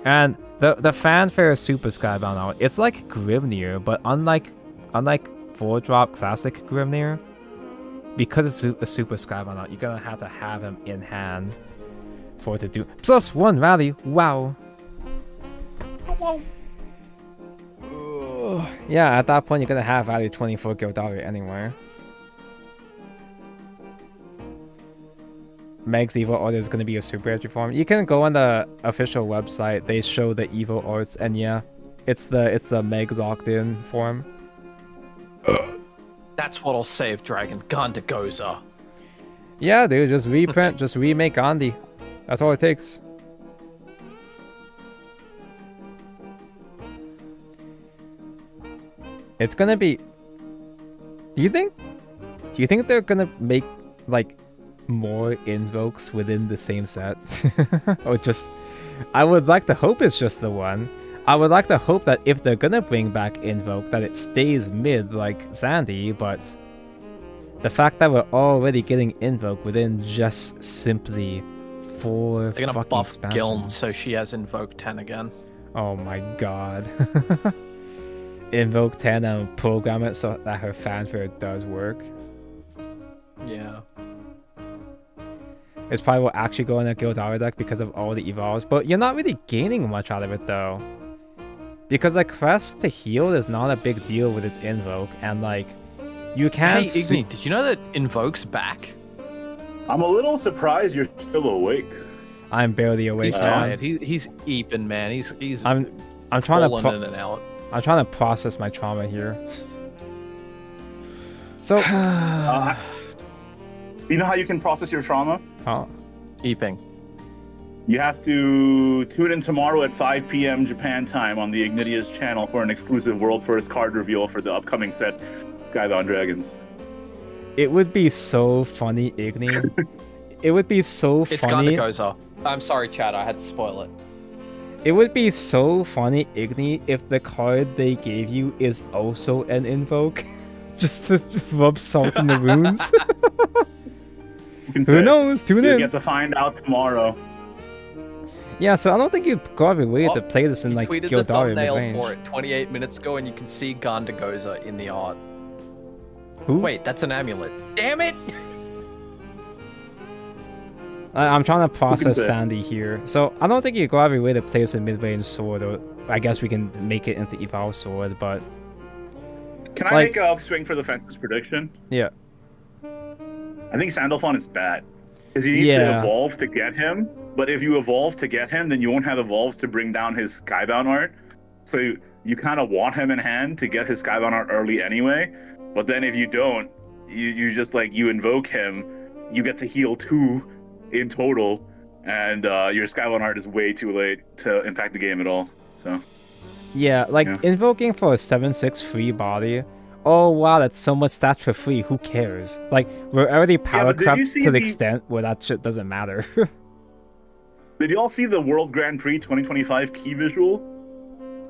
And the fanfare Super Skybound now, it's like Grimnir, but unlike 4-drop classic Grimnir, because it's a Super Skybound out, you're gonna have to have him in hand for it to do +1 rally. Wow. Yeah, at that point you're gonna have value 24 Gildari anyway. Meg's evil art is gonna be a super edgy form. You can go on the official website. They show the evil arts, and yeah, it's the Meg locked in form. That's what'll save Dragon Gandagoza. Yeah, dude, just reprint, just remake Gandhi. That's all it takes. It's gonna be. Do you think they're gonna make like more invokes within the same set? Or just, I would like to hope it's just the one. I would like to hope that if they're gonna bring back invoke, that it stays mid like Sandy, but the fact that we're already getting invoke within just simply 4 They're gonna fucking buff expansions. Giln so she has Invoke 10 again. Oh my god. Invoke 10 and program it so that her fanfare does work. Yeah. It's probably will actually go in a Gildari deck because of all the evolves, but you're not really gaining much out of it though. Because like Crest to heal is not a big deal with its invoke, and like you can't. Hey Igni, did you know that Invoke's back? I'm a little surprised you're still awake. I'm barely awake. He's tired. He's eeping, man. He's I'm trying to falling in and out. I'm trying to process my trauma here. So, You know how you can process your trauma? oh, Eeping. You have to tune in tomorrow at 5 p.m. Japan time on the Ignidius channel for an exclusive world first card reveal for the upcoming set, Skybound Dragons. it would be so funny, Igni. It would be so It's funny. Gandagoza. I'm sorry, Chad. I had to spoil it. It would be so funny, Igni, if the card they gave you is also an invoke. Just to rub salt in the wounds. Who knows? Tune You in. get to find out tomorrow. Yeah, so I don't think you got a way to Oh, play this in You like tweeted the Gildari thumbnail mid-range. for it 28 minutes ago, and you can see Gandagoza in the art. Who? Wait, that's an amulet. Damn it! I'm trying to process say? Sandy here. So I don't think you got every way to play this in mid-range sword, or I guess we can make it into evolve sword, but Can I Like- make a swing for the fences prediction? yeah. I think Sandalphon is bad. Because you need to Yeah. evolve to get him, but if you evolve to get him, then you won't have evolves to bring down his Skybound art. So you kind of want him in hand to get his Skybound art early anyway. But then if you don't, you just like, you invoke him, you get to heal 2 in total, and your Skybound art is way too late to impact the game at all. So Yeah, like Yeah. invoking for a 7/6 free body. Oh wow, that's so much stats for free. Who cares? Like we're already power but did you crept see to the the- extent where that shit doesn't matter. did you all see the World Grand Prix 2025 key visual?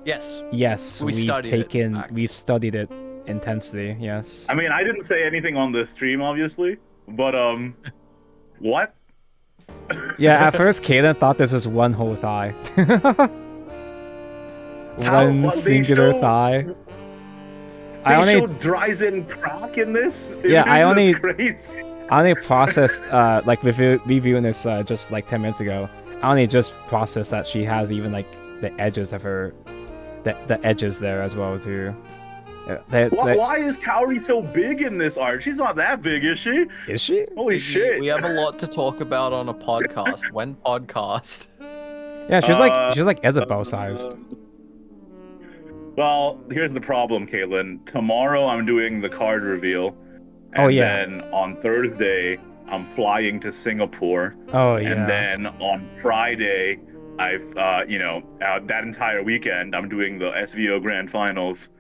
Yes. Yes, We studied it, in fact. we've studied it intensely. Yes. I mean, I didn't say anything on the stream, obviously, but what? Yeah, at first Kaden thought this was one whole thigh. One They singular show- thigh. They I only showed Dryzen crack in this. Yeah, I That's only- crazy. I only processed like reviewing this just like 10 minutes ago. I only just processed that she has even like the edges of her the edges there as well too. Why is Kaori so big in this art? She's not that big, is she? Is she? Holy shit! We have a lot to talk about on a podcast. When podcast? Yeah, she's like Isabel sized. Well, here's the problem, Caitlin. Tomorrow I'm doing the card reveal. And Oh, yeah. then on Thursday, I'm flying to Singapore. Oh yeah. And then on Friday, that entire weekend, I'm doing the SVO Grand Finals.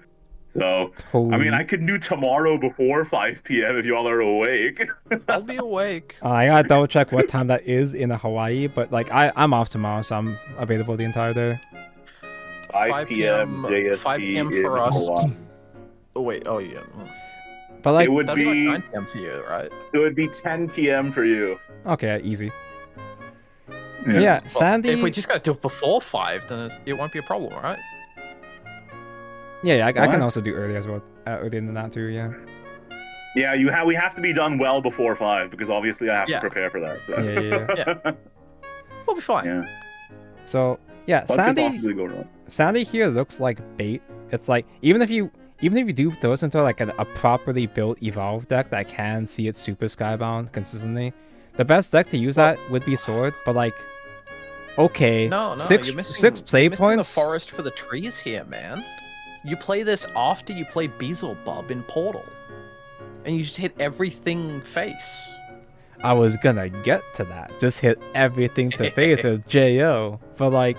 So, I mean, I could do tomorrow before 5 p.m. if y'all are awake. I'll be awake. I gotta double check what time that is in Hawaii, but like I'm off tomorrow, so I'm available the entire day. 5 p.m. JST 5 p.m. in for us. Hawaii. Oh wait, oh yeah. But like, It would That'd be be like 9 p.m. for you, right? it would be 10 p.m. for you. okay, easy. Yeah. Yeah, Well, Sandy. if we just gotta do it before 5, then it won't be a problem, right? Yeah, I can What? also do early as well. Earlier than that too. Yeah. Yeah, we have to be done well before 5 because obviously I have Yeah. to prepare for that. So. Yeah. We'll be fine. Yeah. So yeah, What could Sandy. possibly go wrong? Sandy here looks like bait It's like even if you do throw this into like a properly built evolve deck that can see its super skybound consistently, the best deck to use that would be sword. But like, okay, No, six you're missing, six play you're missing points. the forest for the trees here, man. You play this after you play Beelzebub in Portal, and you just hit everything face. I was gonna get to that. Just hit everything to face with Jo. But like,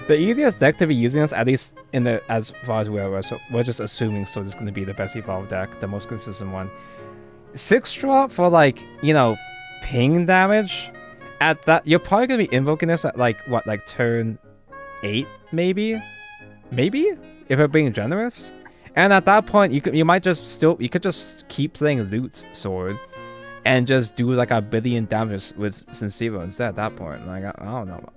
the easiest deck to be using this, at least in the as far as we're just assuming Sword is gonna be the best evolved deck, the most consistent one. 6-drop for like, you know, ping damage. At that, you're probably gonna be invoking this at like what, like turn 8, maybe, if we're being generous. And at that point, you could just keep playing Loot Sword, and just do like a billion damage with Sincero instead. At that point, like I don't know.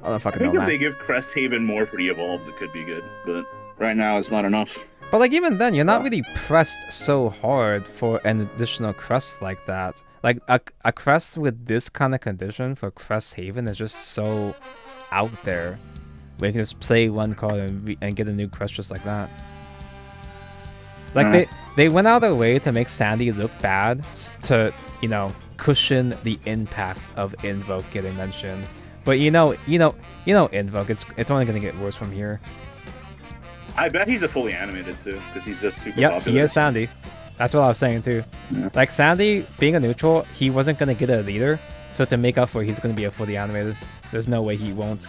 I don't fucking know, I think if man. they give Cresthaven more for the evolves, it could be good. But right now, it's not enough. But like even then, you're not really pressed so hard for an additional crest like that. Like a crest with this kind of condition for Cresthaven is just so out there. Where you can just play one card and get a new crest just like that. Like they went out of their way to make Sandy look bad to, you know, cushion the impact of Invoke getting mentioned. But you know Invoke, it's only gonna get worse from here. I bet he's a fully animated too, because he's just super Yep, popular. he is Sandy. That's what I was saying too. Yeah. Like Sandy being a neutral, he wasn't gonna get a leader, so to make up for it, he's gonna be a fully animated. There's no way he won't.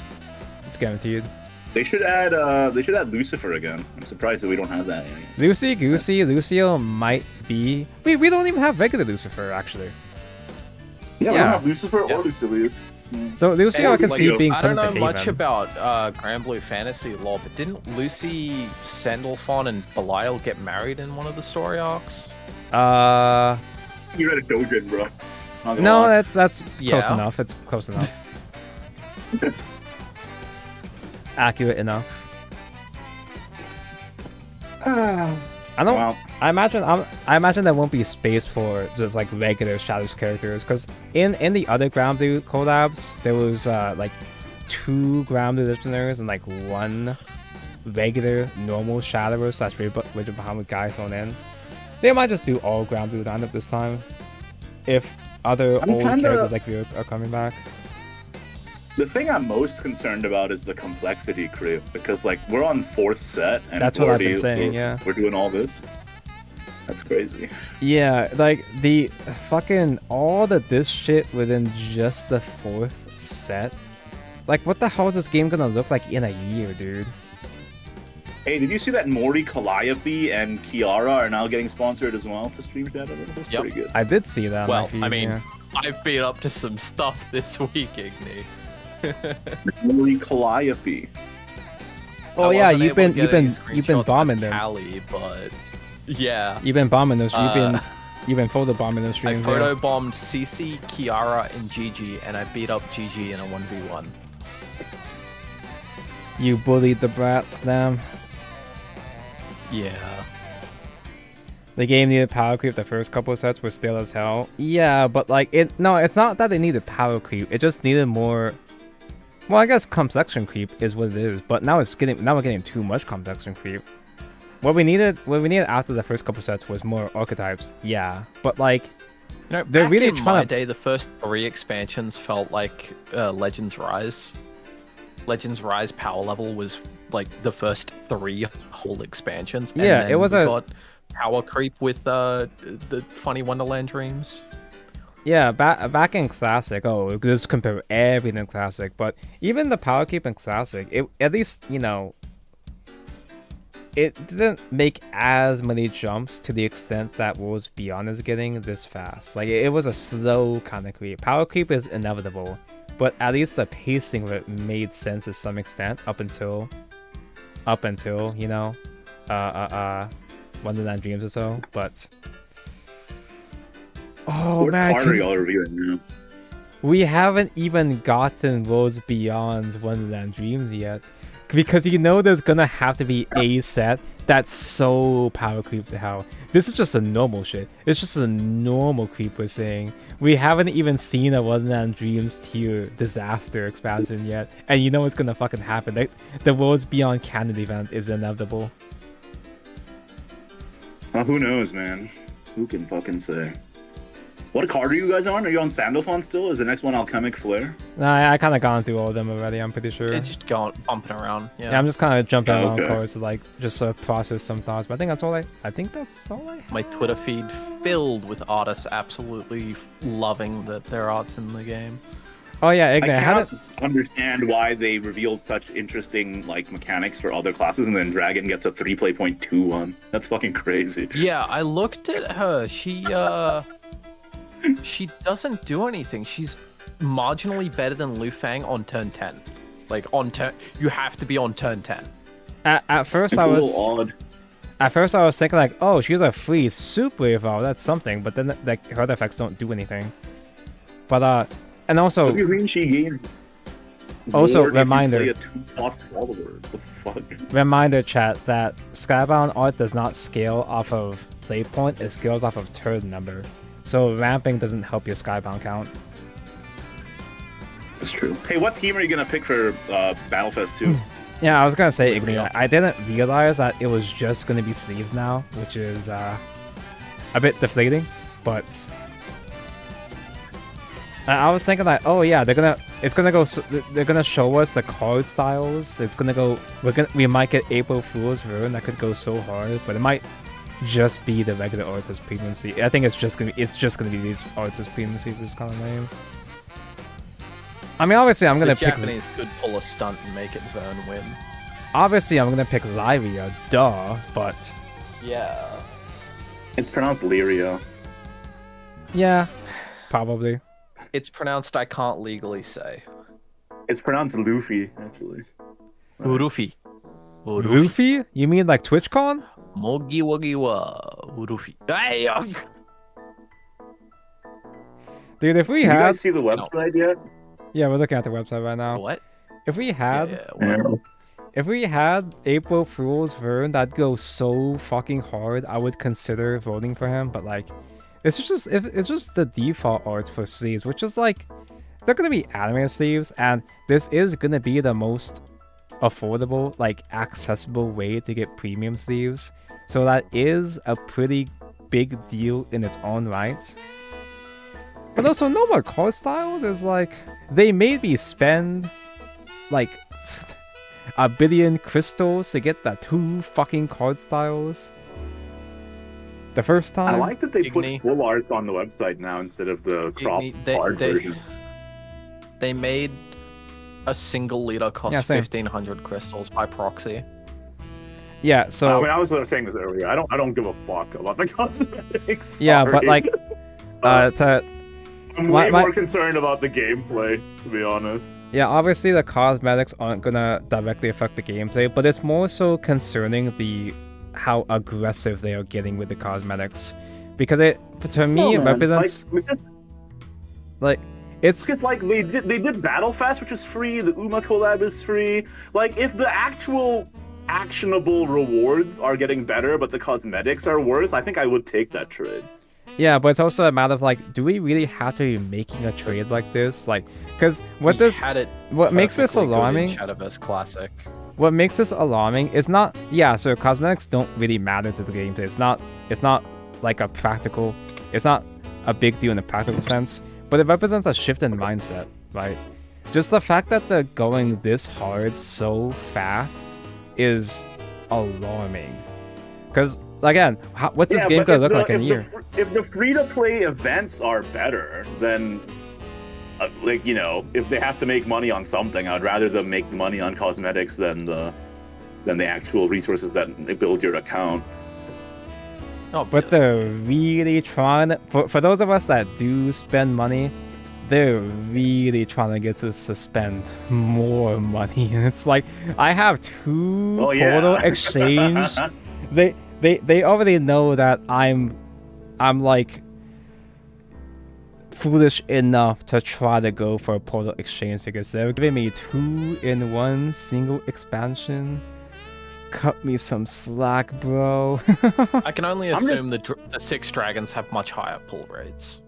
It's guaranteed. They should add Lucifer again. I'm surprised that we don't have that yet. Lucy, Goosey, Lucio might be. We don't even have regular Lucifer actually. Yeah, we Yeah. don't have Lucifer or Lucilius. So Lucio, I can see being I put don't know into much Haven. about Granblue fantasy lore, but didn't Lucy, Sandalphon, and Belial get married in one of the story arcs? You read a Dojin, bro. Not gonna No, lie. that's close Yeah. enough. It's close enough. Accurate enough. I don't. Wow. I imagine there won't be space for just like regular Shadows characters, because in the other Granblue collabs there was like 2 Granblue Legionnaires and like 1 regular normal Shadowverse / Rigid Bahamut guy thrown in. They might just do all Granblue lineup this time, if other I'm old kinda- characters like Ryuk are coming back. The thing I'm most concerned about is the complexity creep, because like we're on 4th set and That's we're what I've been already- saying, we're- yeah. We're doing all this. That's crazy. Yeah, like the fucking all this shit within just the 4th set. Like, what the hell is this game gonna look like in a year, dude? Hey, did you see that Mori Calliope and Kiara are now getting sponsored as well to stream Shadowverse? That's Yep. pretty good. I did see that. on my Well, feed, I mean, yeah. I've been up to some stuff this week, Igni. Mori Calliope. Oh I yeah, wasn't you've able been to get you've been any you've been screenshots bombing with them. Callie, but yeah. You've been bombing those. Uh, You've been photo bombing those I streams. photo bombed CC, Kiara, and Gigi, and I beat up Gigi in a 1v1. You bullied the brats, damn. Yeah. The game needed power creep. The first couple of sets were still as hell. Yeah, but like it's not that they needed power creep. It just needed more. Well, I guess complexion creep is what it is. But now we're getting too much complexion creep. What we needed after the first couple sets was more archetypes. Yeah, but like You know, they're back really in trying my to. day, the first 3 expansions felt like Legends Rise. Legends Rise power level was like the first 3 whole expansions. And Yeah, then it was we a- got power creep with the funny Wonderland dreams. Yeah, back in Classic. Oh, this compare everything in Classic, but even the power creep in Classic, it at least it didn't make as many jumps to the extent that Worlds Beyond is getting this fast. Like it was a slow kind of creep. Power creep is inevitable, but at least the pacing of it made sense to some extent up until Wonderland Dreams or so. But oh What man, card are y'all reviewing now? we haven't even gotten Worlds Beyond Wonderland Dreams yet. Because you know there's gonna have to be a set that's so power creep to hell. This is just a normal shit. It's just a normal creep we're seeing. We haven't even seen a Wonderland Dreams tier disaster expansion yet. And you know what's gonna fucking happen. Like, the Worlds Beyond canon event is inevitable. Who knows, man? Who can fucking say? What card are you guys on? Are you on Sandalphon still? Is the next one Alchemic Flare? Nah, I kind of gone through all of them already, I'm pretty sure. It's just going bumping around. Yeah. Yeah, I'm just kind of jumping Oh, around okay. cards to like just process some thoughts. But I think that's all I have. My Twitter feed filled with artists absolutely loving their arts in the game. Oh yeah, I Ignite. How cannot did, understand why they revealed such interesting like mechanics for other classes, and then Dragon gets a 3-play.21. That's fucking crazy. Yeah, I looked at her. She doesn't do anything. She's marginally better than Lu Fang on turn 10. Like on turn, you have to be on turn 10. at first It's I a was little odd. At first I was thinking like, oh, she's a free super evolve, that's something, but then like her other effects don't do anything. But and also What do you mean she gained? Also, more if you reminder. play a 2-cost follower? What the fuck? reminder chat that Skybound art does not scale off of play point, it scales off of turn number. So ramping doesn't help your Skybound count. That's true. Hey, what team are you gonna pick for Battlefest 2? Yeah, I was gonna say Ignite. I didn't realize that it was just gonna be sleeves now, which is a bit deflating, but I was thinking that, oh yeah, they're gonna show us the card styles. It's gonna go. We might get April Fool's Vern that could go so hard, but it might just be the regular Artist Premium Sleeve. I think it's just gonna be these Artist Premium Sleeves, which is kind of lame. I mean, obviously, I'm gonna The pick. Japanese could pull a stunt and make it Vern win. Obviously, I'm gonna pick Lyria, duh. But Yeah. It's pronounced Lyria. yeah, probably. It's pronounced I can't legally say. It's pronounced Luffy, actually. Urufi. Luffy? You mean like TwitchCon? Mogi wagi wa. Urufi. Hey, oh, Dude, if we Did you had, guys see the website yet? yeah, we're looking at the website right now. what? If we had, Yeah, if we had April Fool's Vern that goes so fucking hard, I would consider voting for him. But like, it's just the default arts for sleeves, which is like, they're gonna be anime sleeves, and this is gonna be the most affordable, like accessible way to get premium sleeves. So that is a pretty big deal in its own right. But also, no more card styles is like, they made me spend like 1 billion crystals to get the 2 fucking card styles. The first time. I like that they put Igni. full art on the website now instead of the cropped They- art they- version. They made a single liter cost Yeah, same. 1,500 crystals by proxy. Yeah, I so mean, I was saying this earlier. I don't give a fuck about the cosmetics. yeah, but sorry. like to I'm my- way my- more concerned about the gameplay, to be honest. yeah, obviously the cosmetics aren't gonna directly affect the gameplay, but it's more so concerning how aggressive they are getting with the cosmetics, because it to me it represents like it's Because like they did Battlefest, which is free. The Uma collab is free. Like if the actual actionable rewards are getting better, but the cosmetics are worse, I think I would take that trade. yeah, but it's also a matter of like, do we really have to be making a trade like this? Like, because what makes this perfectly good in alarming? Shadowverse Classic. What makes this alarming is not, yeah, so cosmetics don't really matter to the gameplay. It's not like it's not a big deal in a practical sense, but it represents a shift in mindset, right? Just the fact that they're going this hard so fast is alarming. Because, again, what's this game but gonna if look like in a year? If the free-to-play events are better, then like, you know, if they have to make money on something, I'd rather them make the money on cosmetics than the actual resources that they build your account. But they're really trying for those of us that do spend money, they're really trying to get us to spend more money. And it's like, I have 2 portal exchange. They already know that I'm like foolish enough to try to go for a Portal Exchange because they're giving me 2-in-1 single expansion. Cut me some slack, bro. I can only assume the 6 dragons have much higher pull rates.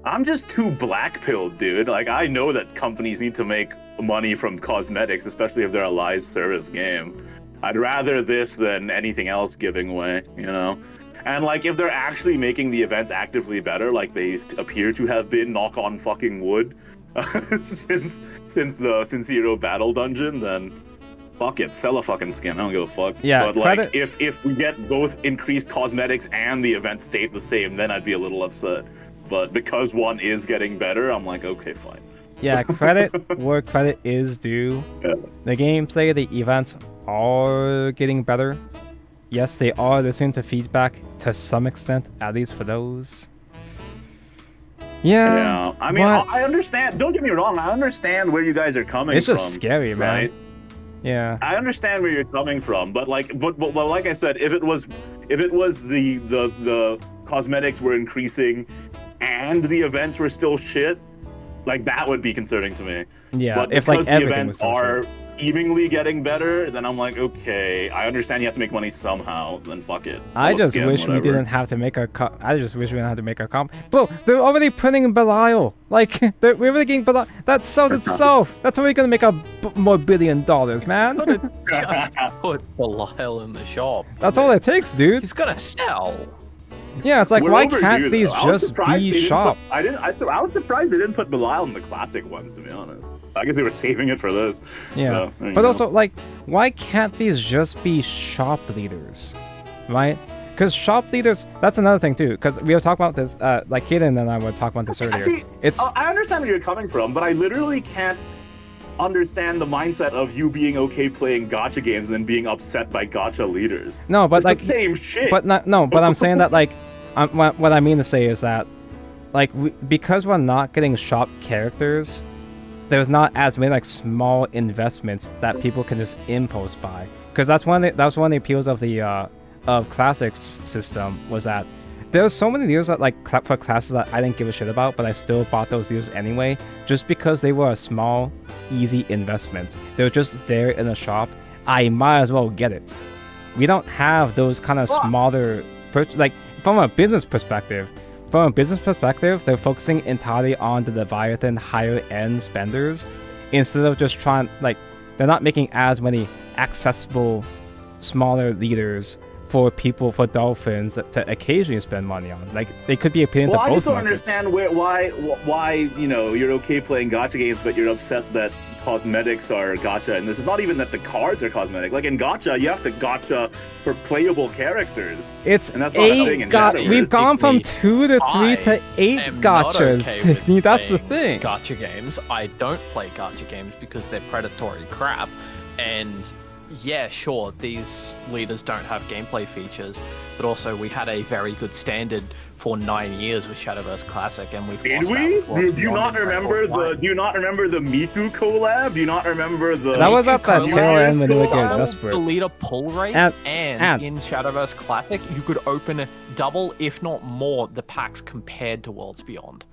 I'm just too black-pilled, dude. Like, I know that companies need to make money from cosmetics, especially if they're a live service game. I'd rather this than anything else giving away, you know? And, like, if they're actually making the events actively better, like they appear to have been, knock on fucking wood, since the Sincero Battle Dungeon, then fuck it, sell a fucking skin. I don't give a fuck. Yeah, but like, if we get both increased cosmetics and the event stayed the same, then I'd be a little upset. But because one is getting better, I'm like, okay, fine. Yeah, credit where credit is due. Yeah. The gameplay, the events are getting better. Yes, they are listening to feedback to some extent, at least for those. Yeah. I mean, but I understand. Don't get me wrong. I understand where you guys are coming from. it's just scary, man. Right? Yeah. I understand where you're coming from, but like I said, if it was the cosmetics were increasing and the events were still shit, like that would be concerning to me. Yeah, but if because like the everything events was so are shit. seemingly getting better, then I'm like, okay, I understand you have to make money somehow. Then fuck it. I Sell a just skin, wish we whatever. didn't have to make a I just wish we didn't have to make a comp. Bro, they're already printing Belial. Like, we're already getting Belial. That sells itself. That's already gonna make more $1 billion, man. Just put Belial in the shop. That's all it takes, dude. He's gonna sell. Yeah, it's like, We're why overdue, can't these though. I was just surprised be they didn't shop? I was surprised they didn't put Belial in the classic ones, to be honest. I guess they were saving it for this. Yeah, So, there you but go. also, like, why can't these just be shop leaders, right? Because shop leaders, that's another thing too. Because we were talking about this, like Kaden and I were talking about this earlier. See, It's I understand where you're coming from, but I literally can't understand the mindset of you being okay playing gacha games and being upset by gacha leaders. no, but It's like, the same shit. but but I'm saying that like, what I mean to say is that, like, because we're not getting shop characters, there's not as many like small investments that people can just impulse buy. Because that's one of the appeals of the of classics system, was that there's so many deals that like for classes that I didn't give a shit about, but I still bought those deals anyway, just because they were a small, easy investment. They were just there in the shop. I might as well get it. We don't have those kind of smaller, like from a business perspective. From a business perspective, they're focusing entirely on the Leviathan higher end spenders, instead of just trying, like, they're not making as many accessible, smaller leaders for people, for dolphins to occasionally spend money on. Like, they could be appealing to both I just don't markets. understand why you know you're okay playing gacha games, but you're upset that cosmetics are gacha. And this is not even that the cards are cosmetic. Like in gacha, you have to gacha for playable characters. It's And that's not a thing 8 in gacha. We've gone from 2 to 3 to 8 am not gachas. okay with That's the playing thing. Gacha games. I don't play gacha games because they're predatory crap. And yeah, sure, these leaders don't have gameplay features, but also we had a very good standard for 9 years with Shadowverse Classic, and we've Did lost we? that before. Do you not remember the? Do you not remember the Miku collab? Do you not remember the? That was at the Collab tail end when they were collab? getting The desperate. leader pull rate, And in Shadowverse Classic, you could open double, if not more, the packs compared to Worlds Beyond.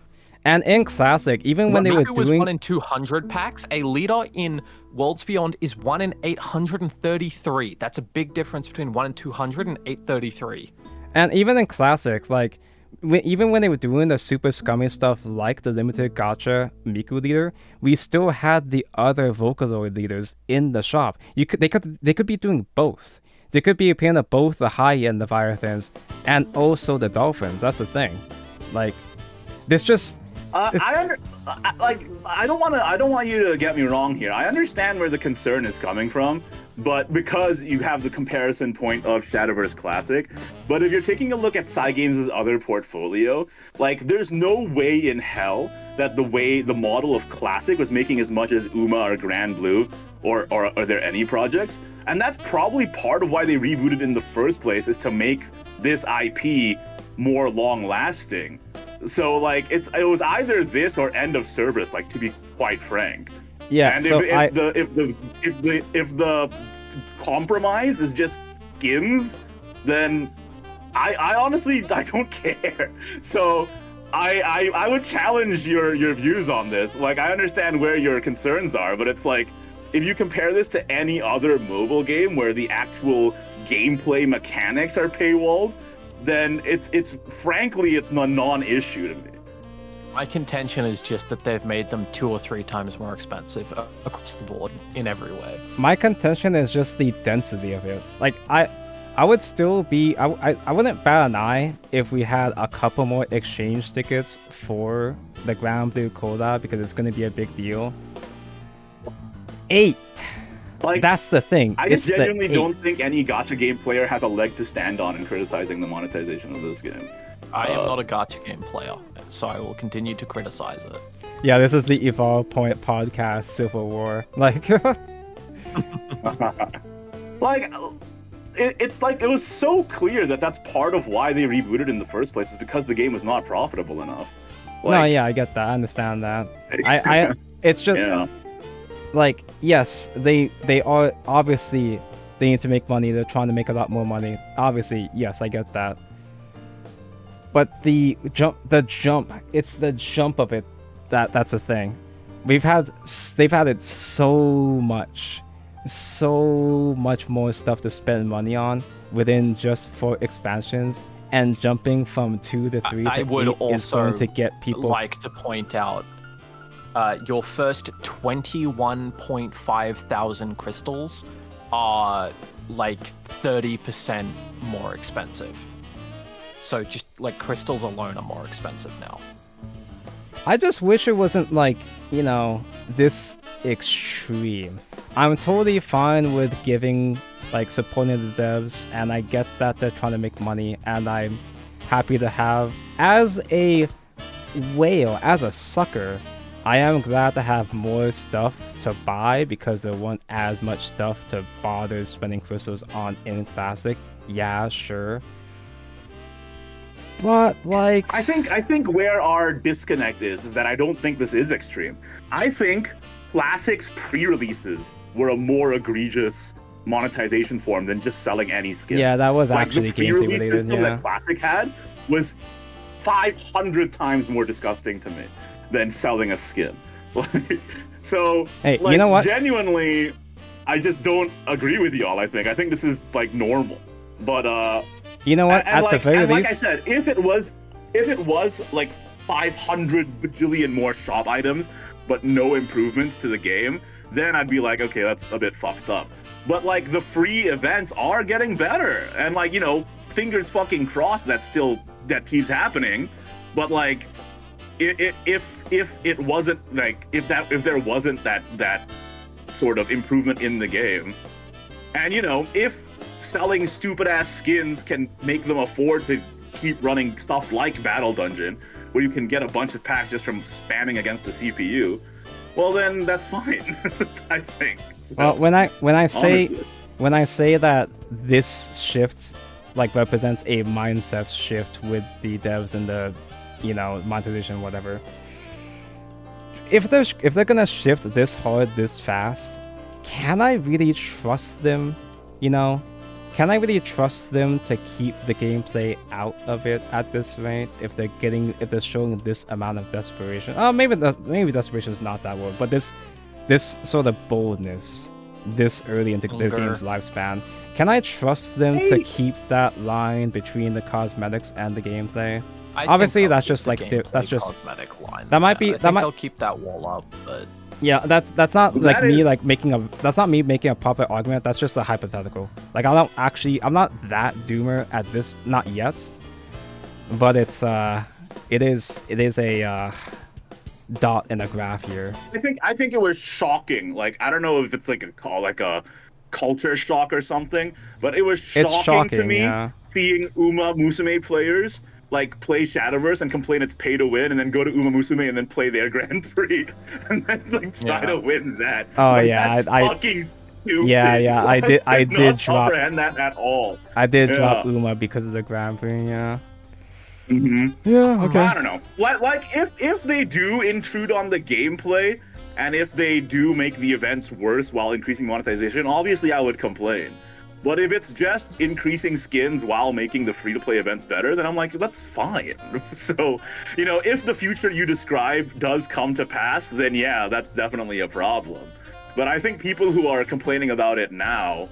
And in Classic, even when they were Miku was doing 1 in 200 packs. A leader in Worlds Beyond is 1 in 833. That's a big difference between 1 in 200 and 833. And even in Classic, like, even when they were doing the super scummy stuff like the limited gacha Miku leader, we still had the other Vocaloid leaders in the shop. They could be doing both. They could be appealing to both the high-end Leviathans and also the Dolphins. That's the thing. Like, this just... I don't want you to get me wrong here. I understand where the concern is coming from, but because you have the comparison point of Shadowverse Classic, but if you're taking a look at Cygames' other portfolio, like, there's no way in hell that the model of Classic was making as much as Uma or Granblue, or are there any projects? And that's probably part of why they rebooted in the first place, is to make this IP more long-lasting. So like it was either this or end of service, like, to be quite frank. Yeah, and so if the compromise is just skins, then I honestly I don't care. So I would challenge your views on this. Like, I understand where your concerns are, but it's like, if you compare this to any other mobile game where the actual gameplay mechanics are paywalled, then it's frankly a non-issue to me. My contention is just that they've made them 2 or 3 times more expensive across the board in every way. My contention is just the density of it. Like, I would still be... I wouldn't bat an eye if we had a couple more exchange tickets for the Granblue Collab, because it's going to be a big deal. 8! Like, That's the thing. I It's just the genuinely don't 8. think any gacha game player has a leg to stand on in criticizing the monetization of this game. I am not a gacha game player, so I will continue to criticize it. Yeah, this is the Evolve Point podcast Civil War. Like... Like, it's like, it was so clear that that's part of why they rebooted in the first place, is because the game was not profitable enough. No, Like, yeah, I get that. I understand that. I it's just... yeah. Like, yes, they are obviously, they need to make money. They're trying to make a lot more money. Obviously, yes, I get that. But the jump, it's the jump of it that's the thing. They've had it so much more stuff to spend money on within just 4 expansions, and jumping from 2 to 3 I to would 8 is also going to get people. like to point out your first 21.5 thousand crystals are like 30% more expensive. So just like crystals alone are more expensive now. I just wish it wasn't like, you know, this extreme. I'm totally fine with giving, like, supporting the devs, and I get that they're trying to make money, and I'm happy to have, as a whale, as a sucker, I am glad to have more stuff to buy, because there wasn't as much stuff to bother spending crystals on in Classic. Yeah, sure. But, like... I think where our disconnect is that I don't think this is extreme. I think Classic's pre-releases were a more egregious monetization form than just selling any skin. Yeah, that was Like, actually the pre-release gameplay related, system yeah. that Classic had was 500 times more disgusting to me than selling a skin. Like, so, Hey, like, you know what? Genuinely, I just don't agree with y'all. I think this is like normal, but You know what? At the very like I least... said, if it was like 500 bajillion more shop items, but no improvements to the game, then I'd be like, okay, that's a bit fucked up. But like, the free events are getting better, and like, you know, fingers fucking crossed that keeps happening. But like, if it wasn't like, if there wasn't that sort of improvement in the game, and you know, if selling stupid ass skins can make them afford to keep running stuff like Battle Dungeon, where you can get a bunch of packs just from spamming against the CPU, well then that's fine. I think. So, Well, when I say honestly. that this shift, like, represents a mindset shift with the devs and the, you know, monetization, whatever. If they're gonna shift this hard, this fast, can I really trust them? You know, can I really trust them to keep the gameplay out of it at this rate? If they're showing this amount of desperation, maybe desperation is not that word, but this sort of boldness this early into the Hunger. game's lifespan, can I trust them to keep that line between the cosmetics and the gameplay? I Obviously, think they'll that's keep just the like that's gameplay just cosmetic line. that might be- I that think might- they'll keep that wall up, but yeah, that's not like That me is- like making a that's not me making a proper argument. That's just a hypothetical. Like, I'm not that doomer at this, not yet, but it is a dot in a graph here. I think it was shocking. Like, I don't know if it's like a culture shock or something, but it was It's shocking to shocking, me yeah. seeing Uma Musume players like play Shadowverse and complain it's pay to win, and then go to Uma Musume and then play their Grand Prix and then like try Yeah. to win that. Oh, Like, yeah, that's I- fucking stupid. Yeah, I Like, did not drop comprehend that at all. I did Yeah. drop Uma because of the Grand Prix. Yeah. Mm-hmm. Yeah. Okay. I don't know. Like if they do intrude on the gameplay, and if they do make the events worse while increasing monetization, obviously I would complain. But if it's just increasing skins while making the free-to-play events better, then I'm like, that's fine. So, you know, if the future you describe does come to pass, then yeah, that's definitely a problem. But I think people who are complaining about it now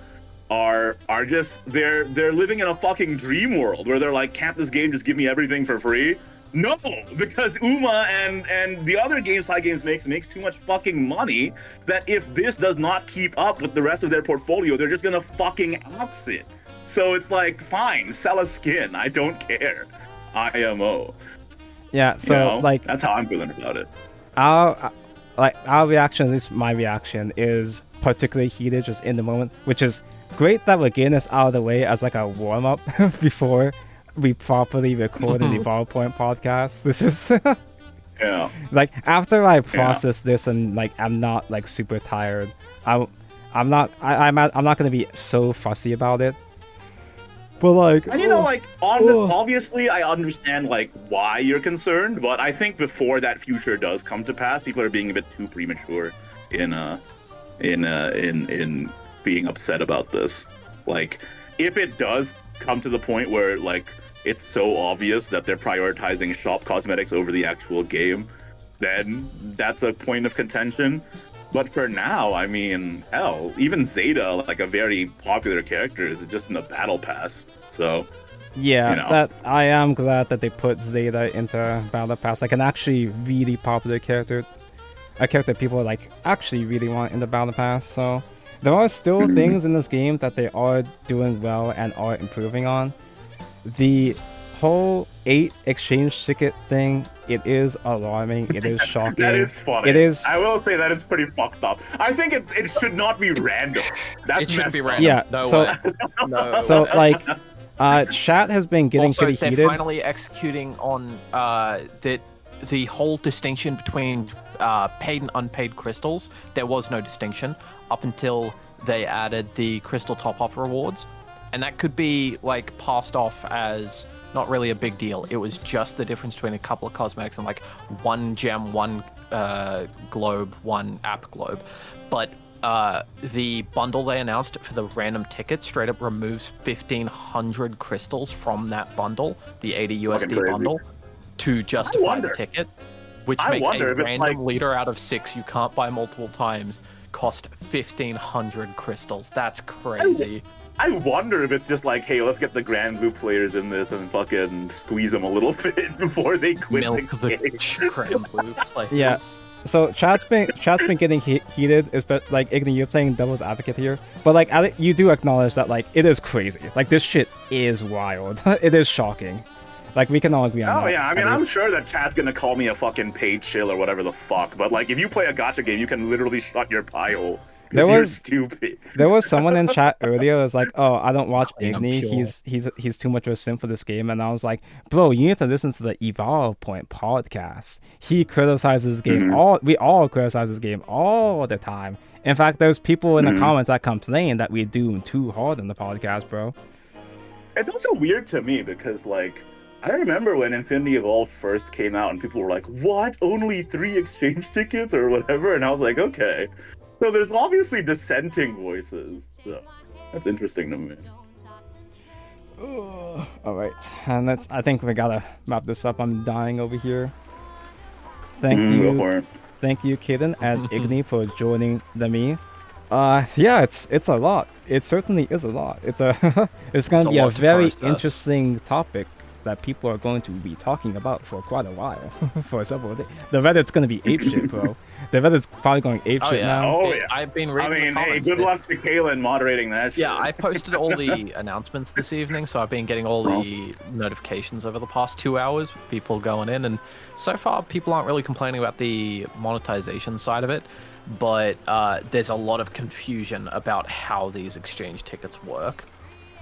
are just they're living in a fucking dream world where they're like, can't this game just give me everything for free? No, because Uma and the other games Cygames makes too much fucking money that if this does not keep up with the rest of their portfolio, they're just gonna fucking axe it. So it's like, fine, sell a skin. I don't care. IMO. Yeah, so You know? like That's how I'm feeling about it. our reaction, at least my reaction, is particularly heated just in the moment, which is great that we're getting this out of the way as like a warm-up before we properly record an Evolve Point podcast. This is Yeah. like after I process this and like I'm not like super tired, I'm not gonna be so fussy about it. But like, And you know, like on this, obviously, I understand like why you're concerned, but I think before that future does come to pass, people are being a bit too premature in being upset about this. Like, if it does come to the point where like it's so obvious that they're prioritizing shop cosmetics over the actual game, then that's a point of contention. But for now, I mean, hell, even Zeta, like a very popular character, is just in the battle pass. So yeah, you know. that I am glad that they put Zeta into Battle Pass, like an actually really popular character, a character people like actually really want in the Battle Pass. So there are still things in this game that they are doing well and are improving on. The whole 8 exchange ticket thing, it is alarming. It is shocking. that is funny. It is. I will say that it's pretty fucked up. I think it should not be random. That's It shouldn't be messed up. random. Yeah, No so- way. No. So like, chat has been getting also, pretty they're heated. finally executing on the whole distinction between paid and unpaid crystals. There was no distinction up until they added the crystal top-up rewards, and that could be like passed off as not really a big deal. It was just the difference between a couple of cosmetics and like one gem, one globe, one app globe. But the bundle they announced for the random ticket straight up removes 1,500 crystals from that bundle, the 80 fucking USD crazy. bundle, to justify the wonder- ticket, which I makes wonder a if it's random like- leader out of 6 you can't buy multiple times cost 1,500 crystals. That's crazy. I wonder if it's just like, hey, let's get the Granblue players in this and fucking squeeze them a little bit before they quit Milk the the game. Granblue players. Yeah. So chat's been getting heated, like Igni, you're playing devil's advocate here, but like you do acknowledge that like it is crazy. Like this shit is wild. It is shocking. Like we can all agree on that. Oh yeah, I mean, at I'm least. sure that chat's gonna call me a fucking paid chill or whatever the fuck, but like if you play a gacha game, you can literally shut your pie hole. There You're was- stupid. There was someone in chat earlier that was like, "Oh, I don't watch I'm Igni. pure. He's too much of a simp for this game." And I was like, "Bro, you need to listen to the Evolve Point podcast. He criticizes the game we all criticize this game all the time. In fact, there's people in the comments that complain that we do him too hard in the podcast, bro." It's also weird to me because like I remember when Infinity Evolved first came out and people were like, "What? Only 3 exchange tickets or whatever?" And I was like, "Okay." So there's obviously dissenting voices. So that's interesting to me. All right, and I think we gotta wrap this up. I'm dying over here. Thank Go for you, it. thank you, Kaden and Igni for joining me. Yeah, it's a lot. It certainly is a lot. It's it's gonna It's a be a lot to very process. interesting topic that people are going to be talking about for quite a while, for several days. The Reddit's gonna be apeshit, bro. The Reddit's probably going apeshit Oh yeah. now. Oh, yeah. I've been I reading mean, the hey, comments. good They- luck to Kaylin moderating that shit. Yeah, I posted all the announcements this evening, so I've been getting all the notifications over the past 2 hours with people going in, and so far people aren't really complaining about the monetization side of it, but there's a lot of confusion about how these exchange tickets work.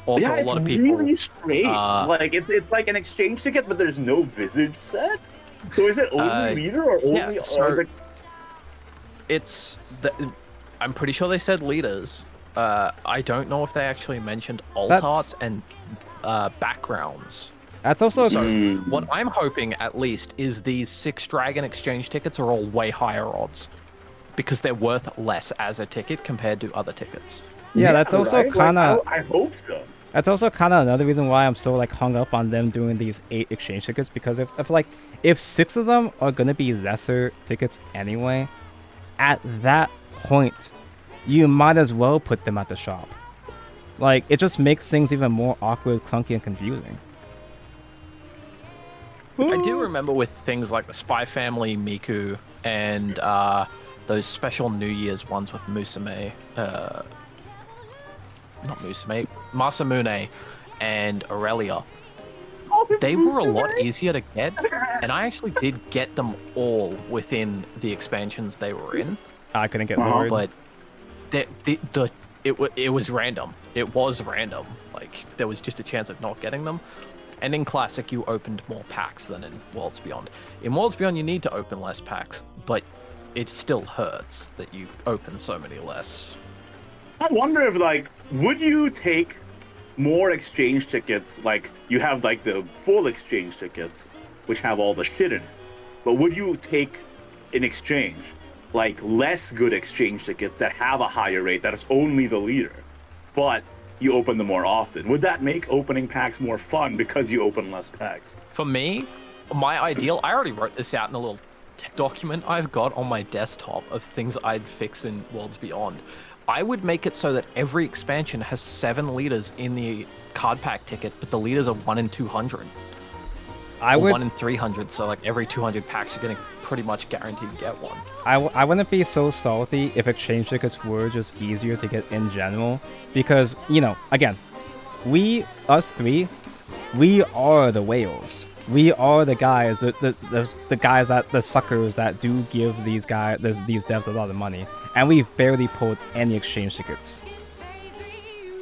Also, yeah, a lot of it's people. really strange. Like it's like an exchange ticket, but there's no visage set. So is it only leader or only? yeah, so- or is it- I'm pretty sure they said leaders. I don't know if they actually mentioned alt That's- arts and backgrounds. That's also So what I'm hoping at least is these 6 dragon exchange tickets are all way higher odds because they're worth less as a ticket compared to other tickets. Yeah, that's also right? kind of. Like, I hope so. That's also kind of another reason why I'm so like hung up on them doing these 8 exchange tickets, because if 6 of them are gonna be lesser tickets anyway, at that point, you might as well put them at the shop. Like, it just makes things even more awkward, clunky, and confusing. I do remember with things like the Spy Family, Miku, and those special New Year's ones with Musume, not Musume, Masamune, and Aurelia. They were a lot easier to get, and I actually did get them all within the expansions they were in. I couldn't get lured. But it was random. It was random. Like, there was just a chance of not getting them. And in Classic, you opened more packs than in Worlds Beyond. In Worlds Beyond, you need to open less packs, but it still hurts that you open so many less. I wonder if, like, would you take more exchange tickets? Like, you have, like, the full exchange tickets, which have all the shit in it. But would you take, in exchange, like, less good exchange tickets that have a higher rate, that is only the leader, but you open them more often? Would that make opening packs more fun because you open less packs? For me, my ideal, I already wrote this out in a little document I've got on my desktop of things I'd fix in Worlds Beyond. I would make it so that every expansion has 7 leaders in the card pack ticket, but the leaders are 1 in 200. I would 1 in 300, so like every 200 packs you're gonna pretty much guaranteed to get one. I wouldn't be so salty if exchange tickets were just easier to get in general, because, you know, again, us three, we are the whales. We are the guys, the guys that, the suckers that do give these devs a lot of money, and we've barely pulled any exchange tickets.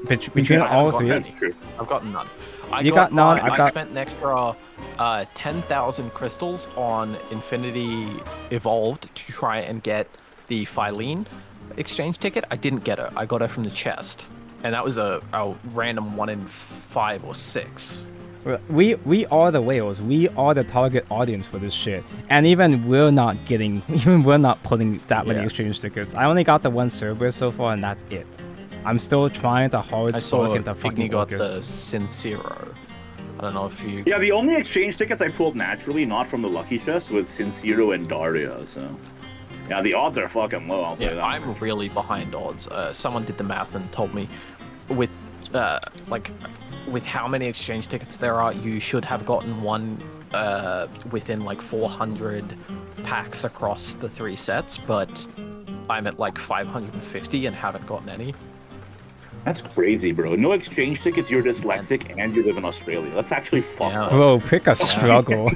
Between all three, I've gotten none. You got none. I spent an extra 10,000 crystals on Infinity Evolved to try and get the Phylene exchange ticket. I didn't get it. I got it from the chest, and that was a random 1 in 5 or 6. we are the whales. We are the target audience for this shit, and even we're not pulling that many exchange tickets. I only got the one Cerberus so far, and that's it. I'm still trying to hard spark into fucking got focus. the Sincero. I don't know if you... Yeah, the only exchange tickets I pulled naturally, not from the Lucky Chest, was Sincero and Daria, so... Yeah, the odds are fucking low, I'll tell you that. I'm really behind odds. Someone did the math and told me with how many exchange tickets there are, you should have gotten one within like 400 packs across the 3 sets, but I'm at like 550 and haven't gotten any. That's crazy, bro. No exchange tickets, you're dyslexic, and you live in Australia. That's actually fucked up. Bro, pick a struggle.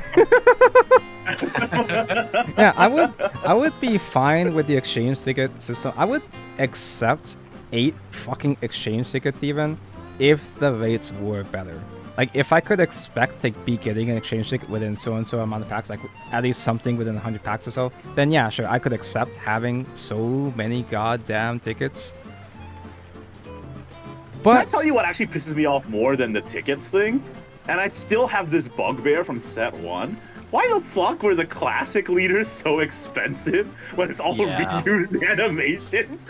Yeah, I would be fine with the exchange ticket system. I would accept 8 fucking exchange tickets even if the rates were better. Like, if I could expect to be getting an exchange ticket within so-and-so amount of packs, like at least something within 100 packs or so, then yeah, sure, I could accept having so many goddamn tickets. But Can I tell you what actually pisses me off more than the tickets thing? And I still have this bugbear from set 1. Why the fuck were the classic leaders so expensive when it's all reused animations?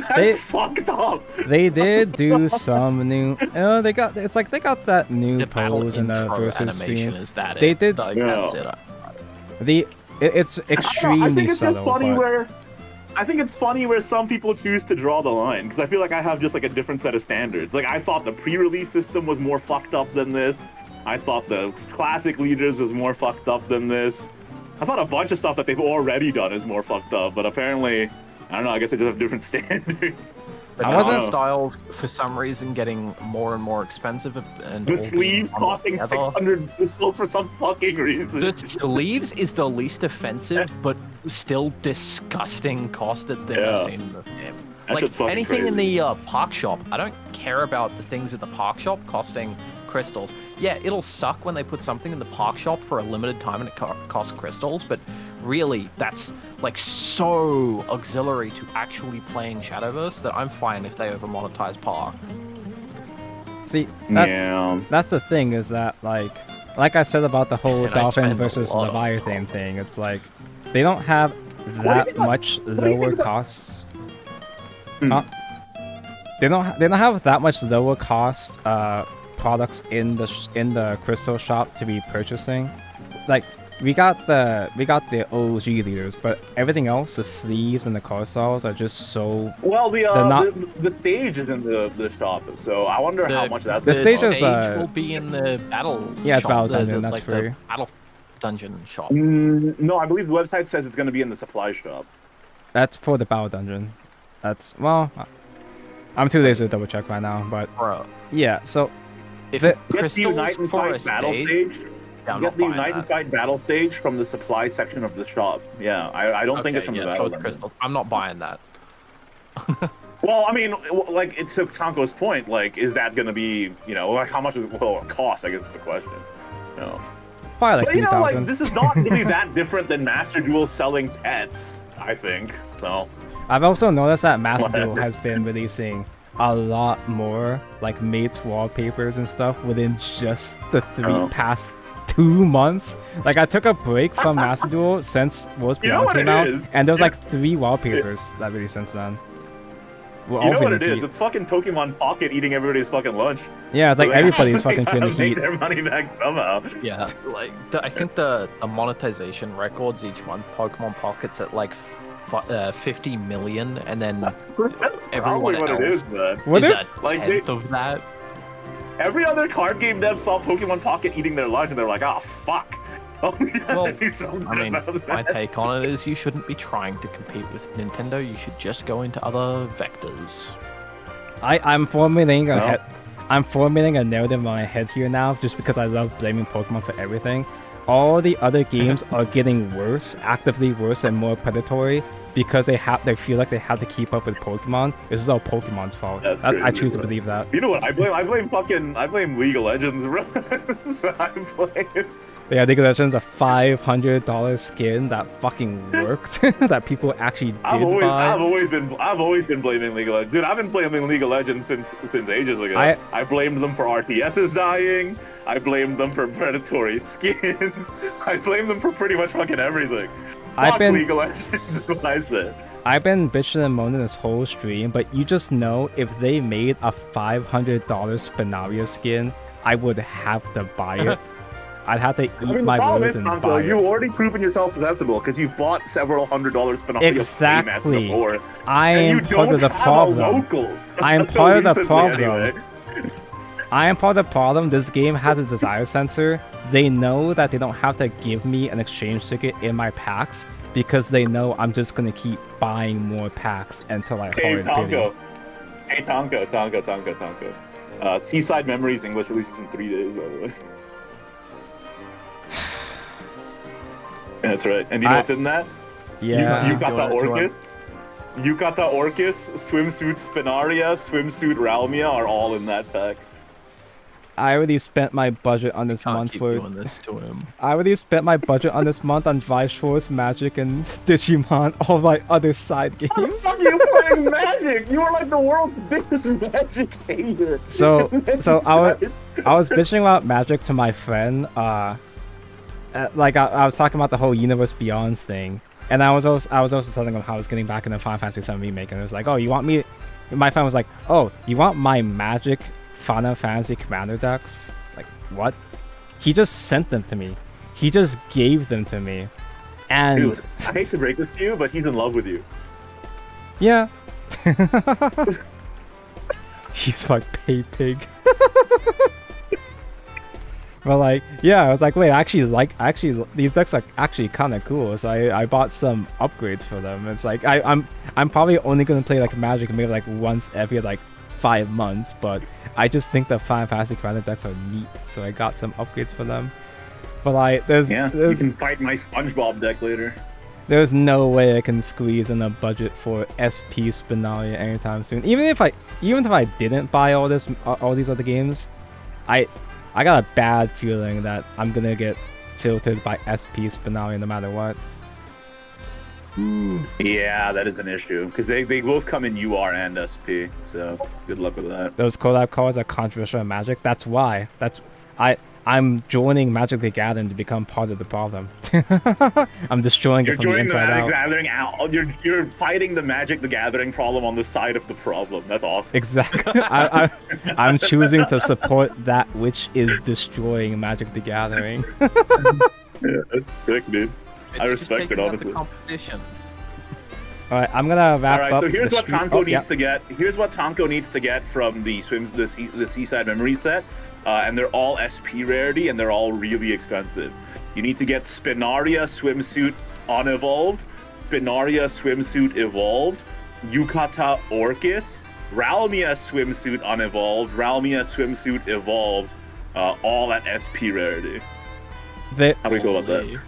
That's fucked up. They did do some new. Oh, they got that new pose in the versus screen. They did. It's extremely subtle. I think it's funny where some people choose to draw the line, because I feel like I have just like a different set of standards. Like, I thought the pre-release system was more fucked up than this. I thought the classic leaders was more fucked up than this. I thought a bunch of stuff that they've already done is more fucked up, but apparently, I don't know, I guess I just have different standards. The styles, for some reason, getting more and more expensive, and the sleeves costing 600 crystals for some fucking reason. The sleeves is the least offensive, but still disgusting costed thing I've seen in the game. Like, anything in the park shop, I don't care about the things in the park shop costing crystals. Yeah, it'll suck when they put something in the park shop for a limited time and it costs crystals, but really, that's like so auxiliary to actually playing Shadowverse that I'm fine if they over-monetize park. See, that's the thing, is that like I said about the whole Dolphin versus Leviathan thing, it's like they don't have that much lower costs. They they don't have that much lower cost products in the crystal shop to be purchasing. Like we got the OG leaders, but everything else, the sleeves and the corsaws are just so. Well, not... the stage is in the shop, so I wonder how much that's. The stage is will be in the battle. Yeah, it's shop, battle dungeon. That's like free. the battle dungeon shop. No, I believe the website says it's going to be in the supply shop. That's for the battle dungeon. That's well, I'm too lazy to double check right now, but Bro. yeah. So if Get the crystals Unite and for a Fight battle stage. yeah, I'm Get not the buying Unite and that. Fight battle stage from the supply section of the shop. Yeah, I don't think it's from the yeah, battle so it's dungeon. crystals. I'm not buying that. Well, I mean, like, it took Tonko's point. Like, is that going to be, like, how much will it cost? I guess is the question. probably like But, 3,000. like, this is not really that different than Master Duel selling pets, I think. So, I've also noticed that Master Whatever. Duel has been releasing a lot more like mates wallpapers and stuff within just the past 2 months. Like I took a break from Master Duel since Worlds You know Beyond what came it out, is? and there was like 3 wallpapers that released since then. We're you know all what it feeling is? the It's fucking Pokemon Pocket eating everybody's fucking lunch. heat. Yeah, it's like They everybody's gotta- fucking they feeling gotta the make heat. their money back somehow. Yeah, like I think the monetization records each month, Pokemon Pocket's at like 50 million, and then That's everyone probably what else it is, man. What is if- a like, tenth of that. Every other card game dev saw Pokemon Pocket eating their lunch, and they're like, "Ah, fuck." Oh, we gotta Well, do something I mean, about my that. take on it is you shouldn't be trying to compete with Nintendo. You should just go into other vectors. I'm formulating a No. I'm formulating a narrative in my head here now, just because I love blaming Pokemon for everything. All the other games are getting worse, actively worse and more predatory, because they feel like they have to keep up with Pokemon. This is all Pokemon's fault. That's I crazy, choose to bro. believe that. You know what? I blame League of Legends, bro. That's what I blame. Yeah, League of Legends, a $500 skin that fucking worked, that people actually did I've buy. always been blaming League of Legends. Dude, I've been blaming League of Legends since ages ago. I blamed them for RTSs dying. I blamed them for predatory skins. I blame them for pretty much fucking everything. Fuck League of Legends is what I said. I've been bitching and moaning this whole stream, but you just know if they made a $500 Spinaria skin, I would have to buy it. I'd have to eat my words and buy it. You've already proven yourself susceptible because you've bought several $100 Spinaria Exactly. before. I And you am part of the don't have a problem. local. I am part of the Recently, problem. anyway. I am part of the problem. This game has a desire sensor. They know that they don't have to give me an exchange ticket in my packs because they know I'm just gonna keep buying more packs until I Hey, hard bid. Tonko. Hey, Tonko. Seaside Memories English releases in 3 days, by the way. That's right. And you know what's in that? Yeah. Yukata Orcus. Yukata Orcus, Swimsuit Spinaria, Swimsuit Ralmia are all in that pack. I already spent my budget on this Can't month keep for. doing this to him. I already spent my budget on this month on Vice Force, Magic, and Digimon, all my other side games. You're playing Magic! You are like the world's biggest Magic hater! So I was bitching about Magic to my friend. Like I was talking about the whole Universe Beyond thing, and I was also telling him how I was getting back into Final Fantasy VII Remake, and it was like, oh, you want me? My friend was like, oh, you want my Magic Final Fantasy Commander decks? It's like, what? He just sent them to me. He just gave them to me, and Dude, I hate to break this to you, but he's in love with you. yeah. He's like pay pig. But like, yeah, I was like, wait, actually, these decks are actually kind of cool. So I bought some upgrades for them. It's like I'm probably only gonna play like Magic maybe like once every like 5 months, but I just think the Final Fantasy Commander decks are neat. So I got some upgrades for them. But like, You can fight my SpongeBob deck later. there's no way I can squeeze in a budget for SP Spinalia anytime soon. Even if I didn't buy all these other games, I got a bad feeling that I'm gonna get filtered by SP Spinalia no matter what. Yeah, that is an issue because they both come in UR and SP. So good luck with that. Those collab cards are controversial in Magic. That's why. I'm joining Magic the Gathering to become part of the problem. I'm destroying You're it from the joining the inside Magic out. Gathering out. You're fighting the Magic the Gathering problem on the side of the problem. That's awesome. Exactly. I'm choosing to support that which is destroying Magic the Gathering. Yeah, that's sick, dude. I It's just respect it, taking out honestly. the competition. All right, I'm gonna wrap All right, up. so here's the what stream- Tonko oh, yeah. needs to get. Here's what Tonko needs to get from the Seaside Memory set, and they're all SP rarity, and they're all really expensive. You need to get Spinaria Swimsuit Unevolved, Spinaria Swimsuit Evolved, Yukata Orcus, Ralmia Swimsuit Unevolved, Ralmia Swimsuit Evolved, all at SP rarity. The, How do we go about that? Holy.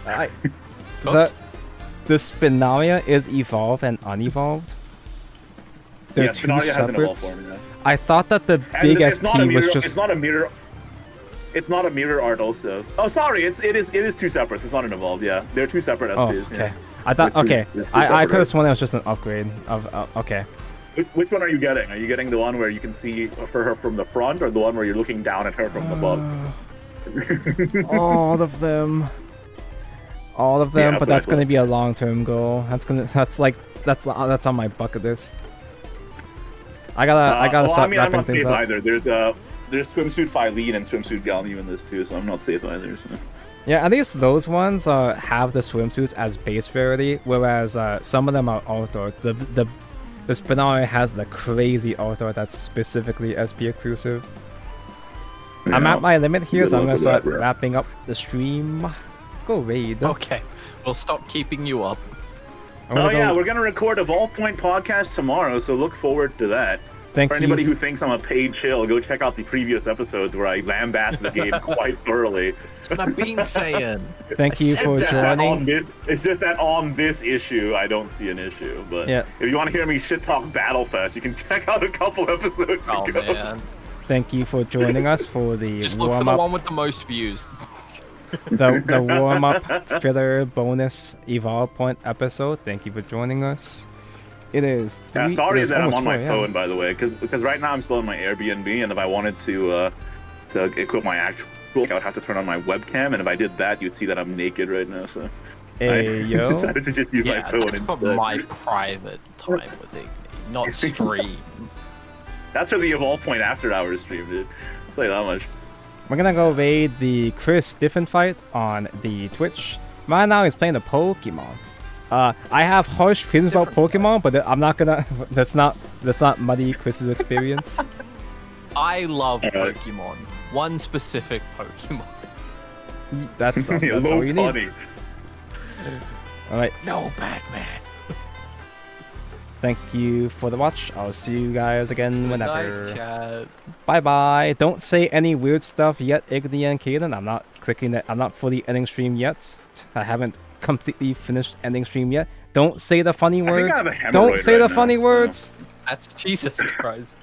I, the Spinaria is evolved and unevolved. They're Yeah, two Spinaria hasn't evolved separates. for me. Yeah. I thought that the And big it's SP not a mirror, was just. It's not a mirror. It's not a mirror art also. Oh, sorry. It is two separates. It's not an evolved. Yeah, they're two separate Oh, SPs. okay. Yeah. I thought. With two- Okay. with two I separate could have sworn it was just an upgrade of. Okay. Which one are you getting? Are you getting the one where you can see for her from the front, or the one where you're looking down at her from above? All of them. All of them, Yeah, but that's what I that's gonna thought. be a long-term goal. That's on my bucket list. I gotta Well, start I mean, I'm wrapping not things safe up. either. There's swimsuit Phylene and swimsuit Galnu in this too, so I'm not safe either. So. Yeah, at least those ones have the swimsuits as base rarity, whereas some of them are alt art. The Spinaria has the crazy alt art that's specifically SP exclusive. I'm Yeah. at my limit here, Good so I'm luck gonna with start that, bro. wrapping up the stream. Let's go raid. Okay, we'll stop keeping you up. I'm gonna Oh yeah, go- we're gonna record a Vault Point podcast tomorrow, so look forward to that. Thank For anybody you. who thinks I'm a paid chill, go check out the previous episodes where I lambast the game quite thoroughly. What I've been saying. Thank you for It's just that joining. it's just that on this issue, I don't see an issue. But Yeah. if you want to hear me shit talk Battlefest, you can check out a couple episodes Oh ago. man. Thank you for joining us for the Just look for warm the up. one with the most views. The warm up filler bonus evolve point episode. Thank you for joining us. It is. Yeah, it sorry is that I'm almost on my 4 a.m. phone, by the way, because right now I'm still in my Airbnb, and if I wanted to equip my actual, I would have to turn on my webcam, and if I did that, you'd see that I'm naked right now. So Hey, I yo. decided to just use my Yeah, phone that's for instead. my private time with Igni, not stream. That's for the Evolve Point After Hours stream, dude. I'll tell you that much. We're gonna go raid the Chris Diffin fight on the Twitch. Right now he's playing the Pokemon. I have harsh feelings about Pokemon, but I'm not gonna. That's not muddy Chris's experience. I love Alright. Pokemon. One specific Pokemon. That's all Low you need. funny. All right. No, Batman. Thank you for the watch. I'll see you guys again whenever. Night, chat. Bye bye. Don't say any weird stuff yet, Igni and Kaden. I'm not clicking it. I'm not fully ending stream yet. I haven't completely finished ending stream yet. Don't say the funny think I words. have a hemorrhoid Don't say right the now, funny so- words. That's Jesus Christ.